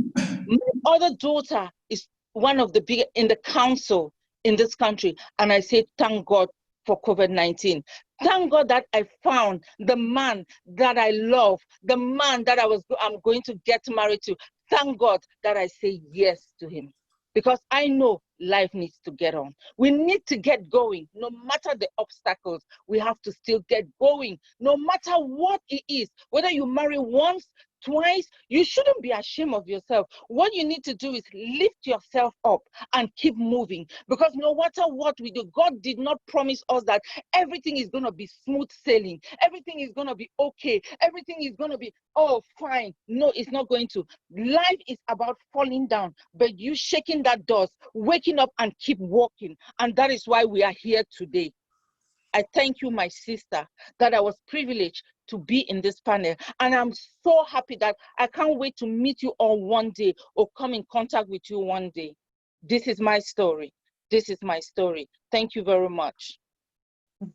My other daughter is one of the big in the council in this country. And I say, thank God for COVID-19. Thank God that I found the man that I love, the man that I'm going to get married to. Thank God that I say yes to him. Because I know life needs to get on. We need to get going. No matter the obstacles, we have to still get going. No matter what it is, whether you marry once, twice, you shouldn't be ashamed of yourself. What you need to do is lift yourself up and keep moving. Because no matter what we do, God did not promise us that everything is going to be smooth sailing. Everything is going to be okay. Everything is going to be, oh, fine. No, it's not going to. Life is about falling down, but you shaking that dust, waking up and keep walking. And that is why we are here today. I thank you, my sister, that I was privileged to be in this panel. And I'm so happy that I can't wait to meet you all one day or come in contact with you one day. This is my story. This is my story. Thank you very much.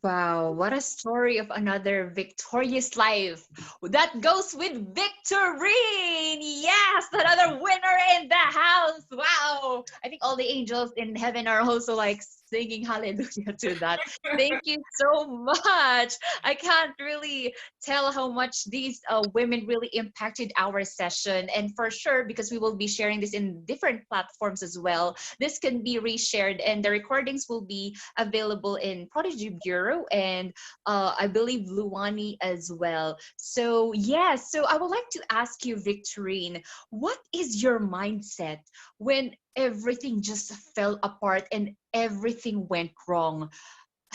Wow, what a story of another victorious life. That goes with Victorine. Yes, another winner in the house. Wow. I think all the angels in heaven are also like singing hallelujah to that. Thank you so much. I can't really tell how much these women really impacted our session. And for sure, because we will be sharing this in different platforms as well, this can be reshared and the recordings will be available in Prodigy Bureau and I believe Luwani as well. So yes, so I would like to ask you, Victorine, what is your mindset when everything just fell apart and everything went wrong?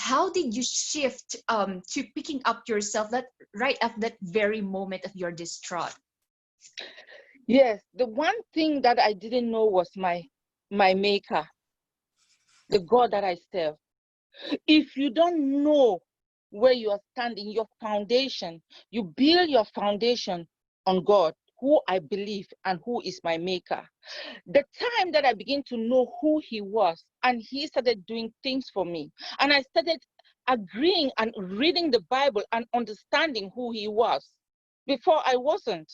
how did you shift to picking up yourself that right at that very moment of your distraught?
Yes, the one thing that I didn't know was my maker, the God that I serve. If you don't know where you are standing, your foundation, you build your foundation on God, who I believe and who is my maker. The time that I began to know who he was, and he started doing things for me, and I started agreeing and reading the Bible and understanding who he was. Before I wasn't.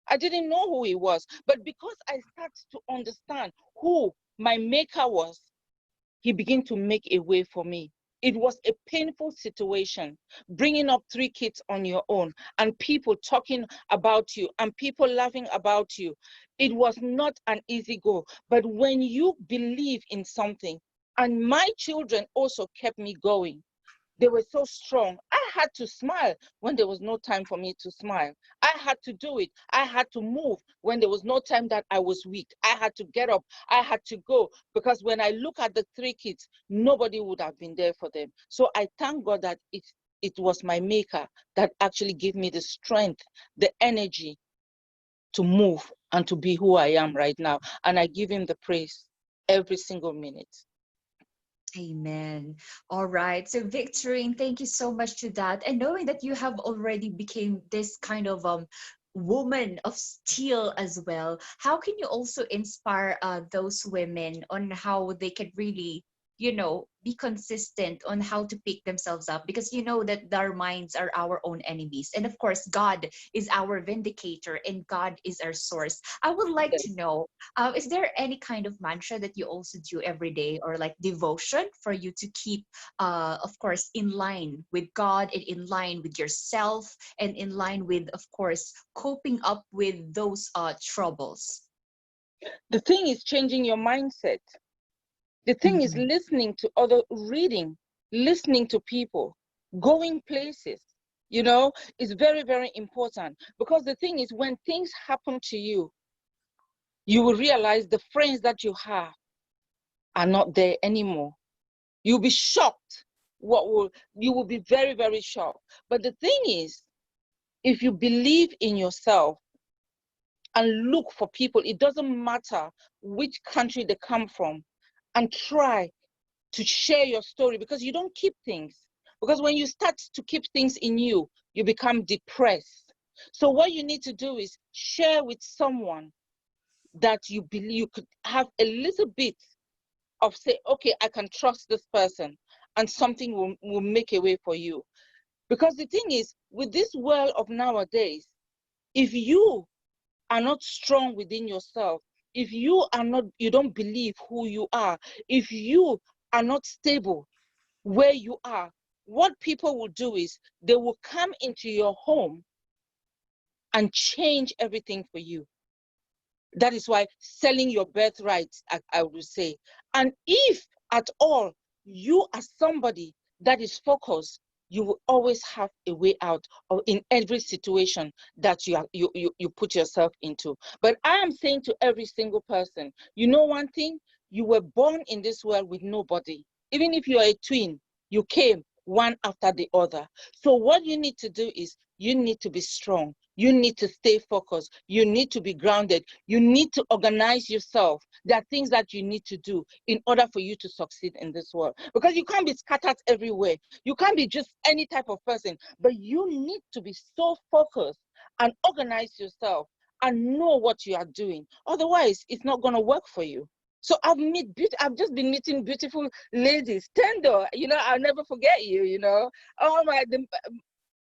I didn't know who he was. But because I started to understand who my maker was, he began to make a way for me. It was a painful situation, bringing up 3 kids on your own and people talking about you and people laughing about you. It was not an easy go. But when you believe in something, and my children also kept me going, they were so strong. I had to smile when there was no time for me to smile. I had to do it. I had to move when there was no time that I was weak. I had to get up. I had to go, because when I look at the 3 kids, nobody would have been there for them. So I thank God that it was my maker that actually gave me the strength, the energy to move and to be who I am right now. And I give him the praise every single minute.
Amen. All right. So Victorine, thank you so much to that. And knowing that you have already became this kind of woman of steel as well, how can you also inspire those women on how they can really, you know, be consistent on how to pick themselves up? Because you know that our minds are our own enemies. And of course, God is our vindicator and God is our source. I would like to know, is there any kind of mantra that you also do every day, or like devotion for you to keep, of course, in line with God and in line with yourself and in line with, of course, coping up with those troubles?
The thing is changing your mindset. The thing is listening to other, reading, listening to people, going places, you know, is very, very important. Because the thing is, when things happen to you, you will realize the friends that you have are not there anymore. You'll be shocked. You will be very, very shocked. But the thing is, if you believe in yourself and look for people, it doesn't matter which country they come from, and try to share your story, because you don't keep things. Because when you start to keep things in you, you become depressed. So what you need to do is share with someone that you believe you could have a little bit of, say, okay, I can trust this person, and something will make a way for you. Because the thing is, with this world of nowadays, if you are not strong within yourself, if you don't believe who you are, if you are not stable where you are, what people will do is they will come into your home and change everything for you. That is why selling your birthright, I would say. And if at all you are somebody that is focused, you will always have a way out of in every situation that you put yourself into. But I am saying to every single person, you know one thing, you were born in this world with nobody. Even if you are a twin, you came one after the other. So what you need to do is you need to be strong. You need to stay focused. You need to be grounded. You need to organize yourself. There are things that you need to do in order for you to succeed in this world. Because you can't be scattered everywhere. You can't be just any type of person. But you need to be so focused and organize yourself and know what you are doing. Otherwise, it's not going to work for you. So I've just been meeting beautiful ladies. Thendo, you know, I'll never forget you, you know. Oh my,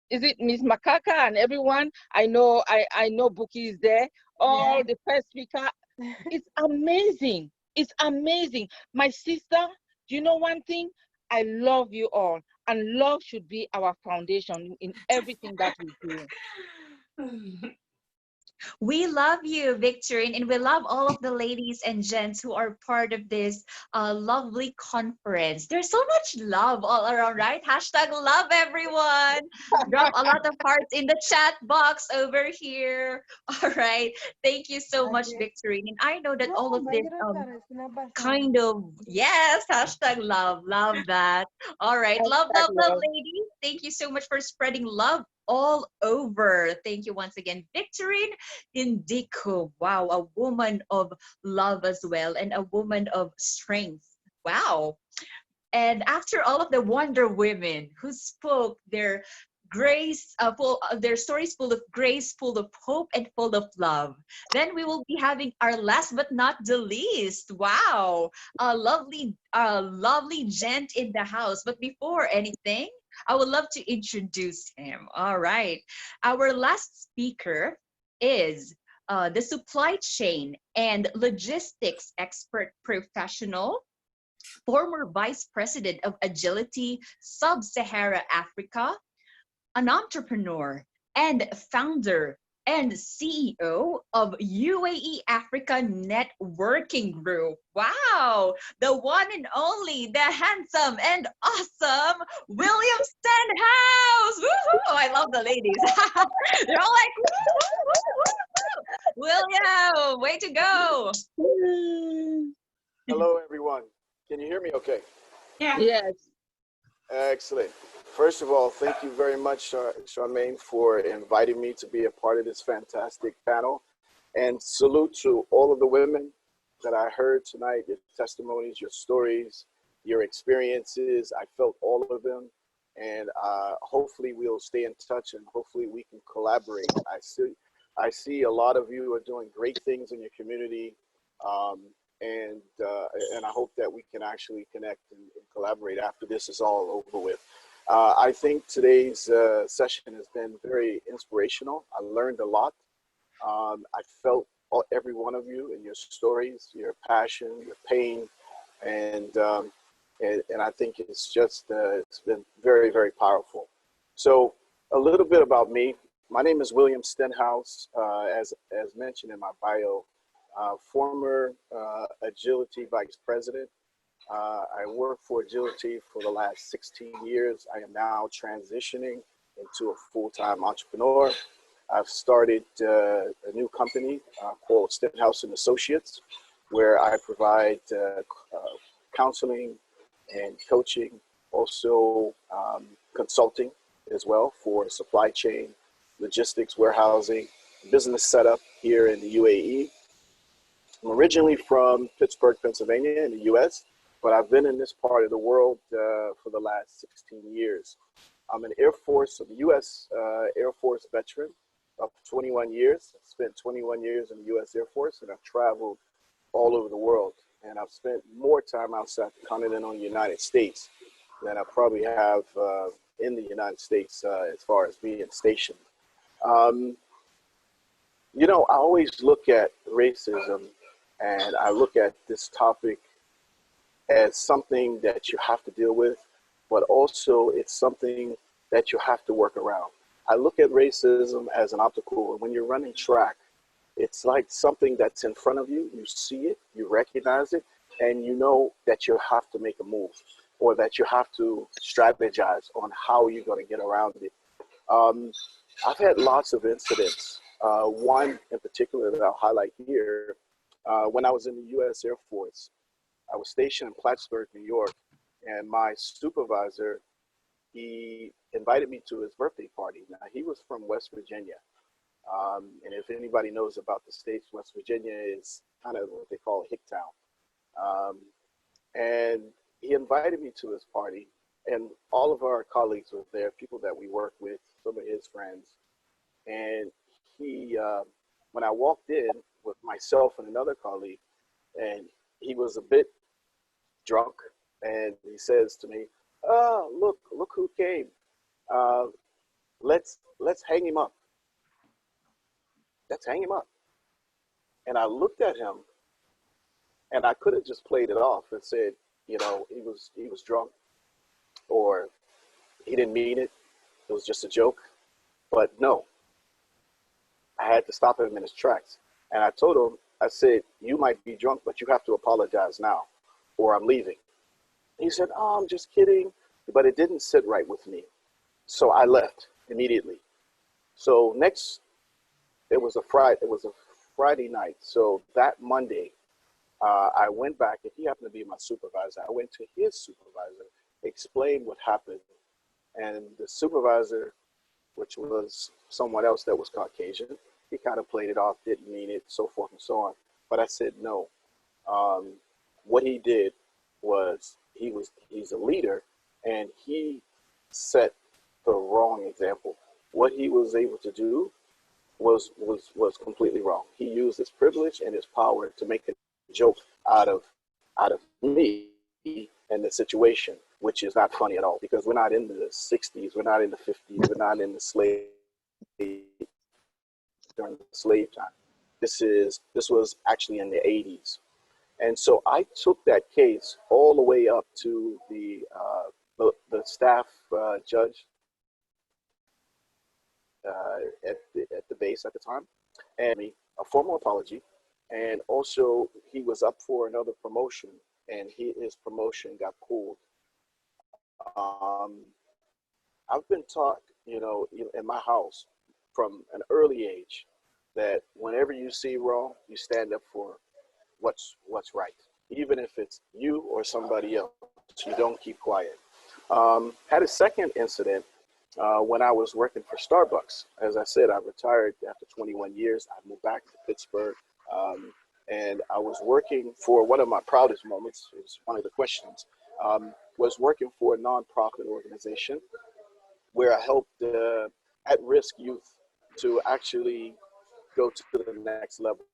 is it Miss Makaka and everyone? I know Bukky is there. All the first speaker. It's amazing. It's amazing. My sister, do you know one thing? I love you all. And love should be our foundation in everything that we do.
We love you, Victorine, and we love all of the ladies and gents who are part of this lovely conference. There's so much love all around, right? Hashtag love, everyone. Drop a lot of hearts in the chat box over here. All right. Thank you so much, Victorine. And I know that all of this kind of, yes, hashtag love. Love that. All right. Love, love, love, ladies. Thank you so much for spreading love all over. Thank you once again, Victorine Ndikum. Wow, a woman of love as well, and a woman of strength. Wow. And after all of the Wonder Women who spoke their grace, their stories full of grace, full of hope, and full of love, then we will be having our last but not the least. Wow, a lovely gent in the house. But before anything, I would love to introduce him. All right, our last speaker is the supply chain and logistics expert professional, former Vice President of Agility Sub-Sahara Africa, an entrepreneur and founder and CEO of UAE Africa Networking Group. Wow, the one and only, the handsome and awesome William Stenhouse. Woo-hoo! I love the ladies. They're all like, woo-hoo! William, way to go.
Hello, everyone. Can you hear me okay?
Yeah.
Yes.
Excellent. First of all, thank you very much, Charmaine, for inviting me to be a part of this fantastic panel. And salute to all of the women that I heard tonight, your testimonies, your stories, your experiences. I felt all of them. And hopefully we'll stay in touch and hopefully we can collaborate. I see a lot of you are doing great things in your community. And I hope that we can actually connect and collaborate after this is all over with. I think today's session has been very inspirational. I learned a lot. I felt every one of you and your stories, your passion, your pain, and I think it's just it's been very, very powerful. So a little bit about me. My name is William Stenhouse, as mentioned in my bio. Former Agility Vice President. I worked for Agility for the last 16 years. I am now transitioning into a full-time entrepreneur. I've started a new company called Stenhouse and Associates, where I provide counseling and coaching, also consulting as well for supply chain, logistics, warehousing, business setup here in the UAE. I'm originally from Pittsburgh, Pennsylvania in the US, but I've been in this part of the world for the last 16 years. I'm an Air Force, of the US Air Force veteran of 21 years. I've spent 21 years in the US Air Force, and I've traveled all over the world. And I've spent more time outside the continental United States than I probably have in the United States as far as being stationed. You know, I always look at racism and I look at this topic as something that you have to deal with, but also it's something that you have to work around. I look at racism as an obstacle, and when you're running track, it's like something that's in front of you. You see it, you recognize it, and you know that you have to make a move, or that you have to strategize on how you're going to get around it. I've had lots of incidents. One in particular that I'll highlight here, when I was in the US Air Force, I was stationed in Plattsburgh, New York, and my supervisor, he invited me to his birthday party. Now, he was from West Virginia. And if anybody knows about the states, West Virginia is kind of what they call a hick town. And he invited me to his party, and all of our colleagues were there, people that we work with, some of his friends. And he, when I walked in with myself and another colleague, and he was a bit drunk, and he says to me, "Oh, look who came. Let's hang him up. Let's hang him up." And I looked at him, and I could have just played it off and said, you know, he was drunk, or he didn't mean it. It was just a joke. But no, I had to stop him in his tracks. And I told him, I said, you might be drunk, but you have to apologize now or I'm leaving. He said, oh, I'm just kidding. But it didn't sit right with me. So I left immediately. So it was a Friday night. So that Monday, I went back, and he happened to be my supervisor. I went to his supervisor, explained what happened. And the supervisor, which was someone else that was Caucasian, he kind of played it off, didn't mean it, so forth and so on. But I said, no. What he did was, he's a leader, and he set the wrong example. What he was able to do was completely wrong. He used his privilege and his power to make a joke out of me and the situation, which is not funny at all, because we're not in the 60s, we're not in the 50s, we're not in the slave during the slave time. This was actually in the 80s. And so I took that case all the way up to the staff judge at the base at the time, and a formal apology. And also he was up for another promotion, and his promotion got pulled. I've been taught, in my house from an early age, that whenever you see wrong, you stand up for what's right, even if it's you or somebody else. You don't keep quiet. Had a second incident when I was working for Starbucks. As I said, I retired after 21 years. I moved back to Pittsburgh, and I was working for one of my proudest moments. Is one of the questions. Was working for a nonprofit organization where I helped at-risk youth to actually go to the next level.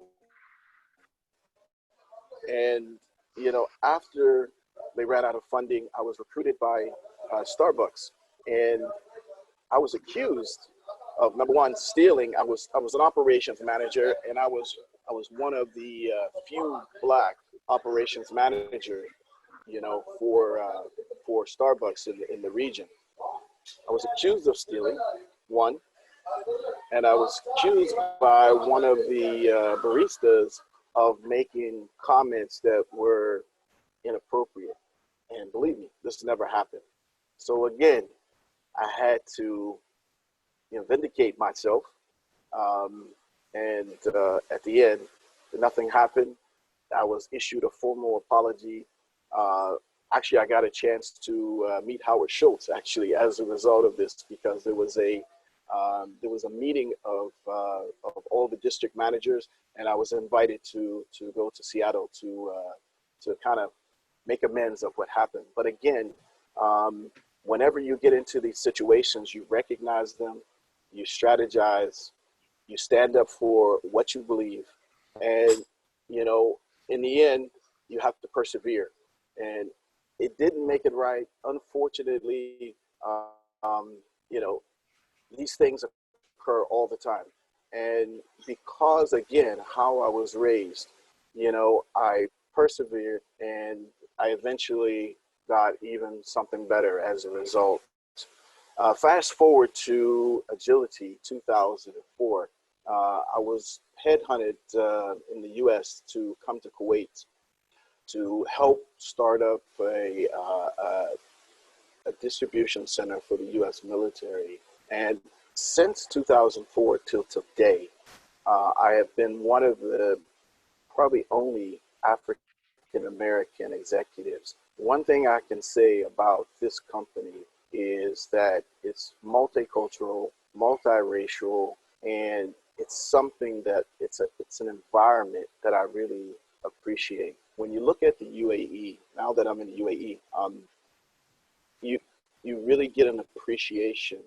And, after they ran out of funding, I was recruited by Starbucks, and I was accused of, number one, stealing. I was an operations manager, and I was one of the few Black operations managers, for Starbucks in the region. I was accused of stealing, one, and I was accused by one of the baristas of making comments that were inappropriate. And believe me, this never happened. So again, I had to, vindicate myself. And at the end, nothing happened. I was issued a formal apology. Actually, I got a chance to meet Howard Schultz, actually, as a result of this, because there was a meeting of all the district managers, and I was invited to go to Seattle to kind of make amends of what happened. But again, whenever you get into these situations, you recognize them, you strategize, you stand up for what you believe, and in the end, you have to persevere. And it didn't make it right. Unfortunately, these things occur all the time. And because, again, how I was raised, I persevered, and I eventually got even something better as a result. Fast forward to Agility 2004. I was headhunted in the US to come to Kuwait to help start up a distribution center for the US military. And since 2004 till today, I have been one of the probably only African American executives. One thing I can say about this company is that it's multicultural, multiracial, and it's something that it's an environment that I really appreciate. When you look at the UAE, now that I'm in the UAE, you really get an appreciation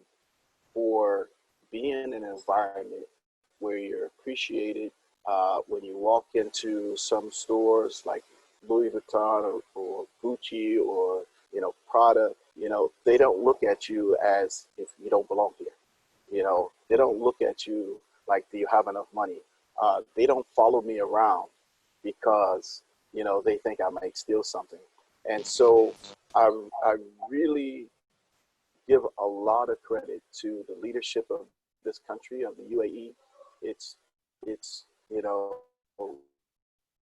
for being in an environment where you're appreciated. When you walk into some stores like Louis Vuitton or Gucci or Prada, they don't look at you as if you don't belong here. They don't look at you like, do you have enough money? They don't follow me around because they think I might steal something. And so I really give a lot of credit to the leadership of this country, of the UAE, it's, you know,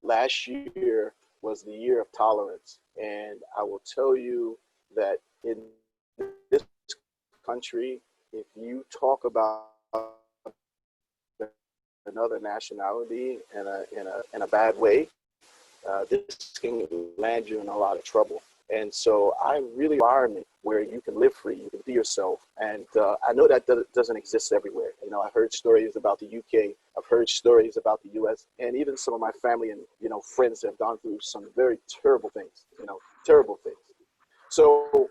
last year was the year of tolerance. And I will tell you that in this country, if you talk about another nationality in a bad way, this can land you in a lot of trouble. And so I really environment where you can live free, you can be yourself. And I know that doesn't exist everywhere. You know, I've heard stories about the UK, I've heard stories about the US, and even some of my family and, you know, friends have gone through some very terrible things, you know, terrible things. So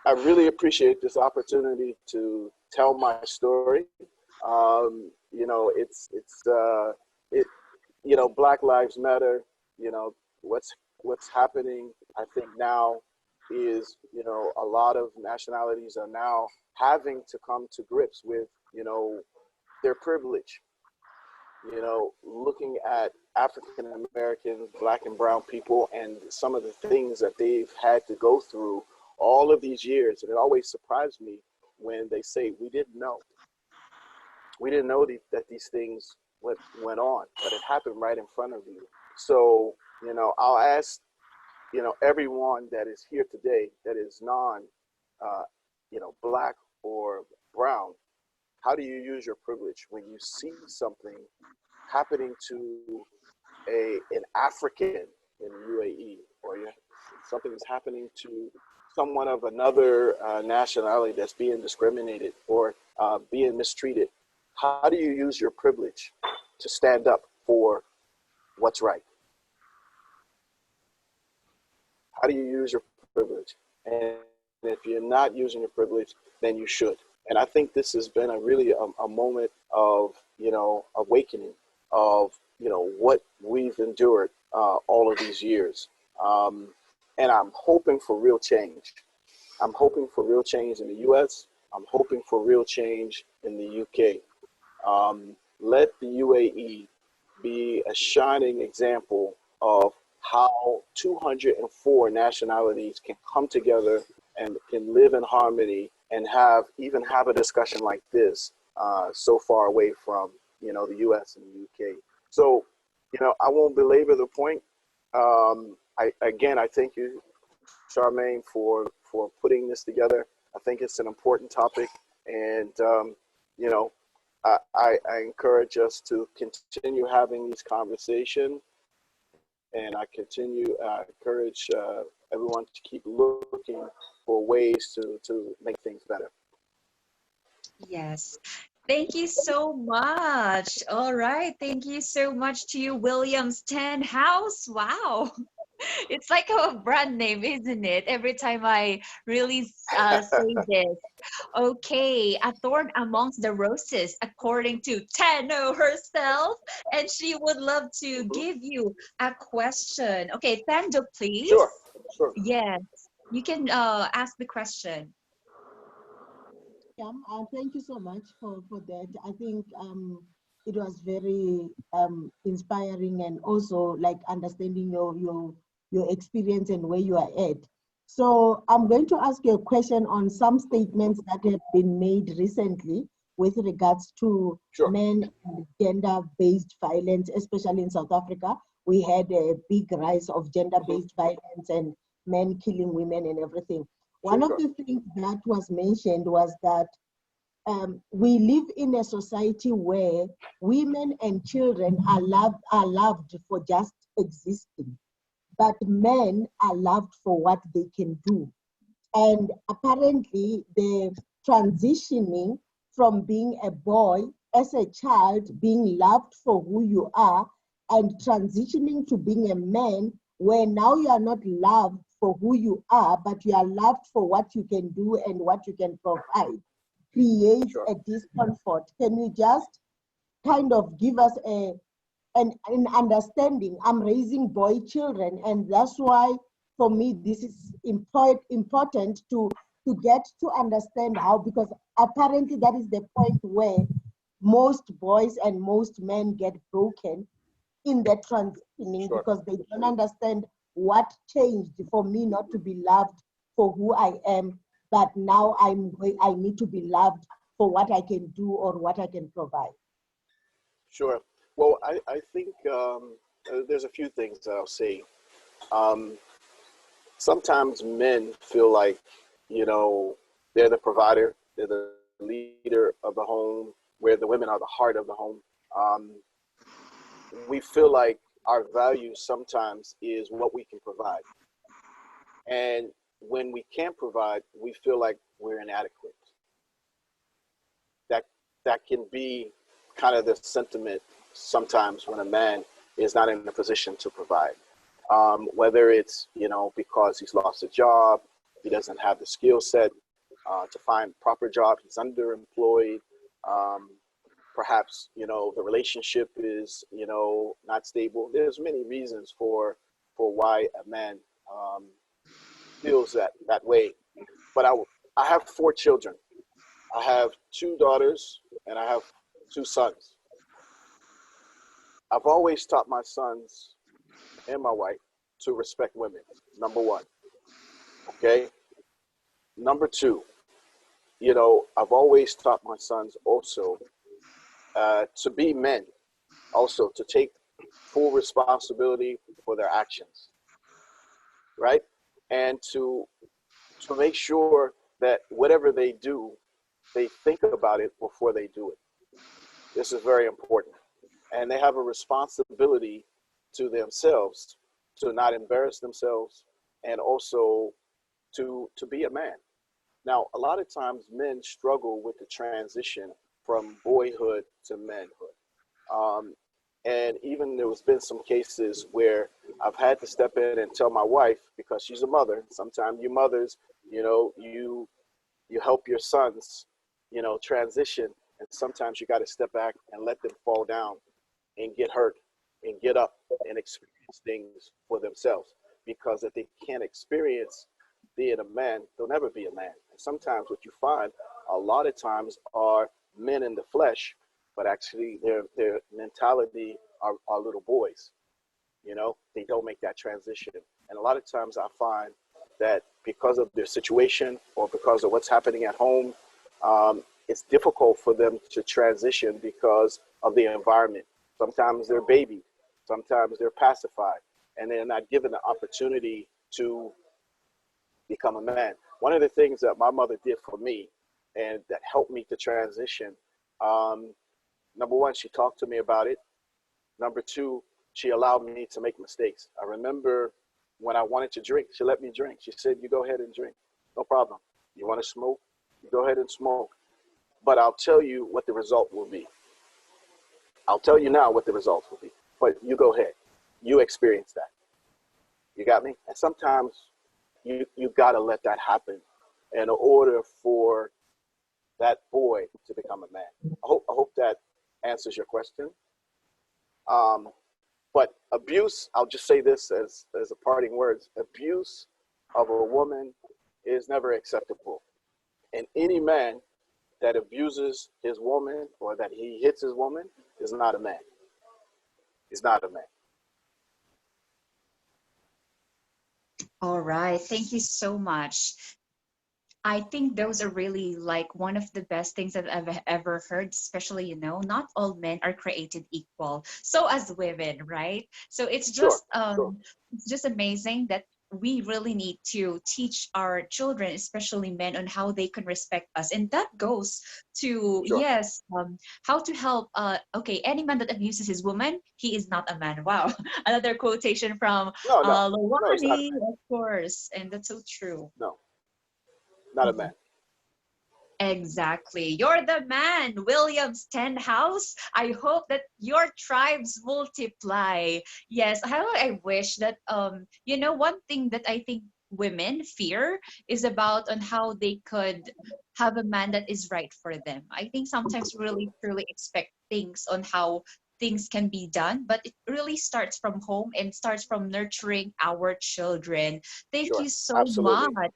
I really appreciate this opportunity to tell my story. You know, you know, Black Lives Matter, you know, what's happening, I think now is, you know, a lot of nationalities are now having to come to grips with, you know, their privilege. You know, looking at African Americans, Black and brown people, and some of the things that they've had to go through all of these years. And it always surprised me when they say, we didn't know. We didn't know that these things went on, but it happened right in front of you. So, you know, I'll ask, you know, everyone that is here today that is you know, Black or brown, how do you use your privilege when you see something happening to an African in UAE, or something is happening to someone of another nationality that's being discriminated or being mistreated? How do you use your privilege to stand up for what's right? How do you use your privilege? And if you're not using your privilege, then you should. And I think this has been really a moment of, you know, awakening of, you know, what we've endured all of these years. And I'm hoping for real change. I'm hoping for real change in the US. I'm hoping for real change in the UK. Let the UAE be a shining example of how 204 nationalities can come together and can live in harmony and even have a discussion like this so far away from, you know, the US and the UK. So, you know, I won't belabor the point. I thank you, Charmaine, for putting this together. I think it's an important topic, and you know, I encourage us to continue having these conversations, and I encourage everyone to keep looking for ways to make things better.
Yes. Thank you so much. All right. Thank you so much to you, William Stenhouse. Wow. It's like a brand name, isn't it? Every time I really say this. Okay, a thorn amongst the roses, according to Thendo herself. And she would love to give you a question. Okay, Thendo, please.
Sure.
Yes, you can ask the question.
Yeah, thank you so much for that. I think it was very inspiring, and also like understanding your experience and where you are at. So I'm going to ask you a question on some statements that have been made recently with regards to men and gender-based violence, especially in South Africa. We had a big rise of gender-based violence and men killing women and everything. One of the things that was mentioned was that we live in a society where women and children are loved for just existing, but men are loved for what they can do. And apparently the transitioning from being a boy as a child, being loved for who you are, and transitioning to being a man where now you are not loved for who you are, but you are loved for what you can do and what you can provide, creates a discomfort. Can you just kind of give us an understanding? I'm raising boy children, and that's why for me this is important to get to understand how, because apparently that is the point where most boys and most men get broken in the transitioning, because they don't understand what changed for me not to be loved for who I am, but now I need to be loved for what I can do or what I can provide?
Sure. Well, I think there's a few things that I'll say. Sometimes men feel like, you know, they're the provider, they're the leader of the home, where the women are the heart of the home. We feel like our value sometimes is what we can provide. And when we can't provide, we feel like we're inadequate. That can be kind of the sentiment sometimes when a man is not in a position to provide. Whether it's, you know, because he's lost a job, he doesn't have the skill set to find proper job, he's underemployed, perhaps, you know, the relationship is, you know, not stable. There's many reasons for why a man feels that way. But I have 4 children. I have 2 daughters and I have 2 sons. I've always taught my sons and my wife to respect women, number 1. Okay? Number 2, you know, I've always taught my sons also to be men, also to take full responsibility for their actions, right? And to make sure that whatever they do, they think about it before they do it. This is very important. And they have a responsibility to themselves to not embarrass themselves and also to be a man. Now, a lot of times men struggle with the transition from boyhood to manhood. And even there's been some cases where I've had to step in and tell my wife, because she's a mother, sometimes you mothers, you know, you help your sons, you know, transition, and sometimes you got to step back and let them fall down and get hurt and get up and experience things for themselves. Because if they can't experience being a man, they'll never be a man. And sometimes what you find a lot of times are men in the flesh, but actually their mentality are little boys. You know, they don't make that transition. And a lot of times I find that because of their situation or because of what's happening at home, it's difficult for them to transition because of the environment. Sometimes they're babied, sometimes they're pacified, and they're not given the opportunity to become a man. One of the things that my mother did for me and that helped me to transition, number 1, she talked to me about it. Number 2, she allowed me to make mistakes. I remember when I wanted to drink, she let me drink. She said, you go ahead and drink, no problem. You want to smoke, you go ahead and smoke. But I'll tell you what the result will be. I'll tell you now what the results will be, but you go ahead. You experience that. You got me? And sometimes you got to let that happen in order for that boy to become a man. I hope that answers your question. But abuse, I'll just say this as a parting words, abuse of a woman is never acceptable. And any man that abuses his woman or that he hits his woman is not a man. He's not a man.
All right. Thank you so much. I think those are really like one of the best things that I've ever heard, especially, you know, not all men are created equal. So as women, right? So it's just it's just amazing that we really need to teach our children, especially men, on how they can respect us. And that goes to, yes, how to help, okay, any man that abuses his woman, he is not a man. Wow. Another quotation from Lawani, of course. And that's so true.
No, not a man.
Exactly. You're the man, William Stenhouse. I hope that your tribes multiply. Yes, I wish that, you know, one thing that I think women fear is about on how they could have a man that is right for them. I think sometimes we really truly expect things on how things can be done, but it really starts from home and starts from nurturing our children. Thank you so much.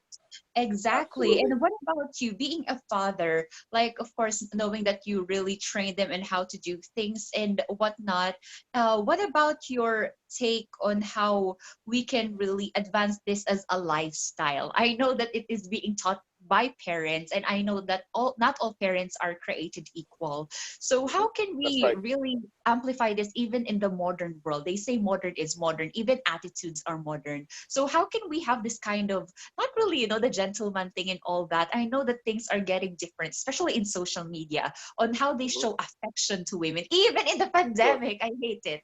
Exactly. And what about you being a father? Like, of course, knowing that you really train them in how to do things and whatnot. What about your take on how we can really advance this as a lifestyle? I know that it is being taught by parents, and I know that not all parents are created equal. So how can
That's
we
right.
really amplify this even in the modern world? They say modern is modern, even attitudes are modern. So how can we have this kind of, not really, the gentleman thing and all that? I know that things are getting different, especially in social media, on how they
Mhm.
show affection to women. Even in the
Sure.
pandemic, I hate it.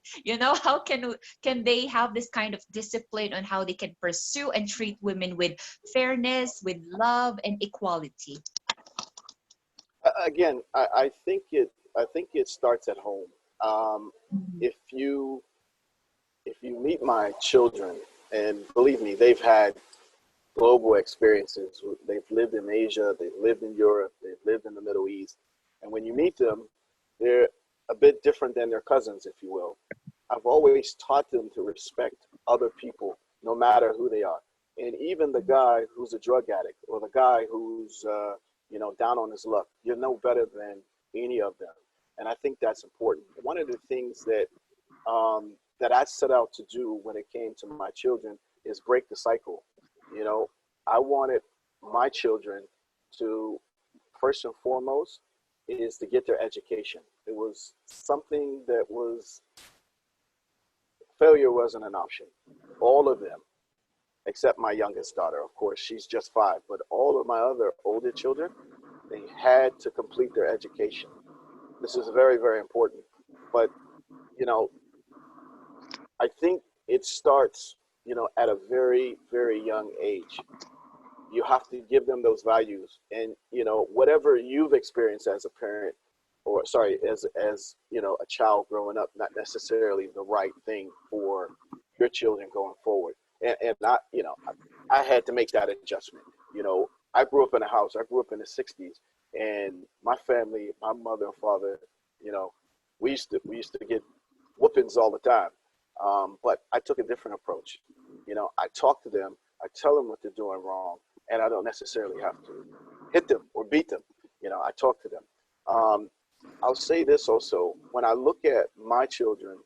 How can they have this kind of discipline on how they can pursue and treat women with fairness, with love and equality?
Again, I think it starts at home. Um,
Mhm.
if you meet my children, and believe me, they've had global experiences. They've lived in Asia, they've lived in Europe, they've lived in the Middle East, and when you meet them, they're a bit different than their cousins, if you will. I've always taught them to respect other people, no matter who they are, and even the guy who's a drug addict or the guy who's down on his luck. You're no better than any of them, and I think that's important. One of the things that I set out to do when it came to my children is break the cycle. You know, I wanted my children to, first and foremost, is to get their education. It was something that was, failure wasn't an option. All of them, except my youngest daughter, of course, she's just 5, but all of my other older children, they had to complete their education. This is very, very important. But, you know, I think it starts, at a very, very young age. You have to give them those values, and whatever you've experienced as a parent, or sorry, as a child growing up, not necessarily the right thing for your children going forward. And I had to make that adjustment. I grew up in a house. I grew up in the '60s, and my family, my mother and father, you know, we used to get whoopings all the time. But I took a different approach. I talk to them, I tell them what they're doing wrong, and I don't necessarily have to hit them or beat them. I talk to them. Um, I'll say this also: when I look at my children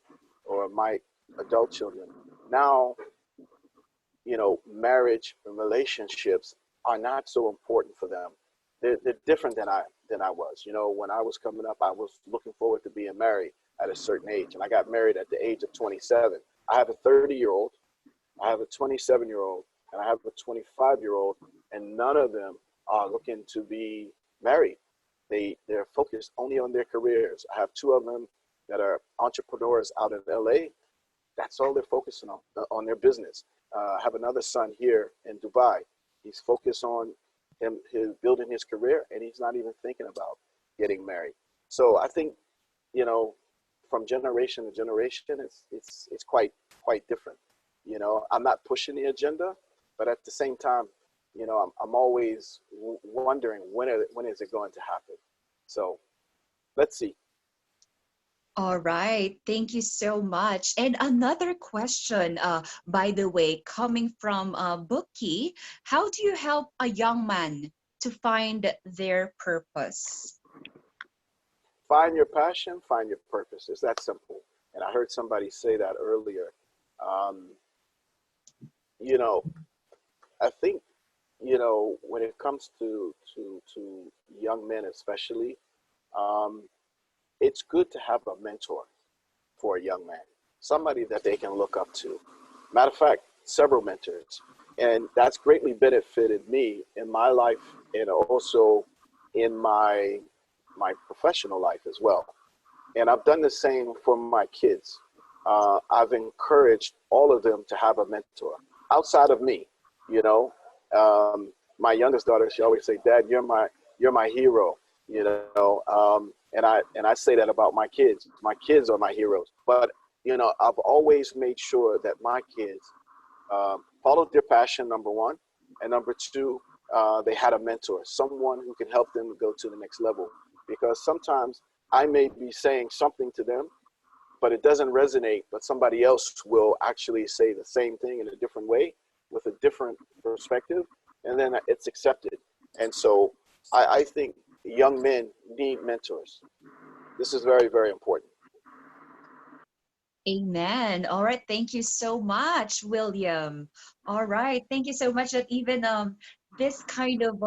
or my adult children now, marriage and relationships are not so important for them. They're different than I was. When I was coming up, I was looking forward to being married at a certain age, and I got married at the age of 27. I have a 30-year-old, I have a 27-year-old, and I have a 25-year-old, and none of them are looking to be married. They're focused only on their careers. I have 2 of them that are entrepreneurs out in LA. That's all they're focusing on their business. I have another son here in Dubai. He's focused on his building his career, and he's not even thinking about getting married. So I think, from generation to generation, it's quite different. I'm not pushing the agenda, but at the same time, I'm always wondering when is it going to happen. So let's see.
All right, thank you so much. And another question, by the way, coming from Bukky, how do you help a young man to find their purpose?
Find your passion, find your purpose. It's that simple. And I heard somebody say that earlier. Um, you know, I think, when it comes to young men especially, um, it's good to have a mentor for a young man, somebody that they can look up to. Matter of fact, several mentors. And that's greatly benefited me in my life and also in my professional life as well. And I've done the same for my kids. I've encouraged all of them to have a mentor outside of me. You know, my youngest daughter, she always say, "Dad, you're my hero." And I say that about my kids. My kids are my heroes. But I've always made sure that my kids followed their passion, number one, and number two, they had a mentor, someone who can help them go to the next level. Because sometimes I may be saying something to them, but it doesn't resonate, but somebody else will actually say the same thing in a different way with a different perspective, and then it's accepted. And so I think young men need mentors. This is very, very important.
Amen. All right. Thank you so much, William. All right. Thank you so much that even this kind of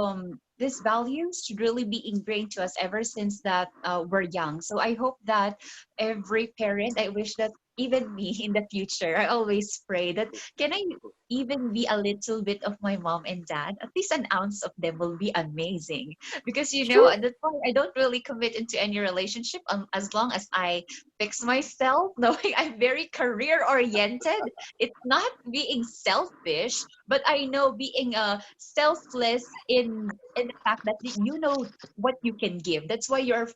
this values should really be ingrained to us ever since that we're young. So I hope that every parent, I wish that even me in the future, I always pray that can I even be a little bit of my mom and dad? At least an ounce of them will be amazing. Because you know, at that point, I don't really commit into any relationship as long as I fix myself, knowing I'm very career oriented. It's not being selfish, but I know being selfless in the fact that you know what you can give. That's why you're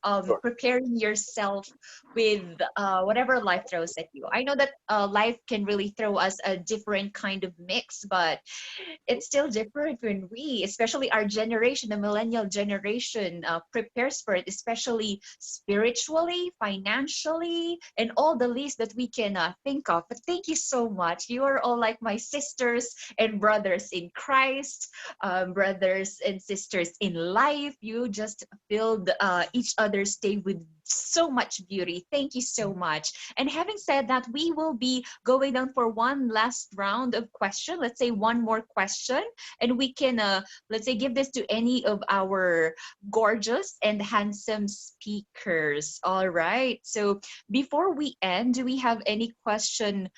preparing yourself with whatever life throws at you. I know that life can really throw us a different kind of mix, but it's still different when we, especially our generation, the millennial generation, prepares for it, especially spiritually, financially, and all the least that we can think of. But thank you so much. You are all like my sisters and brothers in Christ, brothers and sisters in life. You just filled each other's day with so much beauty. Thank you so much. And having said that, we will be going down for one last round of question. Let's say one more question, and we can let's say give this to any of our gorgeous and handsome speakers. All right. So before we end, do we have any question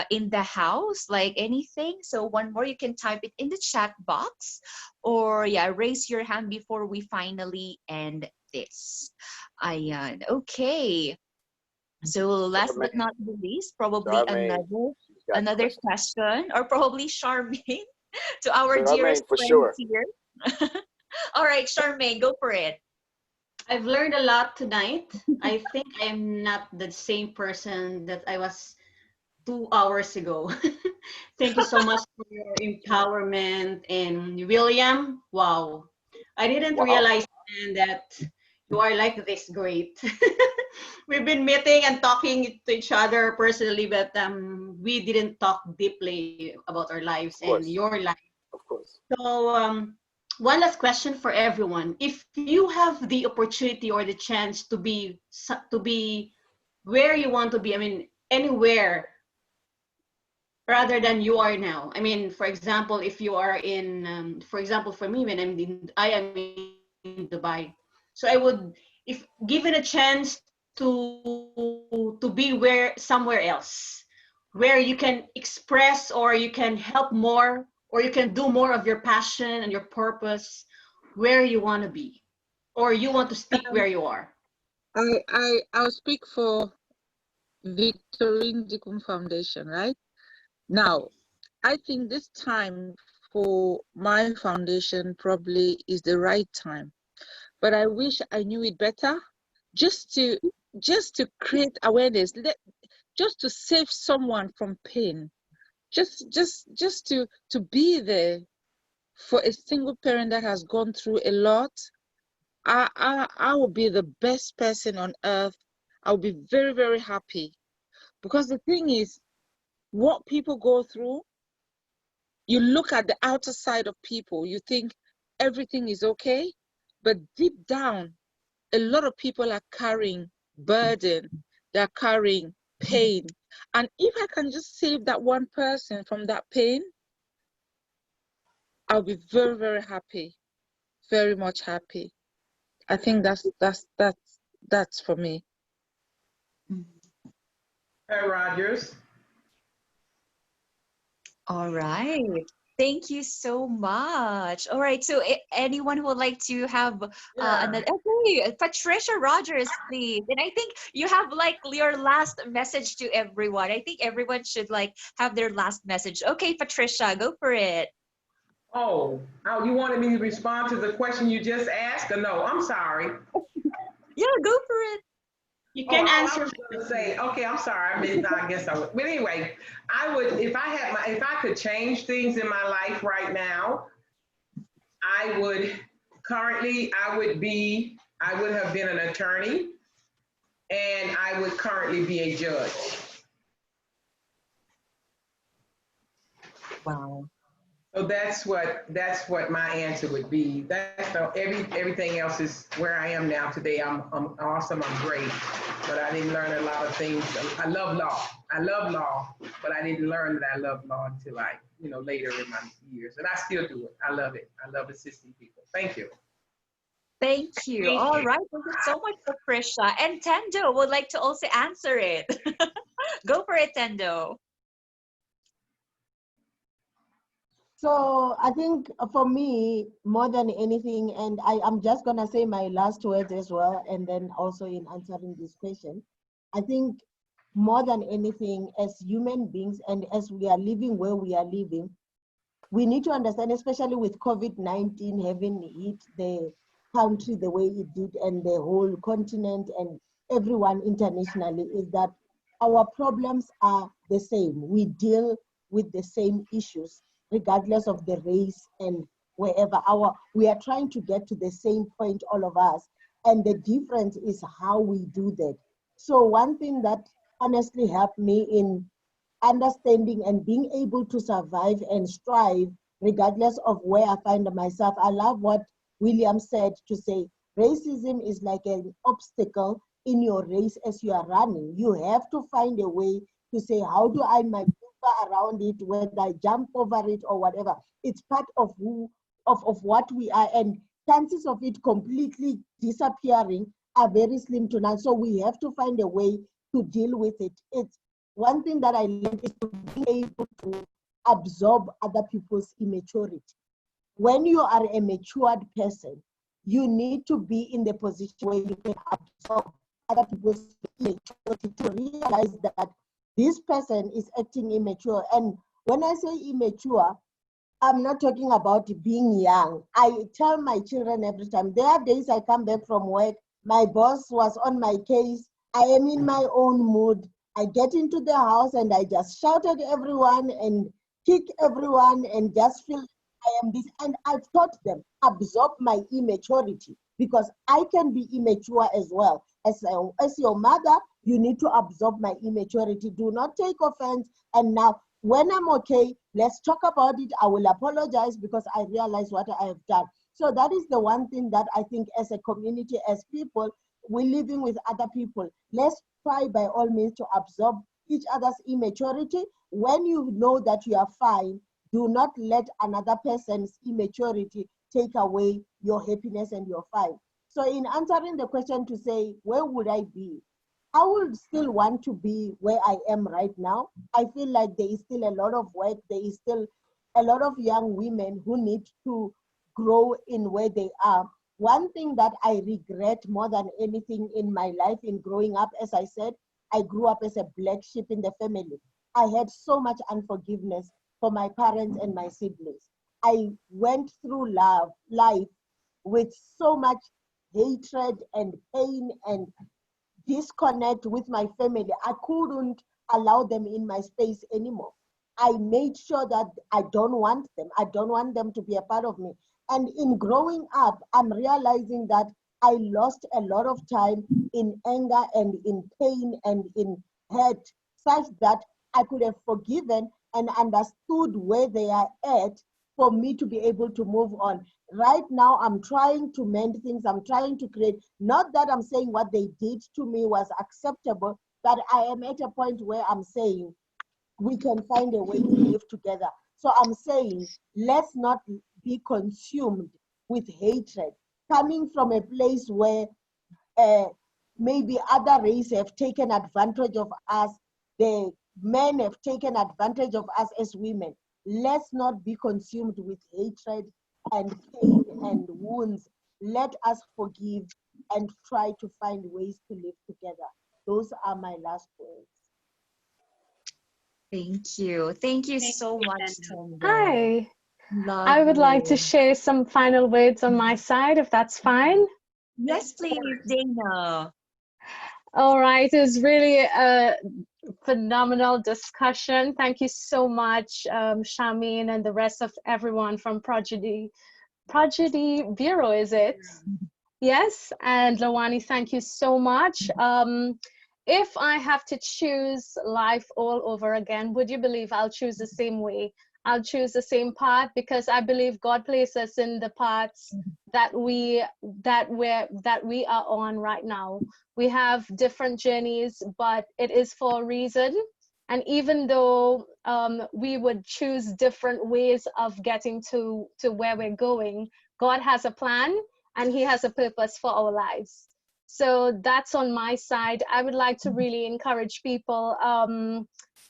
in the house, like anything? So one more, you can type it in the chat box, or yeah, raise your hand before we finally end this. Ayan. Okay. So last but not the least, probably another question, or probably Charmaine, to our dearest
for
friends
sure.
here. All right, Charmaine, go for it.
I've learned a lot tonight. I think I'm not the same person that I was 2 hours ago. Thank you so much for your empowerment. And William, wow. I didn't realize that you are like this great. We've been meeting and talking to each other personally, but we didn't talk deeply about our lives and your life.
Of course.
So one last question for everyone. If you have the opportunity or the chance to be where you want to be, I mean, anywhere rather than you are now. I mean, for example, if you are in, for example, for me, when I am in Dubai. So I would, if given a chance to be somewhere else, where you can express or you can help more or you can do more of your passion and your purpose, where you want to be, or you want to stick where you are.
I'll speak for Victorine Ndikum Foundation, right? Now, I think this time for my foundation probably is the right time, but I wish I knew it better, just to create awareness, just to save someone from pain, just to be there for a single parent that has gone through a lot. I will be the best person on earth. I'll be very, very happy, because the thing is, what people go through, you look at the outer side of people, you think everything is okay, but deep down, a lot of people are carrying burden, they're carrying pain. And if I can just save that one person from that pain, I'll be very, very happy, very much happy. I think that's for me.
Hey, Rogers.
All right. Thank you so much. All right. So anyone who would like to have another, okay, Patricia Rogers, please. And I think you have like your last message to everyone. I think everyone should like have their last message. Okay, Patricia, go for it.
Oh, you wanted me to respond to the question you just asked? Or no, I'm sorry.
Yeah, go for it.
You can answer.
I was gonna say, okay, I'm sorry. I guess I would. But anyway, I would, if I could change things in my life right now, I would have been an attorney, and I would currently be a judge.
Wow.
So that's what my answer would be. Everything else is where I am now today. I'm awesome. I'm great, but I didn't learn a lot of things. I love law. I love law, but I didn't learn that I love law until I, later in my years. And I still do it. I love it. I love assisting people. Thank you.
Thank you. All right. Thank you so much, Patricia. And Thendo would like to also answer it. Go for it, Thendo.
So I think for me, more than anything, and I'm just going to say my last words as well, and then also in answering this question, I think more than anything, as human beings and as we are living where we are living, we need to understand, especially with COVID-19 having hit the country the way it did and the whole continent and everyone internationally, is that our problems are the same. We deal with the same issues, regardless of the race and wherever. We are trying to get to the same point, all of us. And the difference is how we do that. So one thing that honestly helped me in understanding and being able to survive and strive, regardless of where I find myself. I love what William said, to say racism is like an obstacle in your race as you are running. You have to find a way to say, how do I maneuver around it, whether I jump over it or whatever. It's part of what we are, and chances of it completely disappearing are very slim to none. So we have to find a way to deal with it. It's one thing that I learned is to be able to absorb other people's immaturity. When you are a matured person, you need to be in the position where you can absorb other people's immaturity to realize that this person is acting immature. And when I say immature, I'm not talking about being young. I tell my children every time, there are days I come back from work, my boss was on my case, I am in my own mood, I get into the house and I just shout at everyone and kick everyone and just feel I am this. And I've taught them, absorb my immaturity, because I can be immature as well. As your mother, you need to absorb my immaturity. Do not take offense. And now, when I'm okay, let's talk about it. I will apologize because I realize what I have done. So that is the one thing that I think as a community, as people, we're living with other people. Let's try by all means to absorb each other's immaturity. When you know that you are fine, do not let another person's immaturity take away your happiness and your fine. So in answering the question to say, where would I be? I would still want to be where I am right now. I feel like there is still a lot of work. There is still a lot of young women who need to grow in where they are. One thing that I regret more than anything in my life in growing up, as I said, I grew up as a black sheep in the family. I had so much unforgiveness for my parents and my siblings. I went through life with so much hatred and pain and disconnect with my family. I couldn't allow them in my space anymore. I made sure that I don't want them. I don't want them to be a part of me. And in growing up, I'm realizing that I lost a lot of time in anger and in pain and in hurt, such that I could have forgiven and understood where they are at for me to be able to move on. Right now, I'm trying to mend things. I'm trying to create, not that I'm saying what they did to me was acceptable, but I am at a point where I'm saying we can find a way to live together. So I'm saying, let's not be consumed with hatred, coming from a place where maybe other races have taken advantage of us, the men have taken advantage of us as women. Let's not be consumed with hatred and pain and wounds. Let us forgive and try to find ways to live together. Those are my last words.
Thank you. Thank you so much, Thendo.
Hi.
Love
I would like to
you.
share some final words on my side, if that's fine.
Yes, please, Dana.
All right, it was really a phenomenal discussion. Thank you so much, Charmaine, and the rest of everyone from Prodigy Bureau, is it? Yes, and Lawani, thank you so much. If I have to choose life all over again, would you believe I'll choose the same way? I'll choose the same path, because I believe God placed us in the paths that we are on right now. We have different journeys, but it is for a reason. And even though we would choose different ways of getting to where we're going, God has a plan and he has a purpose for our lives. So that's on my side. I would like to really encourage people.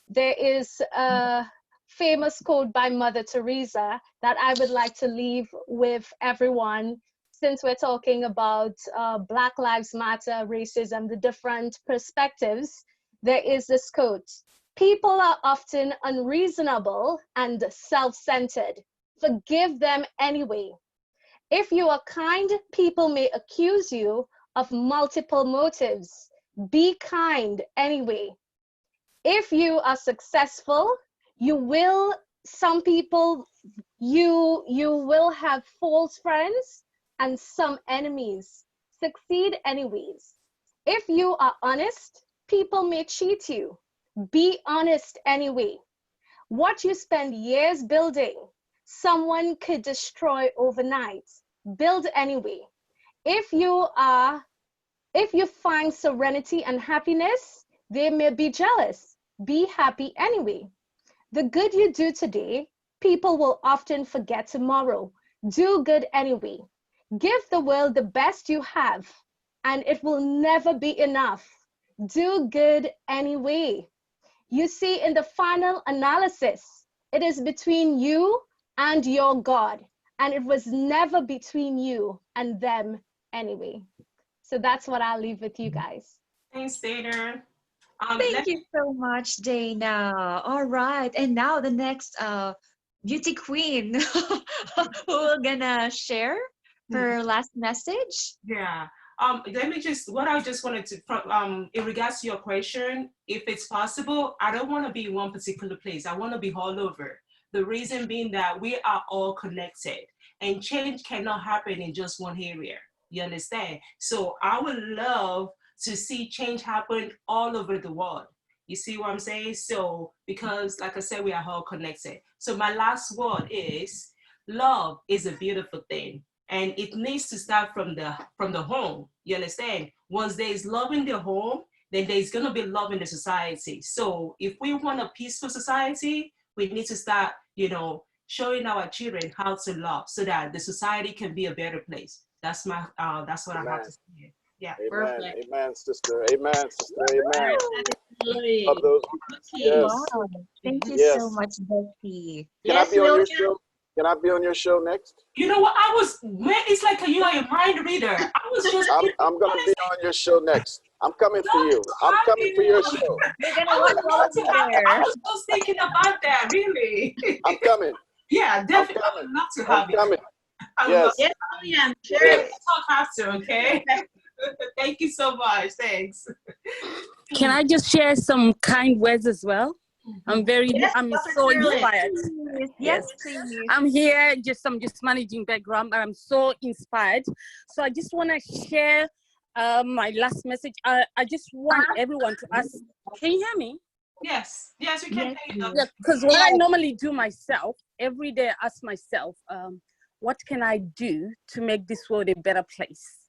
There is a famous quote by Mother Teresa that I would like to leave with everyone, since we're talking about Black Lives Matter, racism, the different perspectives. There is this quote: people are often unreasonable and self-centered. Forgive them anyway. If you are kind, people may accuse you of multiple motives. Be kind anyway. If you are successful, you will have false friends and some enemies. Succeed anyways. If you are honest, people may cheat you. Be honest anyway. What you spend years building, someone could destroy overnight. Build anyway. If you find serenity and happiness, they may be jealous. Be happy anyway. The good you do today, people will often forget tomorrow. Do good anyway. Give the world the best you have, and it will never be enough. Do good anyway. You see, in the final analysis, it is between you and your God, and it was never between you and them anyway. So that's what I'll leave with you guys.
Thanks, Dana.
Thank you so much, Dana. All right, and now the next beauty queen who gonna share her last message.
Yeah. Let me just, what I just wanted to, in regards to your question, if it's possible, I don't want to be in one particular place. I want to be all over. The reason being that we are all connected and change cannot happen in just one area. You understand? So I would love to see change happen all over the world. You see what I'm saying? So, because like I said, we are all connected. So my last word is, love is a beautiful thing. And it needs to start from the home. You understand? Once there is love in the home, then there's going to be love in the society. So if we want a peaceful society, we need to start, showing our children how to love so that the society can be a better place. That's what I have to say. Yeah.
Amen.
Perfect.
Amen, sister. Amen, sister. Amen. Love those words. Yes.
Wow. Thank you so much, Bukky.
Can I be on your show? Can I be on your show next?
You know what? It's like you are a mind reader. I was just.
I'm gonna be on your show next. I'm coming for you. I'm coming for your show.
I was just thinking about that, really.
I'm coming.
Yeah, definitely. I would love to have you.
I'm coming. Yes.
Yes, I am. Sure. Yes. Talk after, okay? Thank you so much. Thanks.
Can I just share some kind words as well? I'm so inspired.
Yes, please.
I'm here, I'm just managing background, but I'm so inspired. So I just want to share my last message. I just want everyone to ask, can you hear me?
Yes, we can hear you.
Yeah, because what I normally do myself, every day I ask myself, what can I do to make this world a better place?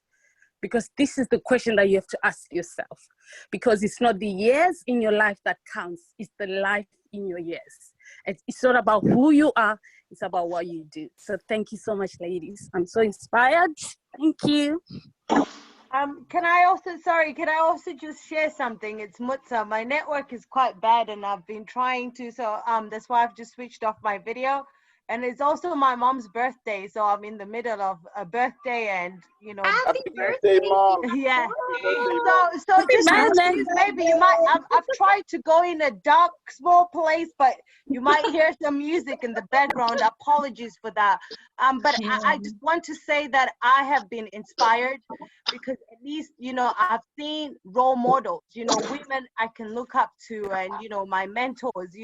Because this is the question that you have to ask yourself. Because it's not the years in your life that counts, it's the life in your years. It's not about who you are, it's about what you do. So thank you so much, ladies. I'm so inspired. Thank you.
Can I also just share something? It's Mutsa. My network is quite bad and I've been trying to, so that's why I've just switched off my video. And it's also my mom's birthday, so I'm in the middle of a birthday, and
Happy birthday, Mom!
Yeah. So just maybe you might. I've tried to go in a dark, small place, but you might hear some music in the background. Apologies for that. But I just want to say that I have been inspired because at least I've seen role models. Women I can look up to, and my mentors.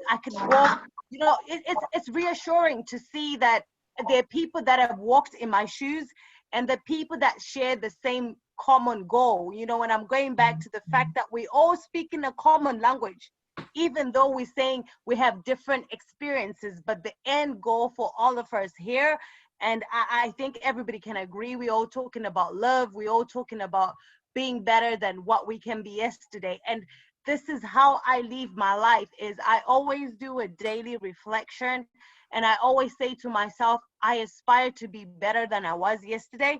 I can walk. It's reassuring to see that there are people that have walked in my shoes and the people that share the same common goal. When I'm going back to the fact that we all speak in a common language, even though we're saying we have different experiences, but the end goal for all of us here, and I think everybody can agree, we're all talking about love, we're all talking about being better than what we can be yesterday. And this is how I live my life. Is I always do a daily reflection, and I always say to myself, I aspire to be better than I was yesterday.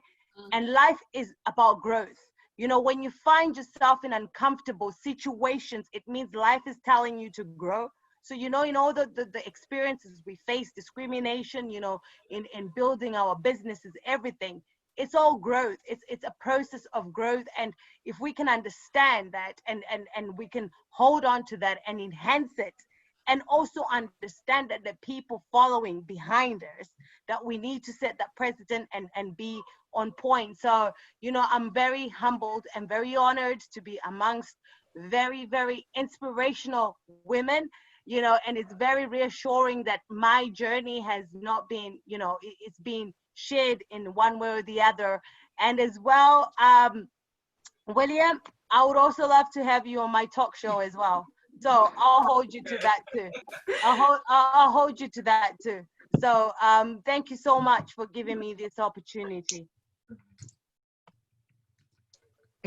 And life is about growth. You know, when you find yourself in uncomfortable situations, it means life is telling you to grow. So, you know, in all the experiences we face, discrimination, you know, in building our businesses, everything, it's all growth. It's a process of growth. And if we can understand that and we can hold on to that and enhance it, and also understand that the people following behind us, that we need to set that precedent and be on point. So, you know, I'm very humbled and very honored to be amongst very, very inspirational women, you know, and it's very reassuring that my journey has not been, you know, it's been shared in one way or the other. And as well, William, I would also love to have you on my talk show as well. So I'll hold you to that too. I'll hold you to that too. So thank you so much for giving me this opportunity.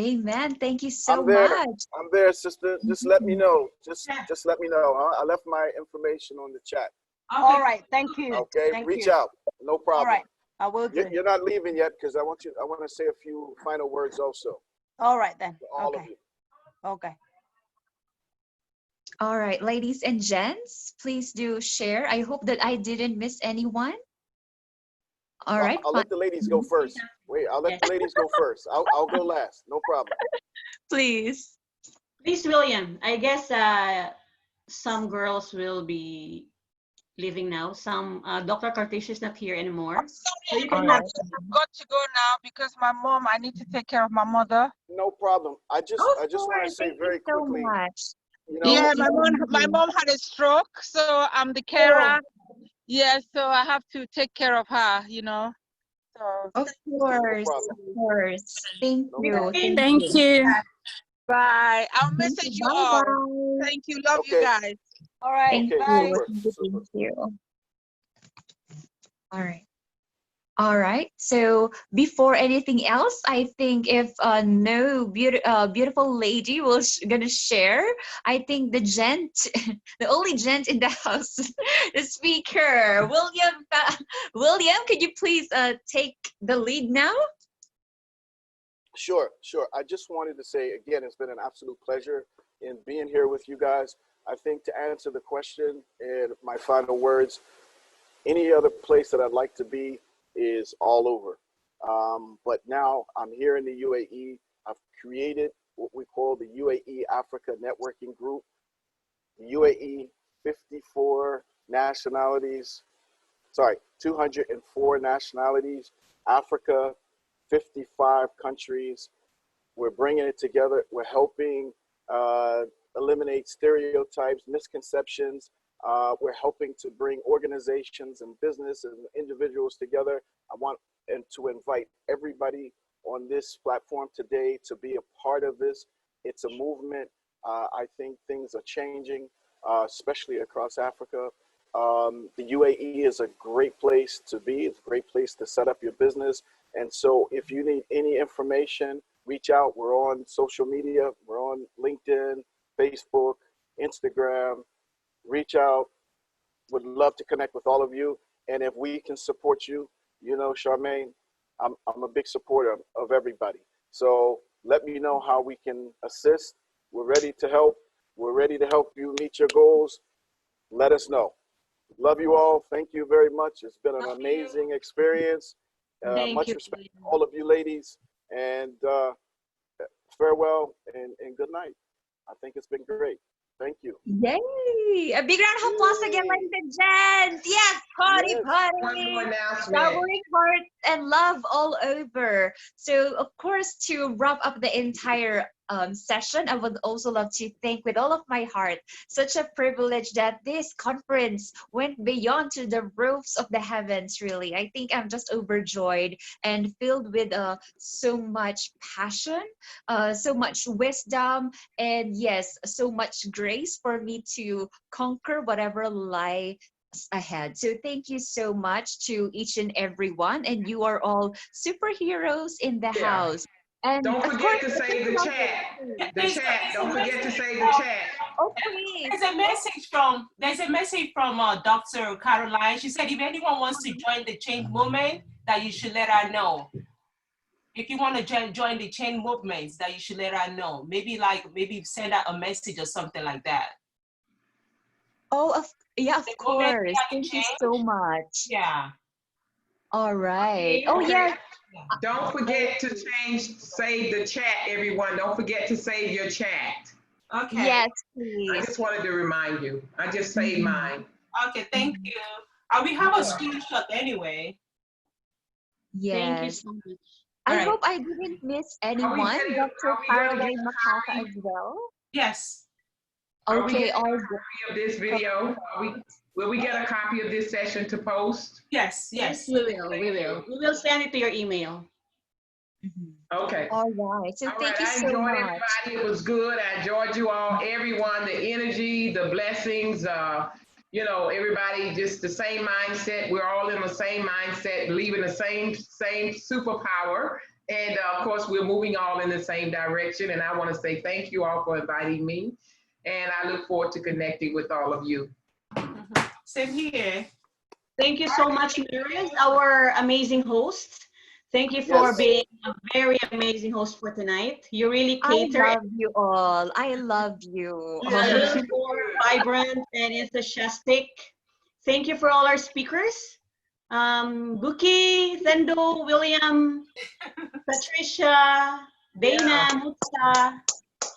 Amen. Thank you so
I'm there.
much.
I'm there, sister. Just let me know. Just let me know. Huh? I left my information on the chat.
All right. Thank you.
Okay.
Thank
Reach
you.
out. No problem.
All right. I will do.
You're not leaving yet because I want to say a few final words also.
All right then.
All
Okay.
of you.
Okay.
All right, ladies and gents, please do share. I hope that I didn't miss anyone. All right.
I'll let the ladies go first. Wait, I'll let the ladies go first. I'll go last. No problem.
Please.
Please, William. I guess some girls will be leaving now. Some Dr. Cortesha is not here anymore. So you can have.
I've got to go now because my mom, I need to take care of my mother.
No problem. I just want to say very quickly. You know,
yeah, my mom had a stroke, so I'm the carer. Yeah, so I have to take care of her, you know. So
Of course, of course. Thank you.
Thank you.
Bye. I'll message you all. Thank you. Love you guys.
All right.
Thank
Bye.
you. Thank you. All right. All right. So before anything else, I think if no beautiful lady was gonna share, I think the gent, the only gent in the house, the speaker, William. William, could you please take the lead now?
Sure. I just wanted to say again, it's been an absolute pleasure in being here with you guys. I think to answer the question and my final words, any other place that I'd like to be is all over. But now I'm here in the UAE. I've created what we call the UAE Africa Networking Group. The UAE, 204 nationalities. Africa, 55 countries. We're bringing it together. We're helping eliminate stereotypes, misconceptions. We're helping to bring organizations and business and individuals together. I want to invite everybody on this platform today to be a part of this. It's a movement. I think things are changing, especially across Africa. The UAE is a great place to be. It's a great place to set up your business. And so if you need any information, reach out. We're on social media. We're on LinkedIn, Facebook, Instagram. Reach out. Would love to connect with all of you. And if we can support you, you know, Charmaine, I'm a big supporter of everybody. So let me know how we can assist. We're ready to help. We're ready to help you meet your goals. Let us know. Love you all. Thank you very much. It's been an amazing experience. Much respect to all of you ladies. And farewell and good night. I think it's been great. Thank you.
Yay! A big round of applause again, ladies and gents. Yes, party.
One more announcement.
Showering hearts and love all over. So, of course, to wrap up the entire session, I would also love to thank with all of my heart. Such a privilege that this conference went beyond to the roofs of the heavens, really. I think I'm just overjoyed and filled with so much passion, so much wisdom, and yes, so much grace for me to conquer whatever lies ahead. So thank you so much to each and every one, and you are all superheroes in the house. And
don't
of
forget
course,
to save the chat. The chat. Don't forget to say the chat.
Oh, please.
There's a message from Dr. Caroline. She said if anyone wants to join the change movement, that you should let her know. If you want to join the change movements, that you should let her know. Maybe send out a message or something like that.
Oh, yeah, of course. Thank you so much.
Yeah.
All right.
Okay.
Oh, yeah.
Don't forget to save the chat, everyone. Don't forget to save your chat.
Okay.
Yes, please.
I just wanted to remind you. I just saved mine.
Okay, thank you. We have a screenshot anyway.
Yes.
Thank you so much.
I
Right.
hope I didn't miss anyone. Dr. Caroline Makaka as well.
Yes.
Are we
Okay,
getting
all
a
good.
copy of this video? Will we get a copy of this session to post?
Yes,
Yes, we will. We will send it to your email.
Okay.
All right. So
All
thank
right,
you
I
so
enjoyed
much.
everybody. It was good. I enjoyed you all, everyone, the energy, the blessings, you know, everybody just the same mindset. We're all in the same mindset, believing the same superpower. And of course, we're moving all in the same direction. And I want to say thank you all for inviting me. And I look forward to connecting with all of you.
Same here.
Thank you so much, Mariz, our amazing host. Thank you for being a very amazing host for tonight. You really cater.
I love you all. I love you.
A little more vibrant and enthusiastic. Thank you for all our speakers. Bukky, Thendo, William, Patricia, Dana, Mutsa,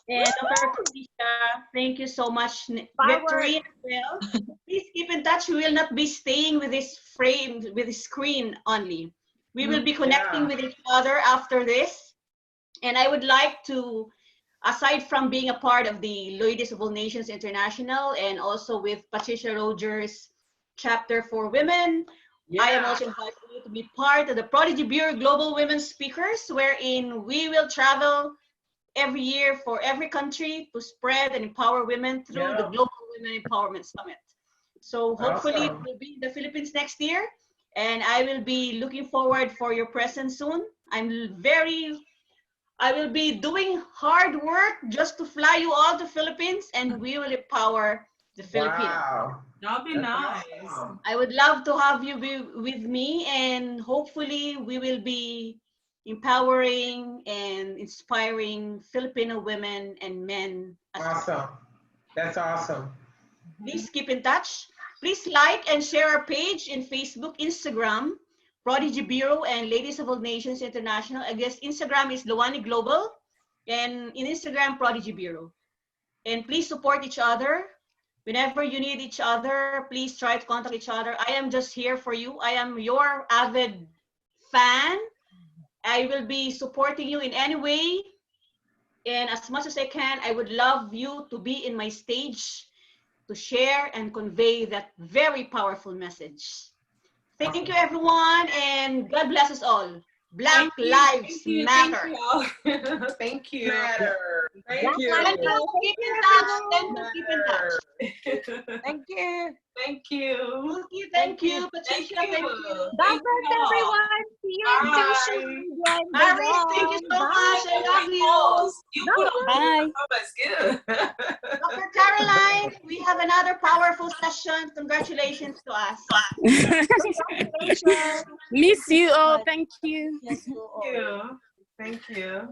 and Dr. Cortesha. Thank you so much, Victorine as well. Please keep in touch. We will not be staying with this frame, with this screen only. We will be connecting with each other after this. And I would like to, aside from being a part of the Ladies of All Nations International and also with Patricia Rogers' chapter for women, I am also inviting you to be part of the Prodigy Bureau Global Women Speakers, wherein we will travel every year for every country to spread and empower women through the Global Women Empowerment Summit. So hopefully it will be in the Philippines next year. And I will be looking forward for your presence soon. I will be doing hard work just to fly you all to Philippines, and we will empower the Filipinos.
Wow.
That'll be nice.
Awesome.
I would love to have you be with me, and hopefully we will be empowering and inspiring Filipino women and men.
Awesome. That's awesome.
Please keep in touch. Please like and share our page in Facebook, Instagram, Prodigy Bureau and Ladies of All Nations International. I guess Instagram is Luwani Global, and in Instagram, Prodigy Bureau. And please support each other. Whenever you need each other, please try to contact each other. I am just here for you. I am your avid fan. I will be supporting you in any way. And as much as I can, I would love you to be in my stage to share and convey that very powerful message. Thank you, everyone, and God bless us all. Black Lives Matter.
Thank you.
Thank you.
Keep in touch. Keep in touch.
Thank you.
Thank you.
Thank you. Patricia, thank you.
God bless everyone. See you on social media.
Mariz, thank you so much. I love you.
You put on
Bye.
that's good.
Dr. Caroline, we have another powerful session. Congratulations to us.
Miss you all. Thank you.
Yes,
Thank you. Thank you.